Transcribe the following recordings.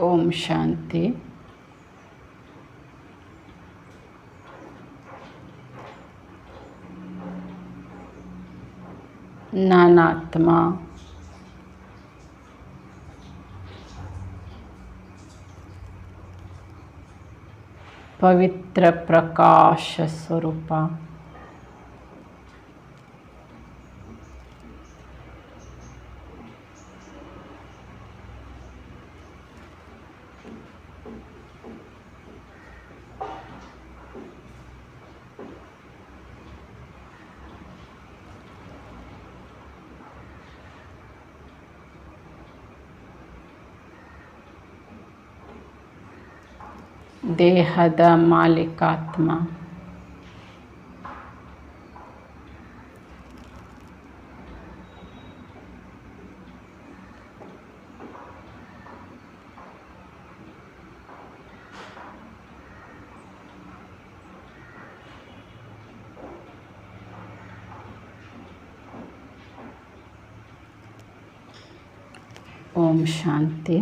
ಓಂ ಶಾಂತಿ. ನಾನಾತ್ಮ ಪವಿತ್ರ ಪ್ರಕಾಶ ಸ್ವರೂಪ. ದೇಹದ ಮಾಲೀಕಾತ್ಮ. ಓಂ ಶಾಂತಿ.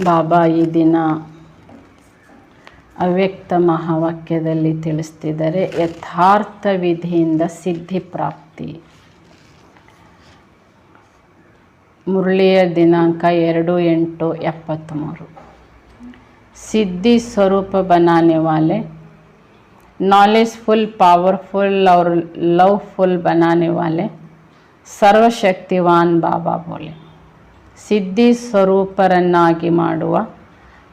ಬಾಬಾ ಈ ದಿನ ಅವ್ಯಕ್ತ ಮಹಾವಾಕ್ಯದಲ್ಲಿ ತಿಳಿಸ್ತಿದ್ದಾರೆ, ಯಥಾರ್ಥ ವಿಧಿಯಿಂದ ಸಿದ್ಧಿ ಪ್ರಾಪ್ತಿ. ಮುರಳಿಯ ದಿನಾಂಕ 2/8/73. सिद्धि स्वरूप बनाने वाले, नॉलेजफुल, पावरफुल और लवफुल बनाने वाले ಸರ್ವಶಕ್ತಿವಾನ್ ಬಾಬಾ ಬೋಲೆ. ಸಿದ್ಧಿ ಸ್ವರೂಪರನ್ನಾಗಿ ಮಾಡುವ,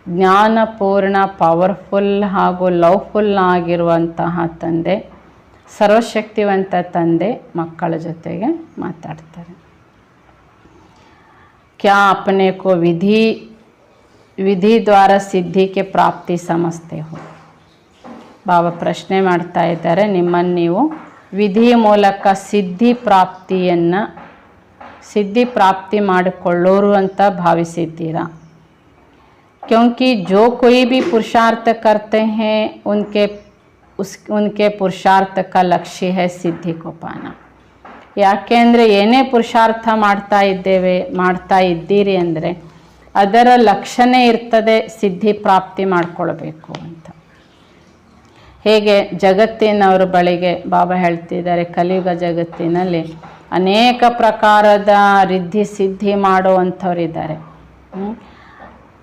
ಜ್ಞಾನಪೂರ್ಣ, ಪವರ್ಫುಲ್ ಹಾಗೂ ಲವ್ಫುಲ್ ಆಗಿರುವಂತಹ ತಂದೆ, ಸರ್ವಶಕ್ತಿವಂತ ತಂದೆ ಮಕ್ಕಳ ಜೊತೆಗೆ ಮಾತಾಡ್ತಾರೆ. ಕ್ಯಾ ಅಪನೆ ಕೋ ವಿಧಿ ದ್ವಾರ ಸಿದ್ಧಿಗೆ ಪ್ರಾಪ್ತಿ ಸಮಜ್ತೆ ಹೋ. ಬಾಬಾ ಪ್ರಶ್ನೆ ಮಾಡ್ತಾ ಇದ್ದಾರೆ, ನಿಮ್ಮನ್ನು ನೀವು ವಿಧಿಯ ಮೂಲಕ ಸಿದ್ಧಿ ಪ್ರಾಪ್ತಿ ಮಾಡಿಕೊಳ್ಳೋರು ಅಂತ ಭಾವಿಸಿದ್ದೀರಾ. क्योंकि जो कोई भी पुरुषार्थ करते हैं उनके पुरुषार्थ का लक्ष्य है सिद्धि को पाना. ಯಾಕೆಂದರೆ ಏನೇ ಪುರುಷಾರ್ಥ ಮಾಡ್ತಾ ಇದ್ದೀರಿ ಅಂದರೆ ಅದರ ಲಕ್ಷ್ಯನೇ ಇರ್ತದೆ ಸಿದ್ಧಿ ಪ್ರಾಪ್ತಿ ಮಾಡಿಕೊಳ್ಬೇಕು ಅಂತ. ಹೇಗೆ ಜಗತ್ತಿನವರ ಬಳಿಗೆ ಬಾಬಾ ಹೇಳ್ತಿದ್ದಾರೆ, ಕಲಿಯುಗ ಜಗತ್ತಿನಲ್ಲಿ ಅನೇಕ ಪ್ರಕಾರದ ರಿದ್ಧಿ ಸಿದ್ಧಿ ಮಾಡುವಂಥವರಿದ್ದಾರೆ.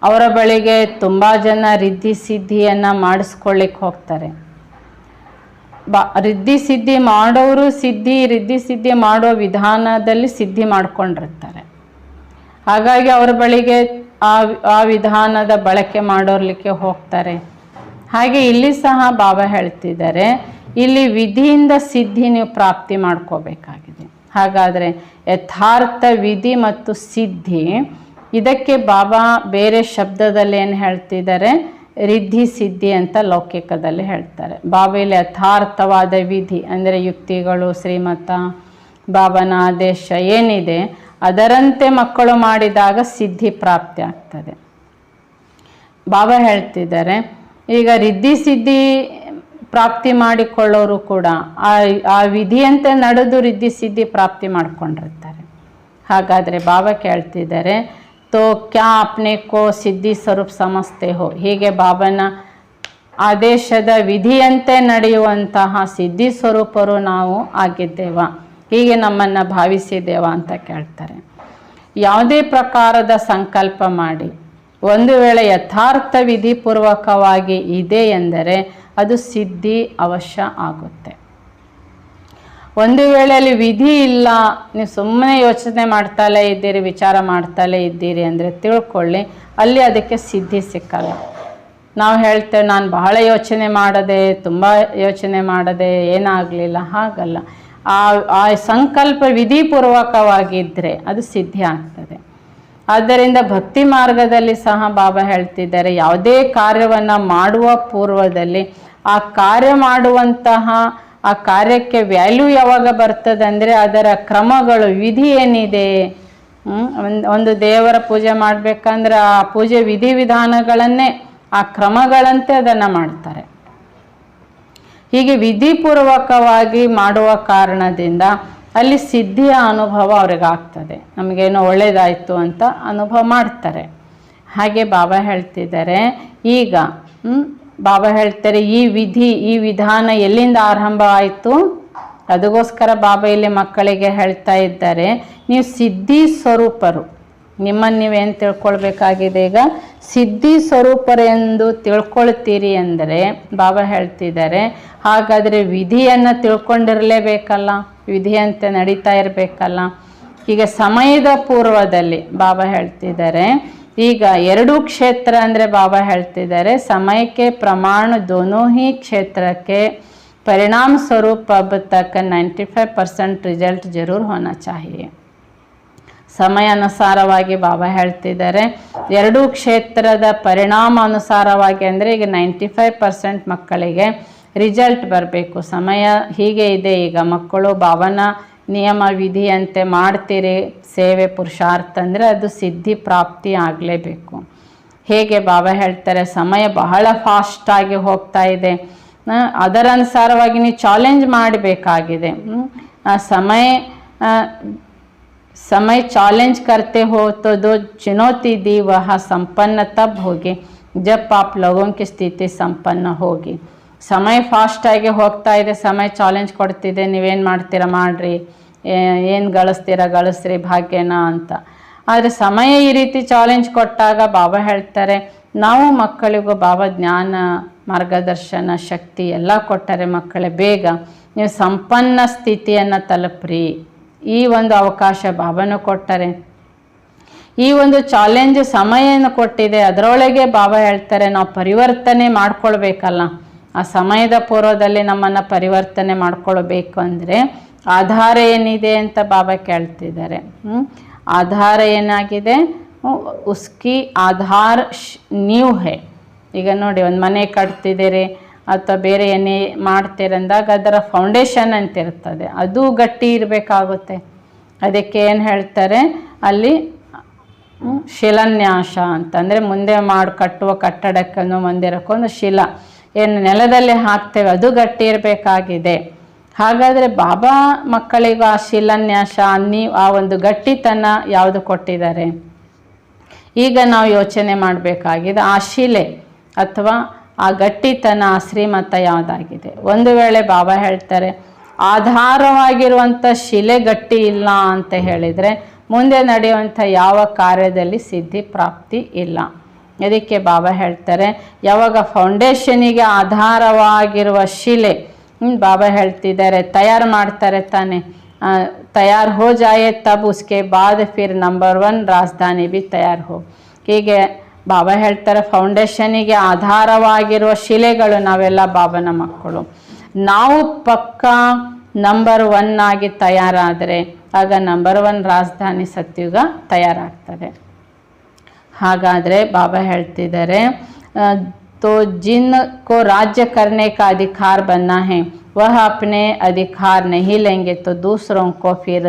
ಅವರ ಬಳಿಗೆ ತುಂಬ ಜನ ರಿದ್ಧಿ ಸಿದ್ಧಿಯನ್ನು ಮಾಡಿಸ್ಕೊಳ್ಳಿಕ್ಕೆ ಹೋಗ್ತಾರೆ. ರಿದ್ಧಿ ಸಿದ್ಧಿ ಮಾಡೋರು ರಿದ್ಧಿ ಸಿದ್ಧಿ ಮಾಡೋ ವಿಧಾನದಲ್ಲಿ ಸಿದ್ಧಿ ಮಾಡ್ಕೊಂಡಿರ್ತಾರೆ. ಹಾಗಾಗಿ ಅವರ ಬಳಿಗೆ ಆ ವಿಧಾನದ ಬಳಕೆ ಮಾಡೋರ್ಲಿಕ್ಕೆ ಹೋಗ್ತಾರೆ. ಹಾಗೆ ಇಲ್ಲಿ ಸಹ ಬಾಬಾ ಹೇಳ್ತಿದ್ದಾರೆ, ಇಲ್ಲಿ ವಿಧಿಯಿಂದ ಸಿದ್ಧಿ ನೀವು ಪ್ರಾಪ್ತಿ ಮಾಡ್ಕೋಬೇಕಾಗಿದೆ. ಹಾಗಾದರೆ ಯಥಾರ್ಥ ವಿಧಿ ಮತ್ತು ಸಿದ್ಧಿ, ಇದಕ್ಕೆ ಬಾಬಾ ಬೇರೆ ಶಬ್ದದಲ್ಲಿ ಏನು ಹೇಳ್ತಿದ್ದಾರೆ, ರಿದ್ಧಿ ಸಿದ್ಧಿ ಅಂತ ಲೌಕಿಕದಲ್ಲಿ ಹೇಳ್ತಾರೆ. ಬಾಬಾ ಇಲ್ಲಿ ಯಥಾರ್ಥವಾದ ವಿಧಿ ಅಂದರೆ ಯುಕ್ತಿಗಳು, ಶ್ರೀಮತ, ಬಾಬಾನ ಆದೇಶ ಏನಿದೆ ಅದರಂತೆ ಮಕ್ಕಳು ಮಾಡಿದಾಗ ಸಿದ್ಧಿ ಪ್ರಾಪ್ತಿ ಆಗ್ತದೆ. ಬಾಬಾ ಹೇಳ್ತಿದ್ದಾರೆ, ಈಗ ರಿದ್ಧಿ ಸಿದ್ಧಿ ಪ್ರಾಪ್ತಿ ಮಾಡಿಕೊಳ್ಳೋರು ಕೂಡ ಆ ವಿಧಿಯಂತೆ ನಡೆದು ರಿದ್ಧಿ ಸಿದ್ಧಿ ಪ್ರಾಪ್ತಿ ಮಾಡ್ಕೊಂಡಿರ್ತಾರೆ. ಹಾಗಾದರೆ ಬಾಬಾ ಕೇಳ್ತಿದ್ದಾರೆ, ತೋ ಕ್ಯಾ ಅಪ್ನೆ ಕೋ ಸಿದ್ಧಿ ಸ್ವರೂಪ್ ಸಮಜ್ತೆ ಹೋ. ಹೀಗೆ ಬಾಬನ ಆದೇಶದ ವಿಧಿಯಂತೆ ನಡೆಯುವಂತಹ ಸಿದ್ಧಿ ಸ್ವರೂಪರು ನಾವು ಆಗಿದ್ದೇವ, ಹೀಗೆ ನಮ್ಮನ್ನು ಭಾವಿಸಿದ್ದೇವ ಅಂತ ಕೇಳ್ತಾರೆ. ಯಾವುದೇ ಪ್ರಕಾರದ ಸಂಕಲ್ಪ ಮಾಡಿ ಒಂದು ವೇಳೆ ಯಥಾರ್ಥ ವಿಧಿಪೂರ್ವಕವಾಗಿ ಇದೆ ಎಂದರೆ ಅದು ಸಿದ್ಧಿ ಅವಶ್ಯ ಆಗುತ್ತೆ. ಒಂದು ವೇಳೆಯಲ್ಲಿ ವಿಧಿ ಇಲ್ಲ, ನೀವು ಸುಮ್ಮನೆ ಯೋಚನೆ ಮಾಡ್ತಲೇ ಇದ್ದೀರಿ, ವಿಚಾರ ಮಾಡ್ತಲೇ ಇದ್ದೀರಿ ಅಂದರೆ ತಿಳ್ಕೊಳ್ಳಿ, ಅಲ್ಲಿ ಅದಕ್ಕೆ ಸಿದ್ಧಿ ಸಿಕ್ಕಲ್ಲ. ನಾವು ಹೇಳ್ತೇವೆ, ನಾನು ಬಹಳ ಯೋಚನೆ ಮಾಡದೆ, ತುಂಬ ಯೋಚನೆ ಮಾಡದೆ, ಏನಾಗಲಿಲ್ಲ. ಹಾಗಲ್ಲ, ಆ ಸಂಕಲ್ಪ ವಿಧಿಪೂರ್ವಕವಾಗಿದ್ದರೆ ಅದು ಸಿದ್ಧಿ ಆಗ್ತದೆ. ಆದ್ದರಿಂದ ಭಕ್ತಿ ಮಾರ್ಗದಲ್ಲಿ ಸಹ ಬಾಬಾ ಹೇಳ್ತಿದ್ದಾರೆ, ಯಾವುದೇ ಕಾರ್ಯವನ್ನು ಮಾಡುವ ಪೂರ್ವದಲ್ಲಿ ಆ ಕಾರ್ಯ ಮಾಡುವಂತಹ ಆ ಕಾರ್ಯಕ್ಕೆ ವ್ಯಾಲ್ಯೂ ಯಾವಾಗ ಬರ್ತದೆ ಅಂದರೆ ಅದರ ಕ್ರಮಗಳು, ವಿಧಿ ಏನಿದೆ. ಒಂದು ದೇವರ ಪೂಜೆ ಮಾಡಬೇಕಂದ್ರೆ ಆ ಪೂಜೆ ವಿಧಿವಿಧಾನಗಳನ್ನೇ, ಆ ಕ್ರಮಗಳಂತೆ ಅದನ್ನು ಮಾಡ್ತಾರೆ. ಹೀಗೆ ವಿಧಿಪೂರ್ವಕವಾಗಿ ಮಾಡುವ ಕಾರಣದಿಂದ ಅಲ್ಲಿ ಸಿದ್ಧಿಯ ಅನುಭವ ಅವ್ರಿಗಾಗ್ತದೆ. ನಮಗೇನೋ ಒಳ್ಳೆಯದಾಯಿತು ಅಂತ ಅನುಭವ ಮಾಡ್ತಾರೆ. ಹಾಗೆ ಬಾಬಾ ಹೇಳ್ತಿದ್ದಾರೆ ಈಗ ಬಾಬಾ ಹೇಳ್ತಾರೆ ಈ ವಿಧಾನ ಎಲ್ಲಿಂದ ಆರಂಭ ಆಯಿತು. ಅದಕ್ಕೋಸ್ಕರ ಬಾಬಾ ಇಲ್ಲಿ ಮಕ್ಕಳಿಗೆ ಹೇಳ್ತಾ ಇದ್ದಾರೆ, ನೀವು ಸಿದ್ಧಿ ಸ್ವರೂಪರು, ನಿಮ್ಮನ್ನು ನೀವೇನು ತಿಳ್ಕೊಳ್ಬೇಕಾಗಿದೆ. ಈಗ ಸಿದ್ಧಿ ಸ್ವರೂಪರೆಂದು ತಿಳ್ಕೊಳ್ತೀರಿ ಅಂದರೆ ಬಾಬಾ ಹೇಳ್ತಿದ್ದಾರೆ, ಹಾಗಾದರೆ ವಿಧಿಯನ್ನು ತಿಳ್ಕೊಂಡಿರಲೇಬೇಕಲ್ಲ, ವಿಧಿಯಂತೆ ನಡೀತಾ ಇರಬೇಕಲ್ಲ. ಈಗ ಸಮಯದ ಪೂರ್ವದಲ್ಲಿ ಬಾಬಾ ಹೇಳ್ತಿದ್ದಾರೆ, ಈಗ 2 ಕ್ಷೇತ್ರ ಅಂದರೆ ಬಾಬಾ ಹೇಳ್ತಿದ್ದಾರೆ ಸಮಯಕ್ಕೆ ಪ್ರಮಾಣ दोनों ही क्षेत्रಕ್ಕೆ परिणाम स्वरूप अब तक 95% रिजल्ट जरूर होना चाहिए. ಸಮಯ ಅನುಸಾರವಾಗಿ ಬಾಬಾ ಹೇಳ್ತಿದ್ದಾರೆ 2 ಕ್ಷೇತ್ರದ ಪರಿಣಾಮ ಅನುಸಾರವಾಗಿ ಅಂದರೆ ಈಗ 95% ಮಕ್ಕಳಿಗೆ ರಿಸಲ್ಟ್ ಬರಬೇಕು. ಸಮಯ ಹೀಗೆ ಇದೆ, ಈಗ ಮಕ್ಕಳು ಬಾಬಾನ ನಿಯಮ ವಿಧಿಯಂತೆ ಮಾಡ್ತೀರಿ ಸೇವೆ ಪುರುಷಾರ್ಥ ಅಂದರೆ ಅದು ಸಿದ್ಧಿ ಪ್ರಾಪ್ತಿ ಆಗಲೇಬೇಕು. ಹೇಗೆ ಬಾಬಾ ಹೇಳ್ತಾರೆ, ಸಮಯ ಬಹಳ ಫಾಸ್ಟಾಗಿ ಹೋಗ್ತಾ ಇದೆ, ಅದರ ಅನುಸಾರವಾಗಿ ನೀವು ಚಾಲೆಂಜ್ ಮಾಡಬೇಕಾಗಿದೆ. समय चैलेंज करते हो तो जो चुनौती दी वह संपन्न तब होगी जब आप लोगों की स्थिति संपन्न होगी. ಸಮಯ ಫಾಸ್ಟಾಗಿ ಹೋಗ್ತಾ ಇದೆ, ಸಮಯ ಚಾಲೆಂಜ್ ಕೊಡ್ತಿದೆ, ನೀವೇನು ಮಾಡ್ತೀರಾ ಮಾಡಿರಿ, ಏನು ಗಳಿಸ್ರಿ ಭಾಗ್ಯನ ಅಂತ. ಆದರೆ ಸಮಯ ಈ ರೀತಿ ಚಾಲೆಂಜ್ ಕೊಟ್ಟಾಗ ಬಾಬಾ ಹೇಳ್ತಾರೆ, ನಾವು ಮಕ್ಕಳಿಗೂ ಬಾಬಾ ಜ್ಞಾನ ಮಾರ್ಗದರ್ಶನ ಶಕ್ತಿ ಎಲ್ಲ ಕೊಟ್ಟರೆ ಮಕ್ಕಳೇ ಬೇಗ ನೀವು ಸಂಪನ್ನ ಸ್ಥಿತಿಯನ್ನು ತಲುಪ್ರಿ. ಈ ಒಂದು ಅವಕಾಶ ಬಾಬಾನು ಕೊಟ್ಟರೆ, ಈ ಒಂದು ಚಾಲೆಂಜ್ ಸಮಯವನ್ನು ಕೊಟ್ಟಿದೆ, ಅದರೊಳಗೆ ಬಾಬಾ ಹೇಳ್ತಾರೆ ನಾವು ಪರಿವರ್ತನೆ ಮಾಡ್ಕೊಳ್ಬೇಕಲ್ಲ. ಆ ಸಮಯದ ಪೂರ್ವದಲ್ಲಿ ನಮ್ಮನ್ನು ಪರಿವರ್ತನೆ ಮಾಡ್ಕೊಳ್ಬೇಕು ಅಂದರೆ ಆಧಾರ ಏನಿದೆ ಅಂತ ಬಾಬಾ ಕೇಳ್ತಿದ್ದಾರೆ. ಆಧಾರ ಏನಾಗಿದೆ, ಉಸ್ಕಿ ಆಧಾರ್ ನೀವ್ ಹೇ. ಈಗ ನೋಡಿ, ಒಂದು ಮನೆ ಕಟ್ತಿದ್ದೀರಿ ಅಥವಾ ಬೇರೆ ಏನೇ ಮಾಡ್ತೀರಂದಾಗ ಅದರ ಫೌಂಡೇಶನ್ ಅಂತ ಇರ್ತದೆ, ಅದು ಗಟ್ಟಿ ಇರಬೇಕಾಗುತ್ತೆ. ಅದಕ್ಕೆ ಏನು ಹೇಳ್ತಾರೆ ಅಲ್ಲಿ ಶಿಲಾನ್ಯಾಸ ಅಂತಂದರೆ ಮುಂದೆ ಕಟ್ಟುವ ಕಟ್ಟಡಕ್ಕನ್ನು ಮಂದಿರಕ್ಕೊಂದು ಶಿಲಾ ಏನು ನೆಲದಲ್ಲಿ ಹಾಕ್ತೇವೆ ಅದು ಗಟ್ಟಿ ಇರಬೇಕಾಗಿದೆ. ಹಾಗಾದರೆ ಬಾಬಾ ಮಕ್ಕಳಿಗೂ ಆ ಶಿಲಾನ್ಯಾಸ ಆ ಒಂದು ಗಟ್ಟಿತನ ಯಾವುದು ಕೊಟ್ಟಿದ್ದಾರೆ. ಈಗ ನಾವು ಯೋಚನೆ ಮಾಡಬೇಕಾಗಿದೆ, ಆ ಶಿಲೆ ಅಥವಾ ಆ ಗಟ್ಟಿತನ ಆ ಶ್ರೀಮತ ಯಾವುದಾಗಿದೆ. ಒಂದು ವೇಳೆ ಬಾಬಾ ಹೇಳ್ತಾರೆ ಆಧಾರವಾಗಿರುವಂಥ ಶಿಲೆ ಗಟ್ಟಿ ಇಲ್ಲ ಅಂತ ಹೇಳಿದರೆ ಮುಂದೆ ನಡೆಯುವಂಥ ಯಾವ ಕಾರ್ಯದಲ್ಲಿ ಸಿದ್ಧಿ ಪ್ರಾಪ್ತಿ ಇಲ್ಲ. ಅದಕ್ಕೆ ಬಾಬಾ ಹೇಳ್ತಾರೆ ಯಾವಾಗ ಫೌಂಡೇಶನಿಗೆ ಆಧಾರವಾಗಿರುವ ಶಿಲೆ ಬಾಬಾ ಹೇಳ್ತಿದ್ದಾರೆ ತಯಾರು ಮಾಡ್ತಾರೆ ತಾನೆ, ತಯಾರು ಹೋ ಜಾಯೆ ತಬ್ ಉಸ್ಕೆ ಬಾದ್ ಫಿರ್ ನಂಬರ್ 1 ರಾಜಧಾನಿ ಬಿ ತಯಾರು ಹೋ. ಹೀಗೆ ಬಾಬಾ ಹೇಳ್ತಾರೆ ಫೌಂಡೇಶನಿಗೆ ಆಧಾರವಾಗಿರುವ ಶಿಲೆಗಳು ನಾವೆಲ್ಲ ಬಾಬಾನ ಮಕ್ಕಳು. ನಾವು ಪಕ್ಕಾ ನಂಬರ್ 1 ಆಗಿ ತಯಾರಾದರೆ ಆಗ ನಂಬರ್ 1 ರಾಜಧಾನಿ ಸತ್ಯುಗ ತಯಾರಾಗ್ತದೆ. ಹಾಗಾದರೆ ಬಾಬಾ ಹೇಳ್ತಿದ್ದಾರೆ तो जिनको राज्य करने का अधिकार बनना है वह अपने अधिकार नहीं लेंगे तो दूसरों को फिर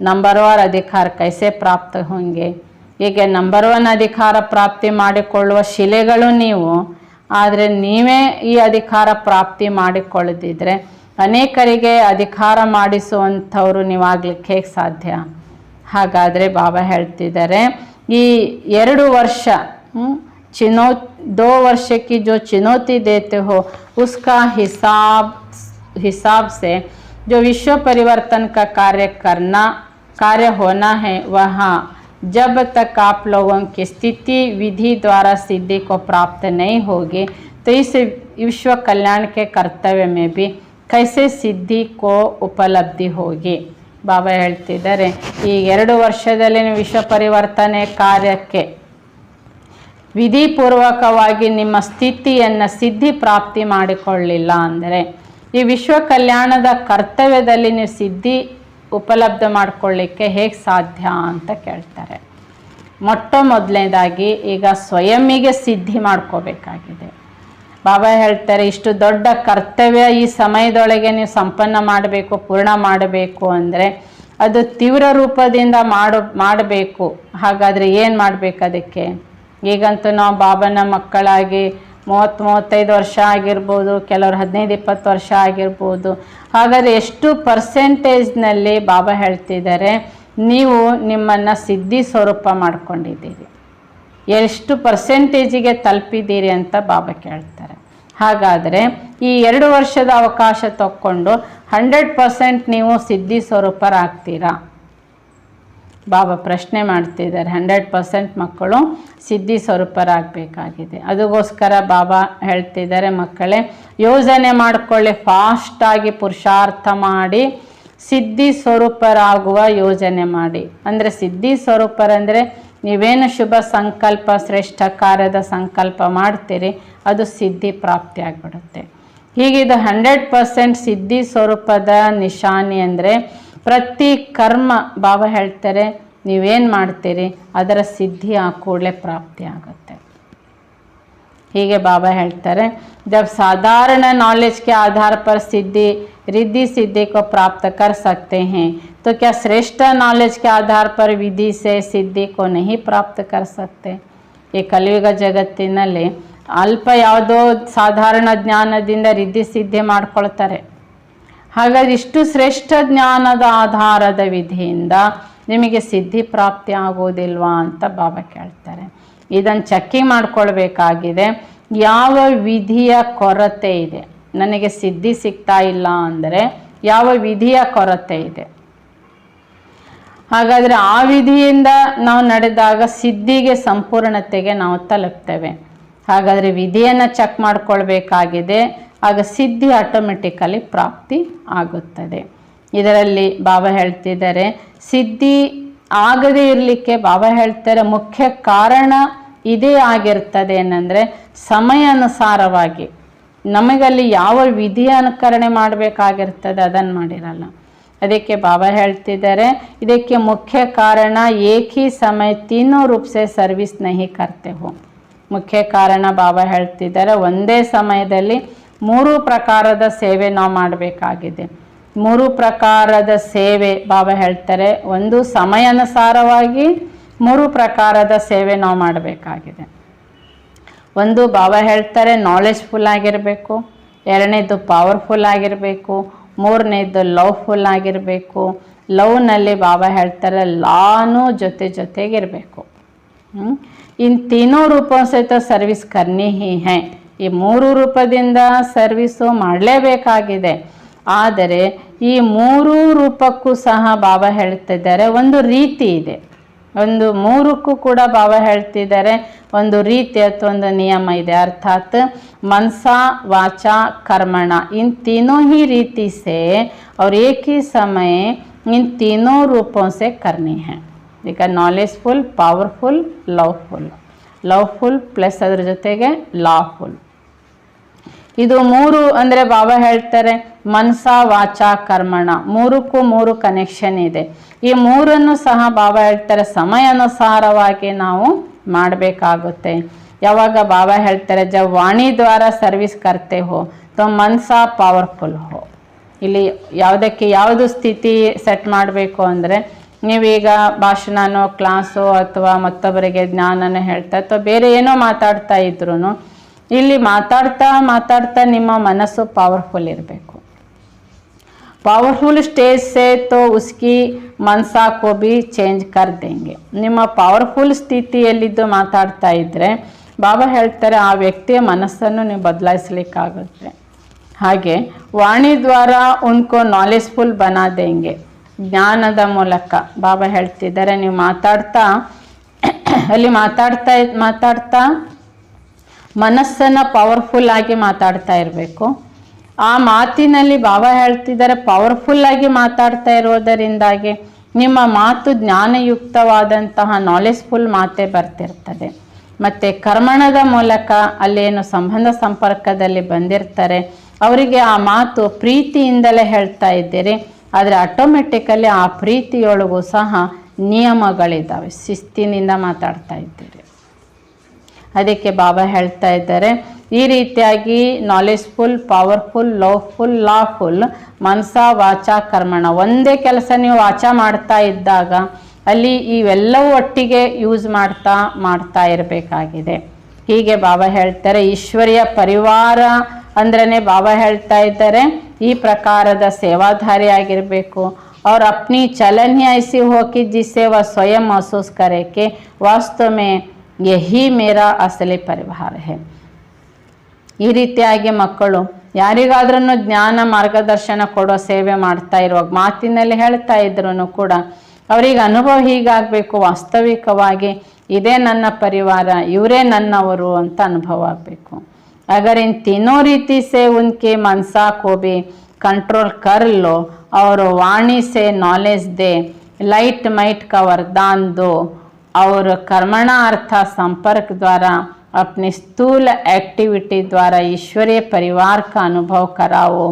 नंबरवार अधिकार कैसे प्राप्त होंगे. ಹೀಗೆ ನಂಬರ್ 1 ಅಧಿಕಾರ ಪ್ರಾಪ್ತಿ ಮಾಡಿಕೊಳ್ಳುವ ಶಿಲೆಗಳು ನೀವು, ಆದರೆ ನೀವೇ ಈ ಅಧಿಕಾರ ಪ್ರಾಪ್ತಿ ಮಾಡಿಕೊಳ್ಳದಿದ್ದರೆ ಅನೇಕರಿಗೆ ಅಧಿಕಾರ ಮಾಡಿಸುವಂಥವ್ರು ನೀವಾಗಲಿಕ್ಕೆ ಹೇಗೆ ಸಾಧ್ಯ. ಹಾಗಾದರೆ ಬಾಬಾ ಹೇಳ್ತಿದ್ದಾರೆ ಈ 2 ವರ್ಷ 2 वर्ष की जो चुनौती देते हो उसका हिसाब से जो विश्व परिवर्तन का कार्य होना है वहाँ जब तक आप लोगों की स्थिति विधि द्वारा सिद्धि को प्राप्त नहीं होगी तो इस विश्व कल्याण के कर्तव्य में भी कैसे सिद्धि को उपलब्धि होगी. ಬಾಬಾ ಹೇಳ್ತಿದ್ದಾರೆ ಈ 2 ವರ್ಷದಲ್ಲಿ ವಿಶ್ವ ಪರಿವರ್ತನೆ ಕಾರ್ಯಕ್ಕೆ ವಿಧಿಪೂರ್ವಕವಾಗಿ ನಿಮ್ಮ ಸ್ಥಿತಿಯನ್ನು ಸಿದ್ಧಿ ಪ್ರಾಪ್ತಿ ಮಾಡಿಕೊಳ್ಳಿಲ್ಲ ಅಂದರೆ ಈ ವಿಶ್ವ ಕಲ್ಯಾಣದ ಕರ್ತವ್ಯದಲ್ಲಿ ನೀವು ಸಿದ್ಧಿ ಉಪಲಬ್ಧ ಮಾಡಿಕೊಳ್ಳಿಕ್ಕೆ ಹೇಗೆ ಸಾಧ್ಯ ಅಂತ ಕೇಳ್ತಾರೆ. ಮೊದಲನೇದಾಗಿ ಈಗ ಸ್ವಯಂಗೆ ಸಿದ್ಧಿ ಮಾಡ್ಕೋಬೇಕಾಗಿದೆ. ಬಾಬಾ ಹೇಳ್ತಾರೆ ಇಷ್ಟು ದೊಡ್ಡ ಕರ್ತವ್ಯ ಈ ಸಮಯದೊಳಗೆ ನೀವು ಸಂಪನ್ನ ಮಾಡಬೇಕು, ಪೂರ್ಣ ಮಾಡಬೇಕು ಅಂದರೆ ಅದು ತೀವ್ರ ರೂಪದಿಂದ ಮಾಡಬೇಕು. ಹಾಗಾದರೆ ಏನು ಮಾಡಬೇಕು ಅದಕ್ಕೆ? ಈಗಂತೂ ನಾವು ಬಾಬಾನ ಮಕ್ಕಳಾಗಿ 30-35 ವರ್ಷ ಆಗಿರ್ಬೋದು, ಕೆಲವರು 15-20 ವರ್ಷ ಆಗಿರ್ಬೋದು. ಹಾಗಾದರೆ ಎಷ್ಟು ಪರ್ಸೆಂಟೇಜ್ನಲ್ಲಿ ಬಾಬಾ ಹೇಳ್ತಿದ್ದಾರೆ ನೀವು ನಿಮ್ಮನ್ನು ಸಿದ್ಧಿ ಸ್ವರೂಪ ಮಾಡ್ಕೊಂಡಿದ್ದೀರಿ. ಎಷ್ಟು ಪರ್ಸೆಂಟೇಜಿಗೆ ತಲುಪಿದ್ದೀರಿ ಅಂತ ಬಾಬಾ ಕೇಳ್ತಾರೆ. ಹಾಗಾದರೆ ಈ 2 ವರ್ಷದ ಅವಕಾಶ ತಕ್ಕೊಂಡು 100% ನೀವು ಸಿದ್ಧಿ ಸ್ವರೂಪರಾಗ್ತೀರಾ? ಬಾಬಾ ಪ್ರಶ್ನೆ ಮಾಡ್ತಿದ್ದಾರೆ. 100% ಮಕ್ಕಳು ಸಿದ್ಧಿ ಸ್ವರೂಪರಾಗಬೇಕಾಗಿದೆ. ಅದಕ್ಕೋಸ್ಕರ ಬಾಬಾ ಹೇಳ್ತಿದ್ದಾರೆ, ಮಕ್ಕಳೇ ಯೋಜನೆ ಮಾಡಿಕೊಳ್ಳಿ, ಫಾಸ್ಟಾಗಿ ಪುರುಷಾರ್ಥ ಮಾಡಿ ಸಿದ್ಧಿ ಸ್ವರೂಪರಾಗುವ ಯೋಜನೆ ಮಾಡಿ. ಅಂದರೆ ಸಿದ್ಧಿ ಸ್ವರೂಪರಂದರೆ ನೀವೇನು ಶುಭ ಸಂಕಲ್ಪ, ಶ್ರೇಷ್ಠ ಕಾರ್ಯದ ಸಂಕಲ್ಪ ಮಾಡ್ತೀರಿ ಅದು ಸಿದ್ಧಿ ಪ್ರಾಪ್ತಿ ಆಗಿಬಿಡುತ್ತೆ. ಹೀಗಿದು 100% ಸಿದ್ಧಿ ಸ್ವರೂಪದ ನಿಶಾನಿ ಅಂದರೆ ಪ್ರತಿ ಕರ್ಮ ಬಾಬಾ ಹೇಳ್ತಾರೆ ನೀವೇನು ಮಾಡ್ತೀರಿ ಅದರ ಸಿದ್ಧಿ ಆ ಕೂಡಲೇ ಪ್ರಾಪ್ತಿ ಆಗುತ್ತೆ. ಹೀಗೆ ಬಾಬಾ ಹೇಳ್ತಾರೆ, जब साधारण नॉलेज के आधार पर सिद्धि रिद्धि सिद्धि को प्राप्त कर सकते हैं तो क्या श्रेष्ठ नॉलेज के आधार पर विधि से सिद्धि को नहीं प्राप्त कर सकते? ಈ ಕಲಿಯುಗ ಜಗತ್ತಿನಲ್ಲಿ ಅಲ್ಪ ಯಾವುದೋ ಸಾಧಾರಣ ಜ್ಞಾನದಿಂದ ರಿದ್ಧಿ ಸಿದ್ಧಿ ಮಾಡ್ಕೊಳ್ತಾರೆ. ಹಾಗಾಗಿ ಇಷ್ಟು ಶ್ರೇಷ್ಠ ಜ್ಞಾನದ ಆಧಾರದ ವಿಧಿಯಿಂದ ನಿಮಗೆ ಸಿದ್ಧಿ ಪ್ರಾಪ್ತಿ ಆಗೋದಿಲ್ವಾ ಅಂತ ಬಾಬಾ ಕೇಳ್ತಾರೆ. ಇದನ್ನು ಚೆಕ್ಕಿಂಗ್ ಮಾಡ್ಕೊಳ್ಬೇಕಾಗಿದೆ. ಯಾವ ವಿಧಿಯ ಕೊರತೆ ಇದೆ, ನನಗೆ ಸಿದ್ಧಿ ಸಿಗ್ತಾ ಇಲ್ಲ ಅಂದರೆ ಯಾವ ವಿಧಿಯ ಕೊರತೆ ಇದೆ. ಹಾಗಾದರೆ ಆ ವಿಧಿಯಿಂದ ನಾವು ನಡೆದಾಗ ಸಿದ್ಧಿಗೆ ಸಂಪೂರ್ಣತೆಗೆ ನಾವು ತಲುಪ್ತೇವೆ. ಹಾಗಾದರೆ ವಿಧಿಯನ್ನು ಚೆಕ್ ಮಾಡ್ಕೊಳ್ಬೇಕಾಗಿದೆ. ಆಗ ಸಿದ್ಧಿ ಆಟೋಮೆಟಿಕಲಿ ಪ್ರಾಪ್ತಿ ಆಗುತ್ತದೆ. ಇದರಲ್ಲಿ ಬಾಬಾ ಹೇಳ್ತಿದ್ದಾರೆ, ಸಿದ್ಧಿ ಆಗದೇ ಇರಲಿಕ್ಕೆ ಬಾಬಾ ಹೇಳ್ತಾರೆ ಮುಖ್ಯ ಕಾರಣ ಇದೇ ಆಗಿರ್ತದೆ. ಏನಂದರೆ ಸಮಯ ಅನುಸಾರವಾಗಿ ನಮಗಲ್ಲಿ ಯಾವ ವಿಧಿಯ ಅನುಕರಣೆ ಮಾಡಬೇಕಾಗಿರ್ತದೆ ಅದನ್ನು ಮಾಡಿರಲ್ಲ. ಅದಕ್ಕೆ ಬಾಬಾ ಹೇಳ್ತಿದ್ದಾರೆ, ಇದಕ್ಕೆ ಮುಖ್ಯ ಕಾರಣ ಏಕಿ ಸಮಯ ತೀನೋ ರೂಪಸೆ ಸರ್ವಿಸ್ ನಹಿ ಕರ್ತೆ ಹೋ. ಮುಖ್ಯ ಕಾರಣ ಬಾಬಾ ಹೇಳ್ತಿದ್ದಾರೆ, ಒಂದೇ ಸಮಯದಲ್ಲಿ 3 ಪ್ರಕಾರದ ಸೇವೆ ನಾವು ಮಾಡಬೇಕಾಗಿದೆ. 3 ಪ್ರಕಾರದ ಸೇವೆ ಬಾಬಾ ಹೇಳ್ತಾರೆ, ಒಂದು ಸಮಯಾನುಸಾರವಾಗಿ 3 ಪ್ರಕಾರದ ಸೇವೆ ನಾವು ಮಾಡಬೇಕಾಗಿದೆ. ಒಂದು ಬಾಬಾ ಹೇಳ್ತಾರೆ ನಾಲೆಜ್ಫುಲ್ ಆಗಿರಬೇಕು, 2ನೇದು ಪವರ್ಫುಲ್ ಆಗಿರಬೇಕು, 3ನೇದು ಲವ್ಫುಲ್ ಆಗಿರಬೇಕು. ಲವ್ನಲ್ಲಿ ಬಾಬಾ ಹೇಳ್ತಾರೆ ಲಾನು ಜೊತೆಗಿರಬೇಕು. ಇನ್ ತೀನೋ ರೂಪೋं से तो ಸರ್ವಿಸ್ ಕರ್ನಿ ಹಿ ಹೈ. ಈ 3 ರೂಪದಿಂದ ಸರ್ವಿಸು ಮಾಡಲೇಬೇಕಾಗಿದೆ. ಆದರೆ ಈ 3 ರೂಪಕ್ಕೂ ಸಹ ಬಾಬಾ ಹೇಳ್ತಿದ್ದಾರೆ ಒಂದು ರೀತಿ ಇದೆ. ಒಂದು 3ಕ್ಕೂ ಕೂಡ ಬಾಬಾ ಹೇಳ್ತಿದ್ದಾರೆ ಒಂದು ರೀತಿ ಅಥವಾ ಒಂದು ನಿಯಮ ಇದೆ. ಅರ್ಥಾತ್ मनसा वाचा कर्मणा इन तीनों ही रीति से और एक ही समय इन तीनों रूपों से करनी है. ಈಗ ನಾಲೆಜ್ಫುಲ್, ಪವರ್ಫುಲ್, ಲವ್ಫುಲ್ ಪ್ಲಸ್ ಅದ್ರ ಜೊತೆಗೆ ಲಾಫುಲ್. ಇದು 3 ಅಂದರೆ ಬಾಬಾ ಹೇಳ್ತಾರೆ ಮನಸ ವಾಚ ಕರ್ಮಣ 3ಕ್ಕೂ 3 ಕನೆಕ್ಷನ್ ಇದೆ. ಈ 3ಅನ್ನು ಸಹ ಬಾಬಾ ಹೇಳ್ತಾರೆ ಸಮಯಾನುಸಾರವಾಗಿ ನಾವು ಮಾಡಬೇಕಾಗುತ್ತೆ. ಯಾವಾಗ ಬಾಬಾ ಹೇಳ್ತಾರೆ ಜब ವಾಣಿ ದ್ವಾರ ಸರ್ವಿಸ್ ಕರ್ತೆ ಹೋ ತೋ ಮನಸ ಪವರ್ಫುಲ್ ಹೋ. ಇಲ್ಲಿ ಯಾವುದಕ್ಕೆ ಯಾವುದು ಸ್ಥಿತಿ ಸೆಟ್ ಮಾಡಬೇಕು ಅಂದರೆ ನೀವೀಗ ಭಾಷಣನೋ ಕ್ಲಾಸೋ ಅಥವಾ ಮತ್ತೊಬ್ಬರಿಗೆ ಜ್ಞಾನನೋ ಹೇಳ್ತಾ ಅಥವಾ ಬೇರೆ ಏನೋ ಮಾತಾಡ್ತಾ ಇದ್ರೂ ಇಲ್ಲಿ ಮಾತಾಡ್ತಾ ನಿಮ್ಮ ಮನಸ್ಸು ಪವರ್ಫುಲ್ ಇರಬೇಕು. पावरफुल स्टेज से तो उसकी मनसा को भी चेंज कर देंगे. ನಿಮ್ಮ ಪವರ್ಫುಲ್ ಸ್ಥಿತಿಯಲ್ಲಿದ್ದು ಮಾತಾಡ್ತಾ ಇದ್ದರೆ ಬಾಬಾ ಹೇಳ್ತಾರೆ ಆ ವ್ಯಕ್ತಿಯ ಮನಸ್ಸನ್ನು ನೀವು ಬದಲಾಯಿಸಲಿಕ್ಕಾಗುತ್ತೆ. ಹಾಗೆ ವಾಣಿ ದ್ವಾರ ಉನ್ಕೋ ನಾಲೆಜ್ಫುಲ್ ಬನಾ ದೇಂಗೆ. ಜ್ಞಾನದ ಮೂಲಕ ಬಾಬಾ ಹೇಳ್ತಿದ್ದಾರೆ ನೀವು ಮಾತಾಡ್ತಾ ಮನಸ್ಸನ್ನು ಪವರ್ಫುಲ್ ಆಗಿ ಮಾತಾಡ್ತಾ ಇರಬೇಕು. ಆ ಮಾತಿನಲ್ಲಿ ಬಾಬಾ ಹೇಳ್ತಿದ್ದಾರೆ ಪವರ್ಫುಲ್ಲಾಗಿ ಮಾತಾಡ್ತಾ ಇರೋದರಿಂದಾಗಿ ನಿಮ್ಮ ಮಾತು ಜ್ಞಾನಯುಕ್ತವಾದಂತಹ ನಾಲೆಜ್ಫುಲ್ ಮಾತೇ ಬರ್ತಿರ್ತದೆ. ಮತ್ತು ಕರ್ಮಣದ ಮೂಲಕ ಅಲ್ಲೇನು ಸಂಬಂಧ ಸಂಪರ್ಕದಲ್ಲಿ ಬಂದಿರ್ತಾರೆ ಅವರಿಗೆ ಆ ಮಾತು ಪ್ರೀತಿಯಿಂದಲೇ ಹೇಳ್ತಾ ಇದ್ದೀರಿ. ಆದರೆ ಆಟೋಮೆಟಿಕಲಿ ಆ ಪ್ರೀತಿಯೊಳಗೂ ಸಹ ನಿಯಮಗಳಿದ್ದಾವೆ, ಶಿಸ್ತಿನಿಂದ ಮಾತಾಡ್ತಾ ಇದ್ದೀರಿ. ಅದಕ್ಕೆ ಬಾಬಾ ಹೇಳ್ತಾ ಇದ್ದಾರೆ ಈ ರೀತಿಯಾಗಿ ನಾಲೆಜ್ಫುಲ್, ಪವರ್ಫುಲ್, ಲವ್ಫುಲ್, ಲಾಫುಲ್, ಮನಸ ವಾಚ ಕರ್ಮಣ ಒಂದೇ ಕೆಲಸ ನೀವು ವಾಚ ಮಾಡ್ತಾ ಇದ್ದಾಗ ಅಲ್ಲಿ ಇವೆಲ್ಲವೂ ಒಟ್ಟಿಗೆ ಯೂಸ್ ಮಾಡ್ತಾ ಇರಬೇಕಾಗಿದೆ. ಹೀಗೆ ಬಾಬಾ ಹೇಳ್ತಾರೆ ಈಶ್ವರಿಯ ಪರಿವಾರ ಅಂದ್ರೇ ಬಾಬಾ ಹೇಳ್ತಾ ಇದ್ದಾರೆ ಈ ಪ್ರಕಾರದ ಸೇವಾಧಾರಿ ಆಗಿರಬೇಕು. और अपनी चलन ही ऐसी हो कि जिससे वह स्वयं महसूस करे कि वास्तव में ಯಹಿ ಮೇರಾ ಅಸಲಿ ಪರಿವಾರ ಹೇ. ಈ ರೀತಿಯಾಗಿ ಮಕ್ಕಳು ಯಾರಿಗಾದ್ರೂ ಜ್ಞಾನ ಮಾರ್ಗದರ್ಶನ ಕೊಡೋ ಸೇವೆ ಮಾಡ್ತಾ ಇರುವಾಗ ಮಾತಿನಲ್ಲಿ ಹೇಳ್ತಾ ಇದ್ರು ಕೂಡ ಅವರಿಗೆ ಅನುಭವ ಹೀಗಾಗಬೇಕು, ವಾಸ್ತವಿಕವಾಗಿ ಇದೇ ನನ್ನ ಪರಿವಾರ, ಇವರೇ ನನ್ನವರು ಅಂತ ಅನುಭವ ಆಗಬೇಕು. अगर इन तीनों रीति से उनके मनसा को भी कंट्रोल कर लो और वाणी से नॉलेज दे, लाइट माइट का वरदान दो और कर्मणा अर्थात संपर्क द्वारा अपनी स्थूल एक्टिविटी द्वारा ईश्वरीय परिवार का अनुभव कराओ,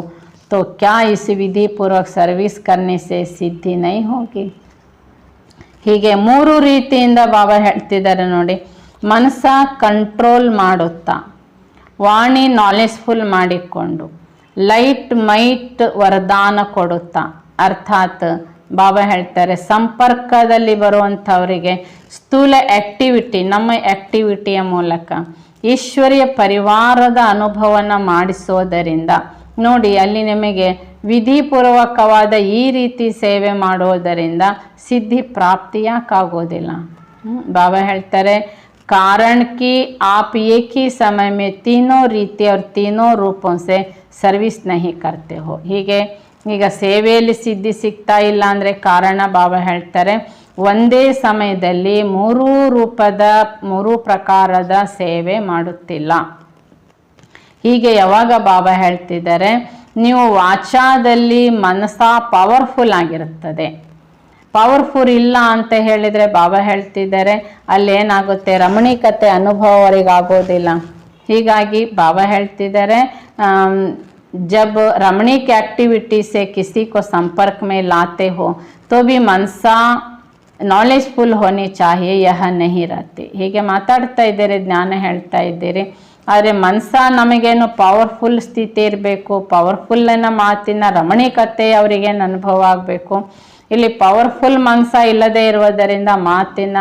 तो क्या इस विधि पूर्वक सर्विस करने से सिद्धि नहीं होगी. ಹೀಗೆ 3 ರೀತಿಯಿಂದ ಬಾಬಾ ಹೇಳ್ತಿದ್ದಾರೆ ನೋಡಿ. ಮನಸ್ಸ ಕಂಟ್ರೋಲ್ ಮಾಡುತ್ತಾ, ವಾಣಿ ನಾಲೆಜ್ಫುಲ್ ಮಾಡಿಕೊಂಡು, ಲೈಟ್ ಮೈಟ್ ವರದಾನ ಕೊಡುತ್ತಾ, ಅರ್ಥಾತ್ ಬಾಬಾ ಹೇಳ್ತಾರೆ ಸಂಪರ್ಕದಲ್ಲಿ ಬರುವಂಥವರಿಗೆ ಸ್ಥೂಲ ಆ್ಯಕ್ಟಿವಿಟಿ, ನಮ್ಮ ಆ್ಯಕ್ಟಿವಿಟಿಯ ಮೂಲಕ ಈಶ್ವರಿಯ ಪರಿವಾರದ ಅನುಭವನ ಮಾಡಿಸೋದರಿಂದ ನೋಡಿ, ಅಲ್ಲಿ ನಿಮಗೆ ವಿಧಿಪೂರ್ವಕವಾದ ಈ ರೀತಿ ಸೇವೆ ಮಾಡುವುದರಿಂದ ಸಿದ್ಧಿ ಪ್ರಾಪ್ತಿಯಾಗೋದಿಲ್ಲ. ಬಾಬಾ ಹೇಳ್ತಾರೆ कारण कि आप एक ही समय में तीनों रीति और तीनों रूपों से सर्विस नहीं करते हो. ಹೀಗೆ ಈಗ ಸೇವೆಯಲ್ಲಿ ಸಿದ್ಧಿ ಸಿಗ್ತಾ ಇಲ್ಲ ಅಂದರೆ ಕಾರಣ ಬಾಬಾ ಹೇಳ್ತಾರೆ ಒಂದೇ ಸಮಯದಲ್ಲಿ 3 ರೂಪದ 3 ಪ್ರಕಾರದ ಸೇವೆ ಮಾಡುತ್ತಿಲ್ಲ. ಹೀಗೆ ಯಾವಾಗ ಬಾಬಾ ಹೇಳ್ತಿದ್ದಾರೆ, ನೀವು ವಾಚಾದಲ್ಲಿ ಮನಸ್ಸ ಪವರ್ಫುಲ್ ಆಗಿರುತ್ತದೆ. ಪವರ್ಫುಲ್ ಇಲ್ಲ ಅಂತ ಹೇಳಿದರೆ ಬಾಬಾ ಹೇಳ್ತಿದ್ದಾರೆ ಅಲ್ಲೇನಾಗುತ್ತೆ, ರಮಣೀಕತೆ ಅನುಭವ ಅವರಿಗೆ ಆಗೋದಿಲ್ಲ. ಹೀಗಾಗಿ ಬಾಬಾ ಹೇಳ್ತಿದ್ದಾರೆ जब रमणीक एक्टिविटी से किसी को संपर्क में लाते हो तो भी मनसा ನಾಲೆಜ್ಫುಲ್ ಹೋನಿ ಚಾಹಿಯೆ, ಯಹ ನಹಿ रहती. ಹೀಗೆ ಮಾತಾಡ್ತಾ ಇದ್ದೀರಿ, ಜ್ಞಾನ ಹೇಳ್ತಾ ಇದ್ದೀರಿ, ಆದರೆ ಮನಸ್ಸ ನಮಗೇನು ಪವರ್ಫುಲ್ ಸ್ಥಿತಿ ಇರಬೇಕು, ಪವರ್ಫುಲ್ಲಿನ ಮಾತಿನ ರಮಣೀಕತೆ ಅವರಿಗೇನು ಅನುಭವ ಆಗಬೇಕು. ಇಲ್ಲಿ ಪವರ್ಫುಲ್ ಮನಸ್ಸ ಇಲ್ಲದೆ ಇರುವುದರಿಂದ ಮಾತಿನ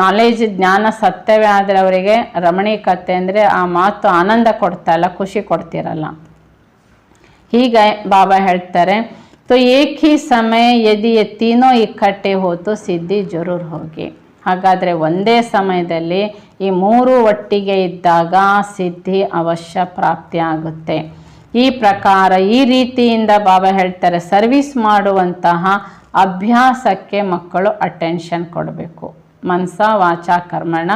ನಾಲೆಜ್ ಜ್ಞಾನ ಸತ್ಯವೇ ಆದರೆ ಅವರಿಗೆ ರಮಣೀಕತೆ ಅಂದರೆ ಆ ಮಾತು ಆನಂದ ಕೊಡ್ತಾ ಇಲ್ಲ, ಖುಷಿ ಕೊಡ್ತಿರಲ್ಲ. ಹೀಗೆ ಬಾಬಾ ಹೇಳ್ತಾರೆ तो एक ही समय यदि ये तीनों इकट्ठे हो तो ಸಿದ್ಧಿ ಜರೂರ್ ಹೋಗಿ. ಹಾಗಾದರೆ ಒಂದೇ ಸಮಯದಲ್ಲಿ ಈ 3 ಒಟ್ಟಿಗೆ ಇದ್ದಾಗ ಸಿದ್ಧಿ ಅವಶ್ಯ ಪ್ರಾಪ್ತಿ ಆಗುತ್ತೆ. ಈ ಪ್ರಕಾರ ಈ ರೀತಿಯಿಂದ ಬಾಬಾ ಹೇಳ್ತಾರೆ ಸರ್ವಿಸ್ ಮಾಡುವಂತಹ ಅಭ್ಯಾಸಕ್ಕೆ ಮಕ್ಕಳು ಅಟೆನ್ಷನ್ ಕೊಡಬೇಕು. ಮನಸ ವಾಚ ಕರ್ಮಣ,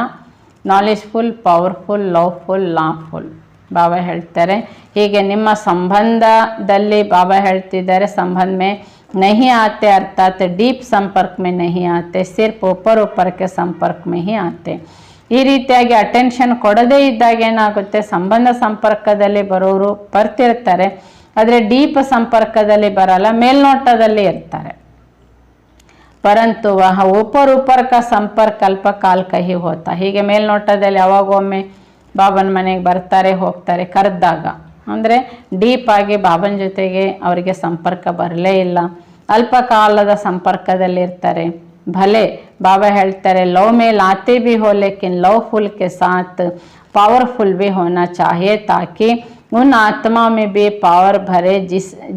ನಾಲೆಜ್ಫುಲ್, ಪವರ್ಫುಲ್, ಲವ್ಫುಲ್, ಲಾಫುಲ್. ಬಾಬಾ ಹೇಳ್ತಾರೆ ಹೀಗೆ ನಿಮ್ಮ ಸಂಬಂಧದಲ್ಲಿ ಬಾಬಾ ಹೇಳ್ತಿದ್ದಾರೆ ಸಂಬಂಧ में नहीं आते अर्थात डीप संपर्क में नहीं आते, सिर्फ ऊपर के संपर्क में ही आते. ಈ ರೀತಿಯಾಗಿ ಅಟೆನ್ಷನ್ ಕೊಡದೇ ಇದ್ದಾಗ ಏನಾಗುತ್ತೆ, ಸಂಪರ್ಕದಲ್ಲಿ ಬರೋರು ಬರ್ತಿರ್ತಾರೆ, ಆದರೆ ಡೀಪ್ ಸಂಪರ್ಕದಲ್ಲಿ ಬರಲ್ಲ, ಮೇಲ್ನೋಟದಲ್ಲಿ ಇರ್ತಾರೆ. ಪರಂತು ವಹ ऊपर का संपर्क अल्पकाल का ही होता. ಹೀಗೆ ಮೇಲ್ನೋಟದಲ್ಲಿ ಯಾವಾಗೊಮ್ಮೆ ಬಾಬನ ಮನೆಗೆ ಬರ್ತಾರೆ ಹೋಗ್ತಾರೆ, ಕರೆದಾಗ ಅಂದರೆ ಡೀಪ್ ಆಗಿ ಬಾಬನ ಜೊತೆಗೆ ಅವರಿಗೆ ಸಂಪರ್ಕ ಬರಲೇ ಇಲ್ಲ, ಅಲ್ಪ ಕಾಲದ ಸಂಪರ್ಕದಲ್ಲಿರ್ತಾರೆ. ಭಲೆ ಬಾಬಾ ಹೇಳ್ತಾರೆ ಲವ್ ಮೇಲ್ ಆತೆ ಭಿ ಹೋ ಲೇಕಿನ್ ಲವ್ಫುಲ್ ಕೆ ಸಾಥ್ पावरफुल भी होना चाहिए ताकि उन आत्मा में भी पावर भरे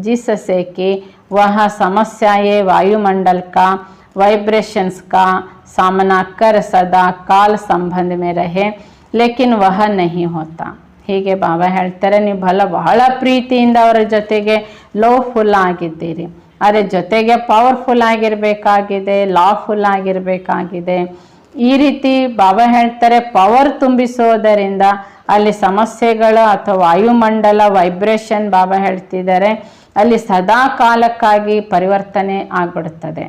जिससे कि वह समस्याएं वायुमंडल का वाइब्रेशंस का सामना कर सदा काल संबंध में रहे, लेकिन वह नहीं होता. ಹೀಗೆ ಬಾಬಾ ಹೇಳ್ತಾರೆ ನೀವು ಬಹಳ ಪ್ರೀತಿಯಿಂದ ಅವರ ಜೊತೆಗೆ ಲವ್ಫುಲ್ ಆಗಿದ್ದೀರಿ, ಆದರೆ ಜೊತೆಗೆ ಪವರ್ಫುಲ್ ಆಗಿರಬೇಕಾಗಿದೆ, ಲಾಫುಲ್ ಆಗಿರಬೇಕಾಗಿದೆ. ಈ ರೀತಿ ಬಾಬಾ ಹೇಳ್ತಾರೆ ಪವರ್ ತುಂಬಿಸೋದರಿಂದ ಅಲ್ಲಿ ಸಮಸ್ಯೆಗಳು ಅಥವಾ ವಾಯುಮಂಡಲ ವೈಬ್ರೇಷನ್ ಬಾಬಾ ಹೇಳ್ತಿದ್ದಾರೆ ಅಲ್ಲಿ ಸದಾ ಕಾಲಕ್ಕಾಗಿ ಪರಿವರ್ತನೆ ಆಗ್ಬಿಡುತ್ತದೆ.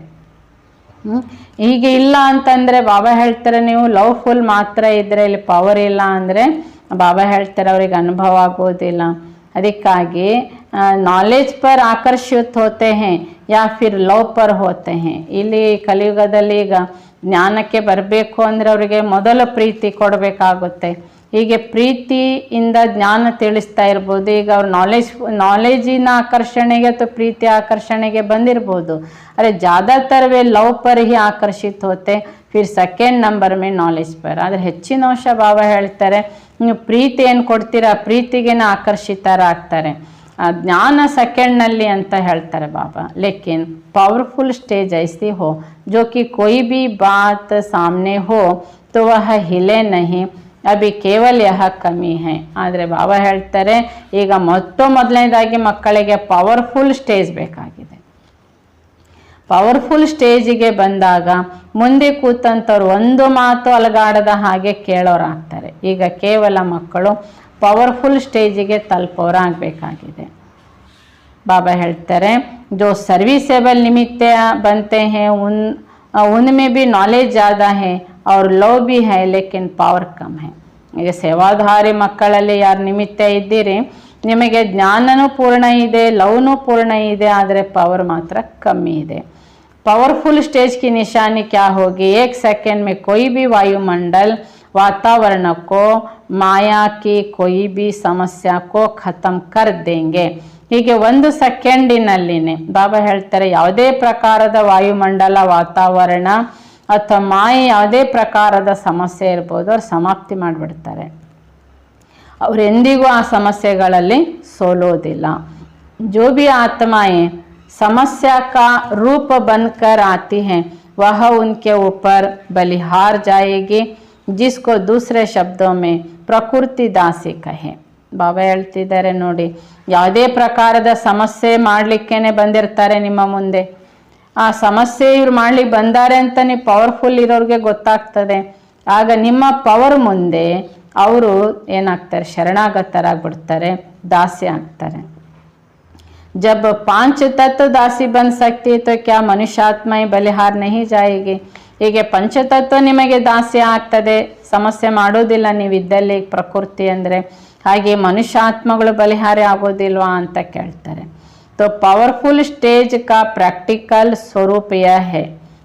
ಹೀಗೆ ಇಲ್ಲ ಅಂತಂದರೆ ಬಾಬಾ ಹೇಳ್ತಾರೆ ನೀವು ಲವ್ಫುಲ್ ಮಾತ್ರ ಇದ್ದರೆ ಇಲ್ಲಿ ಪವರ್ ಇಲ್ಲ ಅಂದರೆ ಬಾಬಾ ಹೇಳ್ತಾರೆ ಅವ್ರಿಗೆ ಅನುಭವ ಆಗೋದಿಲ್ಲ. ಅದಕ್ಕಾಗಿ ನಾಲೆಜ್ ಪರ್ ಆಕರ್ಷಿತ ಹೋತೆ ಹೇ ಯಾ ಫಿರ್ ಲವ್ ಪರ್ ಹೋತೆ ಹೇ. ಇಲ್ಲಿ ಕಲಿಯುಗದಲ್ಲಿ ಈಗ ಜ್ಞಾನಕ್ಕೆ ಬರಬೇಕು ಅಂದರೆ ಅವರಿಗೆ ಮೊದಲು ಪ್ರೀತಿ ಕೊಡಬೇಕಾಗುತ್ತೆ. ಹೀಗೆ ಪ್ರೀತಿಯಿಂದ ಜ್ಞಾನ ತಿಳಿಸ್ತಾ ಇರ್ಬೋದು. ಈಗ ಅವ್ರು ನಾಲೆಜಿನ ಆಕರ್ಷಣೆಗೆ ಅಥವಾ ಪ್ರೀತಿ ಆಕರ್ಷಣೆಗೆ ಬಂದಿರ್ಬೋದು, ಅರೆ ज़्यादातर वे ಲವ್ ಪರ್ ಹಿ ಆಕರ್ಷಿತ ಹೋತೆ ಫಿರ್ ಸೆಕೆಂಡ್ ನಂಬರ್ ಮೇ ನಾಲೆಜ್ ಪರ್. ಆದರೆ ಹೆಚ್ಚಿನ ಅಂಶ ಬಾಬಾ ಹೇಳ್ತಾರೆ ನೀವು ಪ್ರೀತಿ ಏನು ಕೊಡ್ತೀರಾ ಪ್ರೀತಿಗೇನೆ ಆಕರ್ಷಿತರಾಗ್ತಾರೆ, ಜ್ಞಾನ ಸೆಕೆಂಡ್ನಲ್ಲಿ ಅಂತ ಹೇಳ್ತಾರೆ ಬಾಬಾ. ಲೇಕಿನ್ पावरफुल स्टेज ऐसी हो जो कि कोई भी बात सामने हो तो वह हिले नहीं, ಅಭಿ ಕೇವಲ ಯಹ ಕಮ್ಮಿ ಹೈ. ಆದರೆ ಬಾಬಾ ಹೇಳ್ತಾರೆ ಈಗ ಮೊದಲನೇದಾಗಿ ಮಕ್ಕಳಿಗೆ ಪವರ್ಫುಲ್ ಸ್ಟೇಜ್ ಬೇಕಾಗಿದೆ. ಪವರ್ಫುಲ್ ಸ್ಟೇಜಿಗೆ ಬಂದಾಗ ಮುಂದೆ ಕೂತಂಥವ್ರು ಒಂದು ಮಾತು ಅಲಗಾಡದ ಹಾಗೆ ಕೇಳೋರಾಗ್ತಾರೆ. ಈಗ ಕೇವಲ ಮಕ್ಕಳು ಪವರ್ಫುಲ್ ಸ್ಟೇಜಿಗೆ ತಲುಪೋರಾಗಬೇಕಾಗಿದೆ. ಬಾಬಾ ಹೇಳ್ತಾರೆ जो सर्विसेबल निमित्त बनते हैं उनमें भी नॉलेज ज़्यादा है और लव भी है लेकिन पावर कम है. ಈಗ ಸೇವಾಧಾರಿ ಮಕ್ಕಳಲ್ಲಿ ಯಾರು ನಿಮಿತ್ತ ಇದ್ದೀರಿ, ನಿಮಗೆ ಜ್ಞಾನನೂ ಪೂರ್ಣ ಇದೆ, ಲವ್ನೂ ಪೂರ್ಣ ಇದೆ, ಆದರೆ ಪವರ್ ಮಾತ್ರ ಕಮ್ಮಿ ಇದೆ. पावरफुल स्टेज की निशानी क्या होगी? 1 सेकेंड में कोई भी वायुमंडल वातावरण को माया की कोई भी समस्या को खत्म कर देंगे. ಹೀಗೆ 1 ಸೆಕೆಂಡಿನಲ್ಲಿನೇ ಬಾಬಾ ಹೇಳ್ತಾರೆ ಯಾವುದೇ ಪ್ರಕಾರದ ವಾಯುಮಂಡಲ, ವಾತಾವರಣ ಅಥವಾ ಮಾಯೆ ಯಾವುದೇ ಪ್ರಕಾರದ ಸಮಸ್ಯೆ ಇರ್ಬೋದು, ಅವ್ರು ಸಮಾಪ್ತಿ ಮಾಡಿಬಿಡ್ತಾರೆ. ಅವ್ರು ಎಂದಿಗೂ ಆ ಸಮಸ್ಯೆಗಳಲ್ಲಿ ಸೋಲೋದಿಲ್ಲ. जो भी आत्माएं समस्या का रूप बनकर आती हैं वह उनके ऊपर बलिहार जाएगी, जिसको दूसरे शब्दों में प्रकृति दासी कहे. ಬಾಬಾ ಹೇಳ್ತಿದ್ದಾರೆ ನೋಡಿ, ಯಾವುದೇ ಪ್ರಕಾರದ ಸಮಸ್ಯೆ ಮಾಡಲಿಕ್ಕೇನೆ ಬಂದಿರ್ತಾರೆ ನಿಮ್ಮ ಮುಂದೆ. ಆ ಸಮಸ್ಯೆ ಇವ್ರು ಮಾಡ್ಲಿಕ್ಕೆ ಬಂದಾರೆ ಅಂತ ನೀವು ಪವರ್ಫುಲ್ ಇರೋರಿಗೆ ಗೊತ್ತಾಗ್ತದೆ. ಆಗ ನಿಮ್ಮ ಪವರ್ ಮುಂದೆ ಅವರು ಏನಾಗ್ತಾರೆ? ಶರಣಾಗತರಾಗ್ಬಿಡ್ತಾರೆ, ದಾಸಿ ಆಗ್ತಾರೆ. जब 5 तत्व दासी बन सकती है तो क्या मनुष्यात्मा बलिहार नहीं जाएगी? ಹೀಗೆ ಪಂಚತತ್ವ ನಿಮಗೆ ದಾಸಿ ಆಗ್ತದೆ, ಸಮಸ್ಯೆ ಮಾಡೋದಿಲ್ಲ ನೀವಿದ್ದಲ್ಲಿ ಪ್ರಕೃತಿ ಅಂದರೆ, ಹಾಗೆ ಮನುಷ್ಯಾತ್ಮಗಳು ಬಲಿಹಾರಿ ಆಗೋದಿಲ್ವಾ ಅಂತ ಕೇಳ್ತಾರೆ. तो पावरफुल स्टेज का प्रैक्टिकल ಸ್ವರೂಪ है.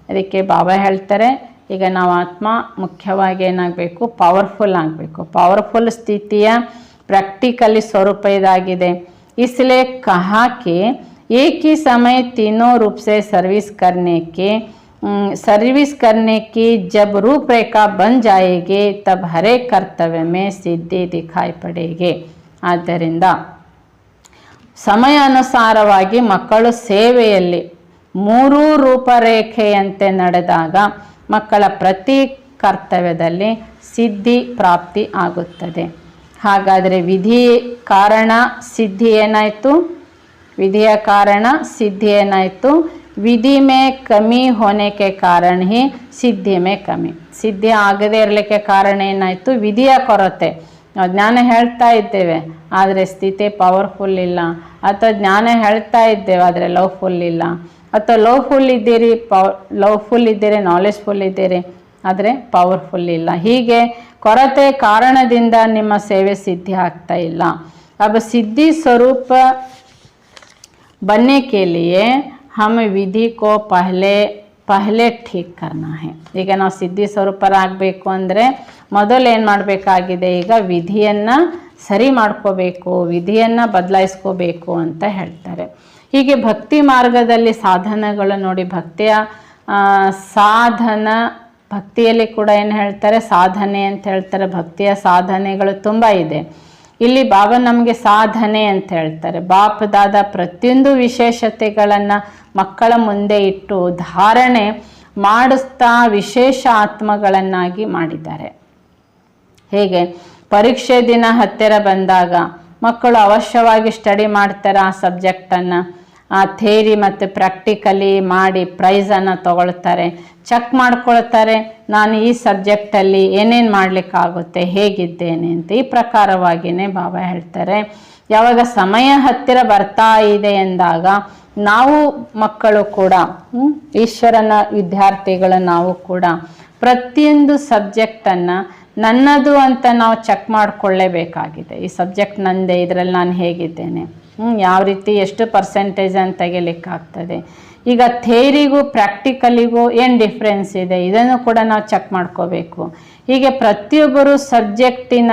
ಅದಕ್ಕೆ ಬಾಬಾ ಹೇಳ್ತಾರೆ ಈಗ ನಾವು ಆತ್ಮ ಮುಖ್ಯವಾಗಿ ಏನಾಗಬೇಕು? ಪವರ್ಫುಲ್ ಆಗಬೇಕು. ಪವರ್ಫುಲ್ ಸ್ಥಿತಿಯ ಪ್ರಾಕ್ಟಿಕಲಿ ಸ್ವರೂಪ ಇದಾಗಿದೆ. इसलिए कहा कि एक ही समय तीनों रूप से सर्विस करने की जब रूपरेखा बन जाएगी तब हर एक कर्तव्य में सिद्धि दिखाई पड़ेगी. ಆದ್ದರಿಂದ ಸಮಯ ಅನುಸಾರವಾಗಿ ಮಕ್ಕಳು ಸೇವೆಯಲ್ಲಿ 3 ರೂಪರೇಖೆಯಂತೆ ನಡೆದಾಗ ಮಕ್ಕಳ ಪ್ರತಿ ಕರ್ತವ್ಯದಲ್ಲಿ ಸಿದ್ಧಿ ಪ್ರಾಪ್ತಿ ಆಗುತ್ತದೆ. ಹಾಗಾದರೆ ವಿಧಿ ಕಾರಣ ಸಿದ್ಧಿ ಏನಾಯಿತು? ವಿಧಿಯ ಕಾರಣ ಸಿದ್ಧಿ ಏನಾಯಿತು? ವಿಧಿ ಮೇ ಕಮಿ ಹೋನೆ ಕೆ ಕಾರಣ ಹಿ ಸಿದ್ಧಿ ಮೇ ಕಮಿ. ಸಿದ್ಧಿ ಆಗದೇ ಇರಲಿಕ್ಕೆ ಕಾರಣ ಏನಾಯಿತು? ವಿಧಿಯ ಕೊರತೆ. ನಾವು ಜ್ಞಾನ ಹೇಳ್ತಾ ಇದ್ದೇವೆ ಆದರೆ ಸ್ಥಿತಿ ಪವರ್ಫುಲ್ ಇಲ್ಲ, ಅಥವಾ ಜ್ಞಾನ ಹೇಳ್ತಾ ಇದ್ದೇವೆ ಆದರೆ ಲವ್ಫುಲ್ ಇಲ್ಲ, ಅಥವಾ ಲವ್ಫುಲ್ ಇದ್ದೀರಿ ನಾಲೆಜ್ಫುಲ್ ಇದ್ದೀರಿ ಆದರೆ ಪವರ್ಫುಲ್ ಇಲ್ಲ. ಹೀಗೆ ಕೊರತೆ ಕಾರಣದಿಂದ ನಿಮ್ಮ ಸೇವೆ ಸಿದ್ಧಿ ಆಗ್ತಾ ಇಲ್ಲ. अब सिद्धि स्वरूप बनने के लिए हम विधि को पहले ठीक करना है. ಈಗ ನಾವು ಸಿದ್ಧಿ ಸ್ವರೂಪರಾಗಬೇಕು ಅಂದರೆ ಮೊದಲು ಏನು ಮಾಡಬೇಕಾಗಿದೆ? ಈಗ ವಿಧಿಯನ್ನು ಸರಿ ಮಾಡ್ಕೋಬೇಕು, ವಿಧಿಯನ್ನು ಬದಲಾಯಿಸ್ಕೋಬೇಕು ಅಂತ ಹೇಳ್ತಾರೆ. ಹೀಗೆ ಭಕ್ತಿ ಮಾರ್ಗದಲ್ಲಿ ಸಾಧನಗಳು ನೋಡಿ, ಭಕ್ತಿಯ ಸಾಧನ, ಭಕ್ತಿಯಲ್ಲಿ ಕೂಡ ಏನು ಹೇಳ್ತಾರೆ? ಸಾಧನೆ ಅಂತ ಹೇಳ್ತಾರೆ. ಭಕ್ತಿಯ ಸಾಧನೆಗಳು ತುಂಬ ಇದೆ. ಇಲ್ಲಿ ಬಾಬಾ ನಮಗೆ ಸಾಧನೆ ಅಂತ ಹೇಳ್ತಾರೆ. ಬಾಪ್ ದಾದ ಪ್ರತಿಯೊಂದು ವಿಶೇಷತೆಗಳನ್ನು ಮಕ್ಕಳ ಮುಂದೆ ಇಟ್ಟು ಧಾರಣೆ ಮಾಡಿಸ್ತಾ ವಿಶೇಷ ಆತ್ಮಗಳನ್ನಾಗಿ ಮಾಡಿದ್ದಾರೆ. ಹೇಗೆ ಪರೀಕ್ಷೆ ದಿನ ಹತ್ತಿರ ಬಂದಾಗ ಮಕ್ಕಳು ಅವಶ್ಯವಾಗಿ ಸ್ಟಡಿ ಮಾಡ್ತಾರೆ ಆ ಸಬ್ಜೆಕ್ಟನ್ನು, ಆ ಥೇರಿ ಮತ್ತು ಪ್ರಾಕ್ಟಿಕಲಿ ಮಾಡಿ ಪ್ರೈಸನ್ನು ತಗೊಳ್ತಾರೆ, ಚೆಕ್ ಮಾಡ್ಕೊಳ್ತಾರೆ ನಾನು ಈ ಸಬ್ಜೆಕ್ಟಲ್ಲಿ ಏನೇನು ಮಾಡಲಿಕ್ಕಾಗುತ್ತೆ, ಹೇಗಿದ್ದೇನೆ ಅಂತ. ಈ ಪ್ರಕಾರವಾಗಿಯೇ ಬಾಬಾ ಹೇಳ್ತಾರೆ ಯಾವಾಗ ಸಮಯ ಹತ್ತಿರ ಬರ್ತಾ ಇದೆ ಎಂದಾಗ ನಾವು ಮಕ್ಕಳು ಕೂಡ ಈಶ್ವರನ ವಿದ್ಯಾರ್ಥಿಗಳು ನಾವು ಕೂಡ ಪ್ರತಿಯೊಂದು ಸಬ್ಜೆಕ್ಟನ್ನು ನನ್ನದು ಅಂತ ನಾವು ಚೆಕ್ ಮಾಡಿಕೊಳ್ಳೇಬೇಕಾಗಿದೆ. ಈ ಸಬ್ಜೆಕ್ಟ್ ನಂದೇ, ಇದರಲ್ಲಿ ನಾನು ಹೇಗಿದ್ದೇನೆ, ಯಾವ ರೀತಿ ಎಷ್ಟು ಪರ್ಸೆಂಟೇಜ್ ಅಂತ ತೆಗಿಲಿಕ್ಕಾಗ್ತದೆ. ಈಗ ಥೇರಿಗೂ ಪ್ರಾಕ್ಟಿಕಲಿಗೂ ಏನು ಡಿಫ್ರೆನ್ಸ್ ಇದೆ ಇದನ್ನು ಕೂಡ ನಾವು ಚೆಕ್ ಮಾಡ್ಕೋಬೇಕು. ಹೀಗೆ ಪ್ರತಿಯೊಬ್ಬರು ಸಬ್ಜೆಕ್ಟಿನ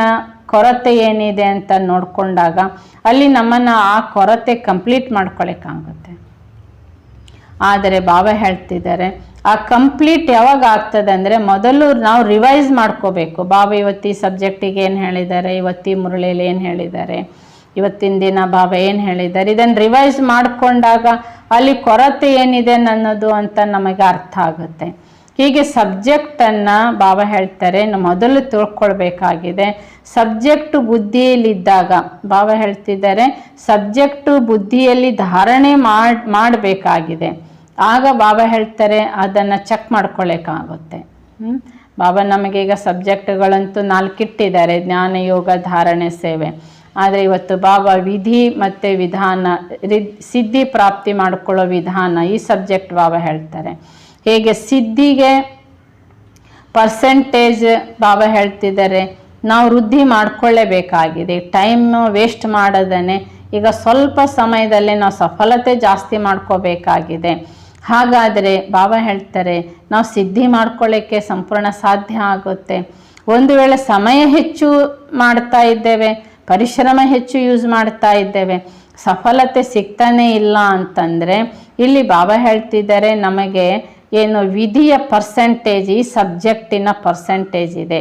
ಕೊರತೆ ಏನಿದೆ ಅಂತ ನೋಡಿಕೊಂಡಾಗ ಅಲ್ಲಿ ನಮ್ಮನ್ನು ಆ ಕೊರತೆ ಕಂಪ್ಲೀಟ್ ಮಾಡ್ಕೊಳ್ಳಿಕ್ಕಾಗುತ್ತೆ. ಆದರೆ ಬಾಬಾ ಹೇಳ್ತಿದ್ದಾರೆ ಆ ಕಂಪ್ಲೀಟ್ ಯಾವಾಗ ಆಗ್ತದೆ ಅಂದರೆ ಮೊದಲು ನಾವು ರಿವೈಸ್ ಮಾಡ್ಕೋಬೇಕು. ಬಾಬಾ ಇವತ್ತು ಈ ಸಬ್ಜೆಕ್ಟಿಗೆ ಏನು ಹೇಳಿದ್ದಾರೆ, ಇವತ್ತು ಈ ಮುರಳಿಯಲ್ಲಿ ಏನು ಹೇಳಿದ್ದಾರೆ, ಇವತ್ತಿನ ದಿನ ಬಾಬಾ ಏನು ಹೇಳಿದ್ದಾರೆ, ಇದನ್ನು ರಿವೈಸ್ ಮಾಡಿಕೊಂಡಾಗ ಅಲ್ಲಿ ಕೊರತೆ ಏನಿದೆ ನನ್ನದು ಅಂತ ನಮಗೆ ಅರ್ಥ ಆಗುತ್ತೆ. ಹೀಗೆ ಸಬ್ಜೆಕ್ಟನ್ನು ಬಾಬಾ ಹೇಳ್ತಾರೆ ಮೊದಲು ತಿಳ್ಕೊಳ್ಬೇಕಾಗಿದೆ. ಸಬ್ಜೆಕ್ಟು ಬುದ್ಧಿಯಲ್ಲಿದ್ದಾಗ ಬಾಬಾ ಹೇಳ್ತಿದ್ದಾರೆ ಸಬ್ಜೆಕ್ಟು ಬುದ್ಧಿಯಲ್ಲಿ ಧಾರಣೆ ಮಾಡಬೇಕಾಗಿದೆ. ಆಗ ಬಾಬಾ ಹೇಳ್ತಾರೆ ಅದನ್ನು ಚೆಕ್ ಮಾಡ್ಕೊಳ್ಳೋಕ್ಕಾಗುತ್ತೆ. ಬಾಬಾ ನಮಗೀಗ ಸಬ್ಜೆಕ್ಟ್ಗಳಂತೂ 4 ಇಟ್ಟಿದ್ದಾರೆ, ಜ್ಞಾನ, ಯೋಗ, ಧಾರಣೆ, ಸೇವೆ. ಆದರೆ ಇವತ್ತು ಬಾಬಾ ವಿಧಿ ಮತ್ತು ವಿಧಾನ, ಸಿದ್ಧಿ ಪ್ರಾಪ್ತಿ ಮಾಡ್ಕೊಳ್ಳೋ ವಿಧಾನ, ಈ ಸಬ್ಜೆಕ್ಟ್ ಬಾಬಾ ಹೇಳ್ತಾರೆ. ಹೇಗೆ ಸಿದ್ಧಿಗೆ ಪರ್ಸೆಂಟೇಜ್ ಬಾಬಾ ಹೇಳ್ತಿದ್ದಾರೆ ನಾವು ವೃದ್ಧಿ ಮಾಡ್ಕೊಳ್ಳೇಬೇಕಾಗಿದೆ. ಟೈಮ್ ವೇಸ್ಟ್ ಮಾಡದೇ ಈಗ ಸ್ವಲ್ಪ ಸಮಯದಲ್ಲೇ ನಾವು ಸಫಲತೆ ಜಾಸ್ತಿ ಮಾಡ್ಕೋಬೇಕಾಗಿದೆ. ಹಾಗಾದರೆ ಬಾಬಾ ಹೇಳ್ತಾರೆ ನಾವು ಸಿದ್ಧಿ ಮಾಡ್ಕೊಳ್ಳೋಕ್ಕೆ ಸಂಪೂರ್ಣ ಸಾಧ್ಯ ಆಗುತ್ತೆ. ಒಂದು ವೇಳೆ ಸಮಯ ಹೆಚ್ಚು ಮಾಡ್ತಾ ಇದ್ದೇವೆ, ಪರಿಶ್ರಮ ಹೆಚ್ಚು ಯೂಸ್ ಮಾಡ್ತಾ ಇದ್ದೇವೆ, ಸಫಲತೆ ಸಿಗ್ತಾನೇ ಇಲ್ಲ ಅಂತಂದರೆ ಇಲ್ಲಿ ಬಾಬಾ ಹೇಳ್ತಿದ್ದಾರೆ ನಮಗೆ ಏನು ವಿಧಿಯ ಪರ್ಸೆಂಟೇಜ್, ಈ ಸಬ್ಜೆಕ್ಟಿನ ಪರ್ಸೆಂಟೇಜ್ ಇದೆ.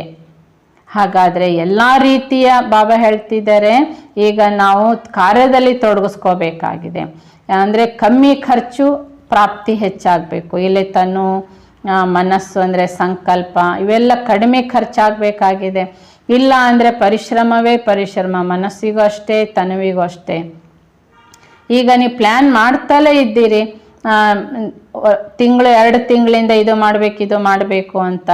ಹಾಗಾದರೆ ಎಲ್ಲ ರೀತಿಯ ಬಾಬಾ ಹೇಳ್ತಿದ್ದಾರೆ ಈಗ ನಾವು ಕಾರ್ಯದಲ್ಲಿ ತೊಡಗಿಸ್ಕೋಬೇಕಾಗಿದೆ. ಅಂದರೆ ಕಮ್ಮಿ ಖರ್ಚು, ಪ್ರಾಪ್ತಿ ಹೆಚ್ಚಾಗಬೇಕು. ಇಲ್ಲಿ ತನು, ಮನಸ್ಸು ಅಂದರೆ ಸಂಕಲ್ಪ, ಇವೆಲ್ಲ ಕಡಿಮೆ ಖರ್ಚಾಗಬೇಕಾಗಿದೆ. ಇಲ್ಲ ಅಂದರೆ ಪರಿಶ್ರಮವೇ ಪರಿಶ್ರಮ, ಮನಸ್ಸಿಗೂ ಅಷ್ಟೇ, ತನುವಿಗೂ ಅಷ್ಟೇ. ಈಗ ನೀವು ಪ್ಲ್ಯಾನ್ ಮಾಡ್ತಲೇ ಇದ್ದೀರಿ, ತಿಂಗಳು 2 ತಿಂಗಳಿಂದ ಇದು ಮಾಡಬೇಕು ಅಂತ.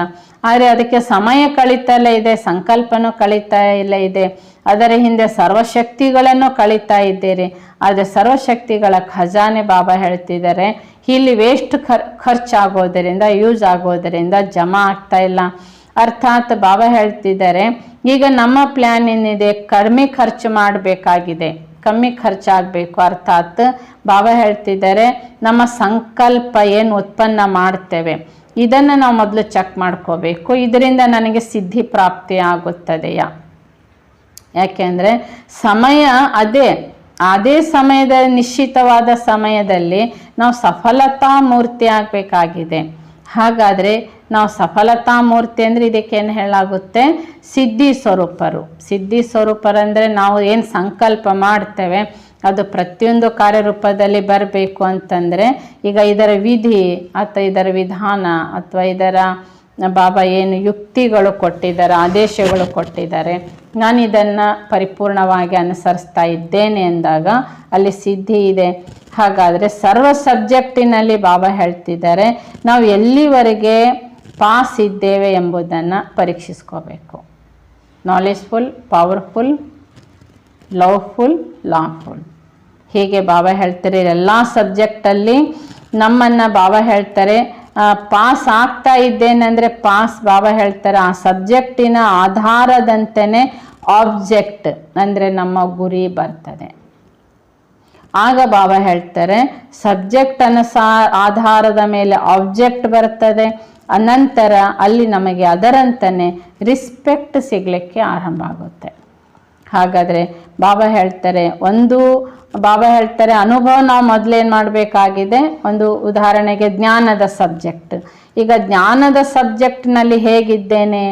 ಆದರೆ ಅದಕ್ಕೆ ಸಮಯ ಕಳೀತಲೇ ಇದೆ, ಸಂಕಲ್ಪನೂ ಕಳೀತಾ ಇದೆ, ಅದರ ಹಿಂದೆ ಸರ್ವಶಕ್ತಿಗಳನ್ನು ಕಳೀತಾ ಇದ್ದೀರಿ. ಆದರೆ ಸರ್ವಶಕ್ತಿಗಳ ಖಜಾನೆ ಬಾಬಾ ಹೇಳ್ತಿದ್ದಾರೆ ಇಲ್ಲಿ ವೇಸ್ಟ್ ಖರ್ಚಾಗೋದರಿಂದ, ಯೂಸ್ ಆಗೋದರಿಂದ ಜಮಾ ಆಗ್ತಾ ಇಲ್ಲ. ಅರ್ಥಾತ್ ಬಾಬಾ ಹೇಳ್ತಿದ್ದಾರೆ ಈಗ ನಮ್ಮ ಪ್ಲ್ಯಾನ್ ಏನಿದೆ ಕಡಿಮೆ ಖರ್ಚು ಮಾಡಬೇಕಾಗಿದೆ, ಕಮ್ಮಿ ಖರ್ಚಾಗಬೇಕು. ಅರ್ಥಾತ್ ಬಾಬಾ ಹೇಳ್ತಿದ್ದಾರೆ ನಮ್ಮ ಸಂಕಲ್ಪ ಏನು ಉತ್ಪನ್ನ ಮಾಡ್ತೇವೆ ಇದನ್ನು ನಾವು ಮೊದಲು ಚೆಕ್ ಮಾಡ್ಕೋಬೇಕು. ಇದರಿಂದ ನನಗೆ ಸಿದ್ಧಿ ಪ್ರಾಪ್ತಿ ಆಗುತ್ತದೆಯಾ? ಯಾಕೆಂದರೆ ಸಮಯ ಅದೇ ಸಮಯದ ನಿಶ್ಚಿತವಾದ ಸಮಯದಲ್ಲಿ ನಾವು ಸಫಲತಾ ಮೂರ್ತಿ ಆಗಬೇಕಾಗಿದೆ. ಹಾಗಾದರೆ ನಾವು ಸಫಲತಾ ಮೂರ್ತಿ ಅಂದರೆ ಇದಕ್ಕೇನು ಹೇಳಾಗುತ್ತೆ? ಸಿದ್ಧಿ ಸ್ವರೂಪರು. ಸಿದ್ಧಿ ಸ್ವರೂಪರಂದರೆ ನಾವು ಏನು ಸಂಕಲ್ಪ ಮಾಡ್ತೇವೆ ಅದು ಪ್ರತಿಯೊಂದು ಕಾರ್ಯರೂಪದಲ್ಲಿ ಬರಬೇಕು ಅಂತಂದರೆ ಈಗ ಇದರ ವಿಧಿ ಅಥವಾ ಇದರ ವಿಧಾನ ಅಥವಾ ಇದರ ಬಾಬಾ ಏನು ಯುಕ್ತಿಗಳು ಕೊಟ್ಟಿದ್ದಾರೆ, ಆದೇಶಗಳು ಕೊಟ್ಟಿದ್ದಾರೆ, ನಾನು ಇದನ್ನು ಪರಿಪೂರ್ಣವಾಗಿ ಅನುಸರಿಸ್ತಾ ಇದ್ದೇನೆ ಎಂದಾಗ ಅಲ್ಲಿ ಸಿದ್ಧಿ ಇದೆ. ಹಾಗಾದರೆ ಸರ್ವ ಸಬ್ಜೆಕ್ಟಿನಲ್ಲಿ ಬಾಬಾ ಹೇಳ್ತಿದ್ದಾರೆ ನಾವು ಎಲ್ಲಿವರೆಗೆ ಪಾಸ್ ಇದ್ದೇವೆ ಎಂಬುದನ್ನು ಪರೀಕ್ಷಿಸ್ಕೋಬೇಕು. Knowledgeful, powerful, loveful, lawful. ಹೀಗೆ ಬಾಬಾ ಹೇಳ್ತಾರೆ ಎಲ್ಲ ಸಬ್ಜೆಕ್ಟಲ್ಲಿ ನಮ್ಮನ್ನು ಬಾಬಾ ಹೇಳ್ತಾರೆ ಪಾಸ್ ಆಗ್ತಾ ಇದ್ದೇನೆಂದರೆ ಪಾಸ್ ಬಾಬಾ ಹೇಳ್ತಾರೆ ಆ ಸಬ್ಜೆಕ್ಟಿನ ಆಧಾರದಂತೆಯೇ ಆಬ್ಜೆಕ್ಟ್ ಅಂದರೆ ನಮ್ಮ ಗುರಿ ಬರ್ತದೆ. ಆಗ ಬಾಬಾ ಹೇಳ್ತಾರೆ ಸಬ್ಜೆಕ್ಟ್ ಆಧಾರದ ಮೇಲೆ ಆಬ್ಜೆಕ್ಟ್ ಬರ್ತದೆ. ಅನಂತರ ಅಲ್ಲಿ ನಮಗೆ ಅದರಂತೆಯೇ ರಿಸ್ಪೆಕ್ಟ್ ಸಿಗಲಿಕ್ಕೆ ಆರಂಭ ಆಗುತ್ತೆ. ಹಾಗಾದರೆ ಬಾಬಾ ಹೇಳ್ತಾರೆ ಬಾಬಾ ಹೇಳ್ತಾರೆ ಅನುಭವ ನಾವು ಮೊದಲೇನು ಮಾಡಬೇಕಾಗಿದೆ? ಒಂದು ಉದಾಹರಣೆಗೆ ಜ್ಞಾನದ ಸಬ್ಜೆಕ್ಟ್. ಈಗ ಜ್ಞಾನದ ಸಬ್ಜೆಕ್ಟ್ನಲ್ಲಿ ಹೇಗಿದ್ದೇನೆ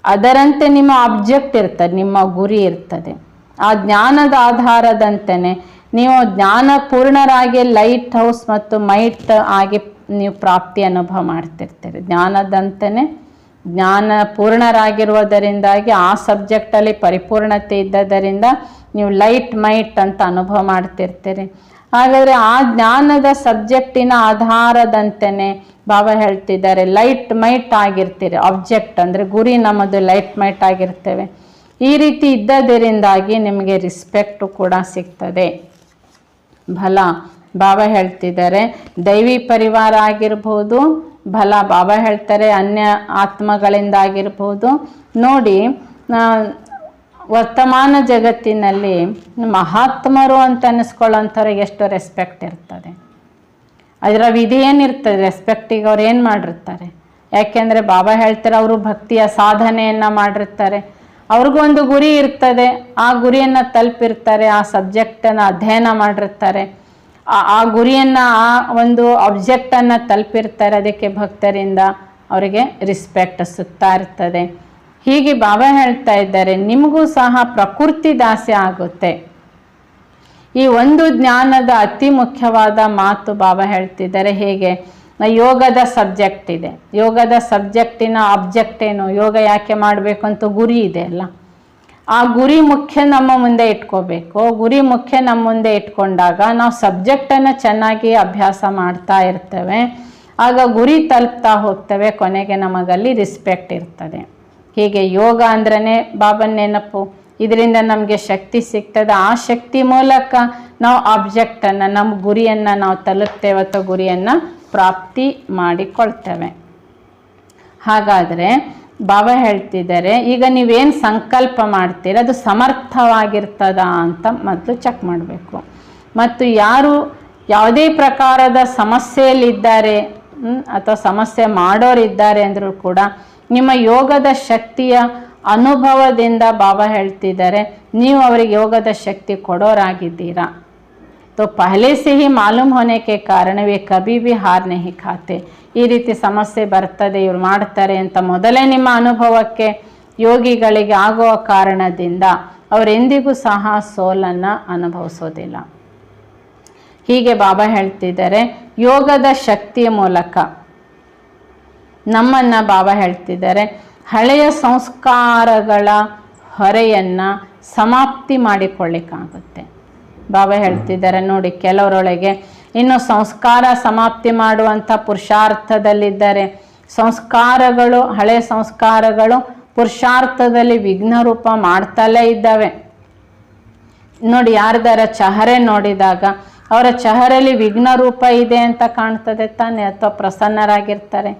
ಅದರಂತೆ ನಿಮ್ಮ ಆಬ್ಜೆಕ್ಟ್ ಇರ್ತದೆ, ನಿಮ್ಮ ಗುರಿ ಇರ್ತದೆ. ಆ ಜ್ಞಾನದ ಆಧಾರದಂತೆಯೇ ನೀವು ಜ್ಞಾನ ಪೂರ್ಣರಾಗಿ ಲೈಟ್ ಹೌಸ್ ಮತ್ತು ಮೈಟ್ ಆಗಿ ನೀವು ಪ್ರಾಪ್ತಿ ಅನುಭವ ಮಾಡ್ತಿರ್ತೀರಿ. ಜ್ಞಾನದಂತೆಯೇ ಜ್ಞಾನ ಪೂರ್ಣರಾಗಿರುವುದರಿಂದಾಗಿ ಆ ಸಬ್ಜೆಕ್ಟಲ್ಲಿ ಪರಿಪೂರ್ಣತೆ ಇದ್ದದರಿಂದ ನೀವು ಲೈಟ್ ಮೈಟ್ ಅಂತ ಅನುಭವ ಮಾಡ್ತಿರ್ತೀರಿ. ಹಾಗಾದರೆ ಆ ಜ್ಞಾನದ ಸಬ್ಜೆಕ್ಟಿನ ಆಧಾರದಂತೆಯೇ ಬಾಬಾ ಹೇಳ್ತಿದ್ದಾರೆ ಲೈಟ್ ಮೈಟ್ ಆಗಿರ್ತೀರಿ. ಆಬ್ಜೆಕ್ಟ್ ಅಂದರೆ ಗುರಿ ನಮ್ಮದು ಲೈಟ್ ಮೈಟ್ ಆಗಿರ್ತೇವೆ. ಈ ರೀತಿ ಇದ್ದದರಿಂದಾಗಿ ನಿಮಗೆ ರಿಸ್ಪೆಕ್ಟು ಕೂಡ ಸಿಗ್ತದೆ. ಬಲ ಬಾಬಾ ಹೇಳ್ತಿದ್ದಾರೆ ದೈವಿ ಪರಿವಾರ ಆಗಿರ್ಬೋದು, ಬಲ ಬಾಬಾ ಹೇಳ್ತಾರೆ ಅನ್ಯ ಆತ್ಮಗಳಿಂದ ಆಗಿರ್ಬೋದು. ನೋಡಿ ವರ್ತಮಾನ ಜಗತ್ತಿನಲ್ಲಿ ಮಹಾತ್ಮರು ಅಂತ ಅನ್ನಿಸ್ಕೊಳ್ಳೋಂಥವ್ರಿಗೆ ಎಷ್ಟು ರೆಸ್ಪೆಕ್ಟ್ ಇರ್ತದೆ. ಅದರ ವಿಧಿ ಏನಿರ್ತದೆ ರೆಸ್ಪೆಕ್ಟಿಗೆ ಅವ್ರು ಏನು ಮಾಡಿರ್ತಾರೆ? ಯಾಕೆಂದರೆ ಬಾಬಾ ಹೇಳ್ತಾರೆ ಅವರು ಭಕ್ತಿಯ ಸಾಧನೆಯನ್ನು ಮಾಡಿರ್ತಾರೆ, ಅವ್ರಿಗೂ ಒಂದು ಗುರಿ ಇರ್ತದೆ, ಆ ಗುರಿಯನ್ನು ತಲುಪಿರ್ತಾರೆ, ಆ ಸಬ್ಜೆಕ್ಟನ್ನು ಅಧ್ಯಯನ ಮಾಡಿರ್ತಾರೆ, ಆ ಗುರಿಯನ್ನು ಆ ಒಂದು ಆಬ್ಜೆಕ್ಟನ್ನು ತಲುಪಿರ್ತಾರೆ. ಅದಕ್ಕೆ ಭಕ್ತರಿಂದ ಅವರಿಗೆ ರಿಸ್ಪೆಕ್ಟ್ ಸಿಗ್ತಾ ಇರ್ತದೆ. ಹೀಗೆ ಬಾಬಾ ಹೇಳ್ತಾ ಇದ್ದಾರೆ ನಿಮಗೂ ಸಹ ಪ್ರಕೃತಿ ದಾಸ್ಯ ಆಗುತ್ತೆ. ಈ ಒಂದು ಜ್ಞಾನದ ಅತಿ ಮುಖ್ಯವಾದ ಮಾತು ಬಾಬಾ ಹೇಳ್ತಿದ್ದಾರೆ ಹೇಗೆ ಯೋಗದ ಸಬ್ಜೆಕ್ಟ್ ಇದೆ, ಯೋಗದ ಸಬ್ಜೆಕ್ಟಿನ ಆಬ್ಜೆಕ್ಟ್ ಏನು, ಯೋಗ ಯಾಕೆ ಮಾಡಬೇಕು ಅಂತ ಗುರಿ ಇದೆ ಅಲ್ಲ, ಆ ಗುರಿ ಮುಖ್ಯ ನಮ್ಮ ಮುಂದೆ ಇಟ್ಕೋಬೇಕು. ಗುರಿ ಮುಖ್ಯ ನಮ್ಮ ಮುಂದೆ ಇಟ್ಕೊಂಡಾಗ ನಾವು ಸಬ್ಜೆಕ್ಟನ್ನು ಚೆನ್ನಾಗಿ ಅಭ್ಯಾಸ ಮಾಡ್ತಾ ಇರ್ತೇವೆ, ಆಗ ಗುರಿ ತಲುಪ್ತಾ ಹೋಗ್ತೇವೆ, ಕೊನೆಗೆ ನಮಗಲ್ಲಿ ರಿಸ್ಪೆಕ್ಟ್ ಇರ್ತದೆ. ಹೀಗೆ ಯೋಗ ಅಂದ್ರೇ ಬಾಬನ ನೆನಪು, ಇದರಿಂದ ನಮಗೆ ಶಕ್ತಿ ಸಿಗ್ತದೆ. ಆ ಶಕ್ತಿ ಮೂಲಕ ನಾವು ಆಬ್ಜೆಕ್ಟನ್ನು, ನಮ್ಮ ಗುರಿಯನ್ನು ನಾವು ತಲುಪ್ತೇವೆ ಅಥವಾ ಗುರಿಯನ್ನು ಪ್ರಾಪ್ತಿ ಮಾಡಿಕೊಳ್ತೇವೆ. ಹಾಗಾದರೆ ಬಾಬಾ ಹೇಳ್ತಿದ್ದಾರೆ, ಈಗ ನೀವೇನು ಸಂಕಲ್ಪ ಮಾಡ್ತೀರ ಅದು ಸಮರ್ಥವಾಗಿರ್ತದ ಅಂತ ಮೊದಲು ಚೆಕ್ ಮಾಡಬೇಕು. ಮತ್ತು ಯಾರು ಯಾವುದೇ ಪ್ರಕಾರದ ಸಮಸ್ಯೆಯಲ್ಲಿದ್ದಾರೆ ಅಥವಾ ಸಮಸ್ಯೆ ಮಾಡೋರಿದ್ದಾರೆ ಅಂದರೂ ಕೂಡ ನಿಮ್ಮ ಯೋಗದ ಶಕ್ತಿಯ ಅನುಭವದಿಂದ ಬಾಬಾ ಹೇಳ್ತಿದ್ದಾರೆ ನೀವು ಅವರಿಗೆ ಯೋಗದ ಶಕ್ತಿ ಕೊಡೋರಾಗಿದ್ದೀರಾ. तो पहले से ही मालूम होने के कारण वे कभी भी हार नहीं खाते. ಈ ರೀತಿ ಸಮಸ್ಯೆ ಬರ್ತದೆ, ಇವ್ರು ಮಾಡ್ತಾರೆ ಅಂತ ಮೊದಲೇ ನಿಮ್ಮ ಅನುಭವಕ್ಕೆ ಯೋಗಿಗಳಿಗೆ ಆಗುವ ಕಾರಣದಿಂದ ಅವರೆಂದಿಗೂ ಸಹ ಸೋಲನ್ನು ಅನುಭವಿಸೋದಿಲ್ಲ. ಹೀಗೆ ಬಾಬಾ ಹೇಳ್ತಿದ್ದಾರೆ, ಯೋಗದ ಶಕ್ತಿಯ ಮೂಲಕ ನಮ್ಮನ್ನು ಬಾಬಾ ಹೇಳ್ತಿದ್ದಾರೆ ಹಳೆಯ ಸಂಸ್ಕಾರಗಳ ಹೊರೆಯನ್ನು ಸಮಾಪ್ತಿ ಮಾಡಿಕೊಳ್ಳಿಕ್ಕಾಗುತ್ತೆ. ಬಾಬಾ ಹೇಳ್ತಿದ್ದಾರೆ ನೋಡಿ, ಕೆಲವರೊಳಗೆ ಇನ್ನು ಸಂಸ್ಕಾರ ಸಮಾಪ್ತಿ ಮಾಡುವಂಥ ಪುರುಷಾರ್ಥದಲ್ಲಿದ್ದಾರೆ. ಸಂಸ್ಕಾರಗಳು, ಹಳೆಯ ಸಂಸ್ಕಾರಗಳು ಪುರುಷಾರ್ಥದಲ್ಲಿ ವಿಘ್ನ ರೂಪ ಮಾಡ್ತಲೇ ಇದ್ದಾವೆ. ನೋಡಿ, ಯಾರ್ದಾರ ಚಹರೆ ನೋಡಿದಾಗ ಅವರ ಚಹರೆಯಲ್ಲಿ ವಿಘ್ನ ರೂಪ ಇದೆ ಅಂತ ಕಾಣ್ತದೆ ತಾನೆ, ಅಥವಾ ಪ್ರಸನ್ನರಾಗಿರ್ತಾರೆ.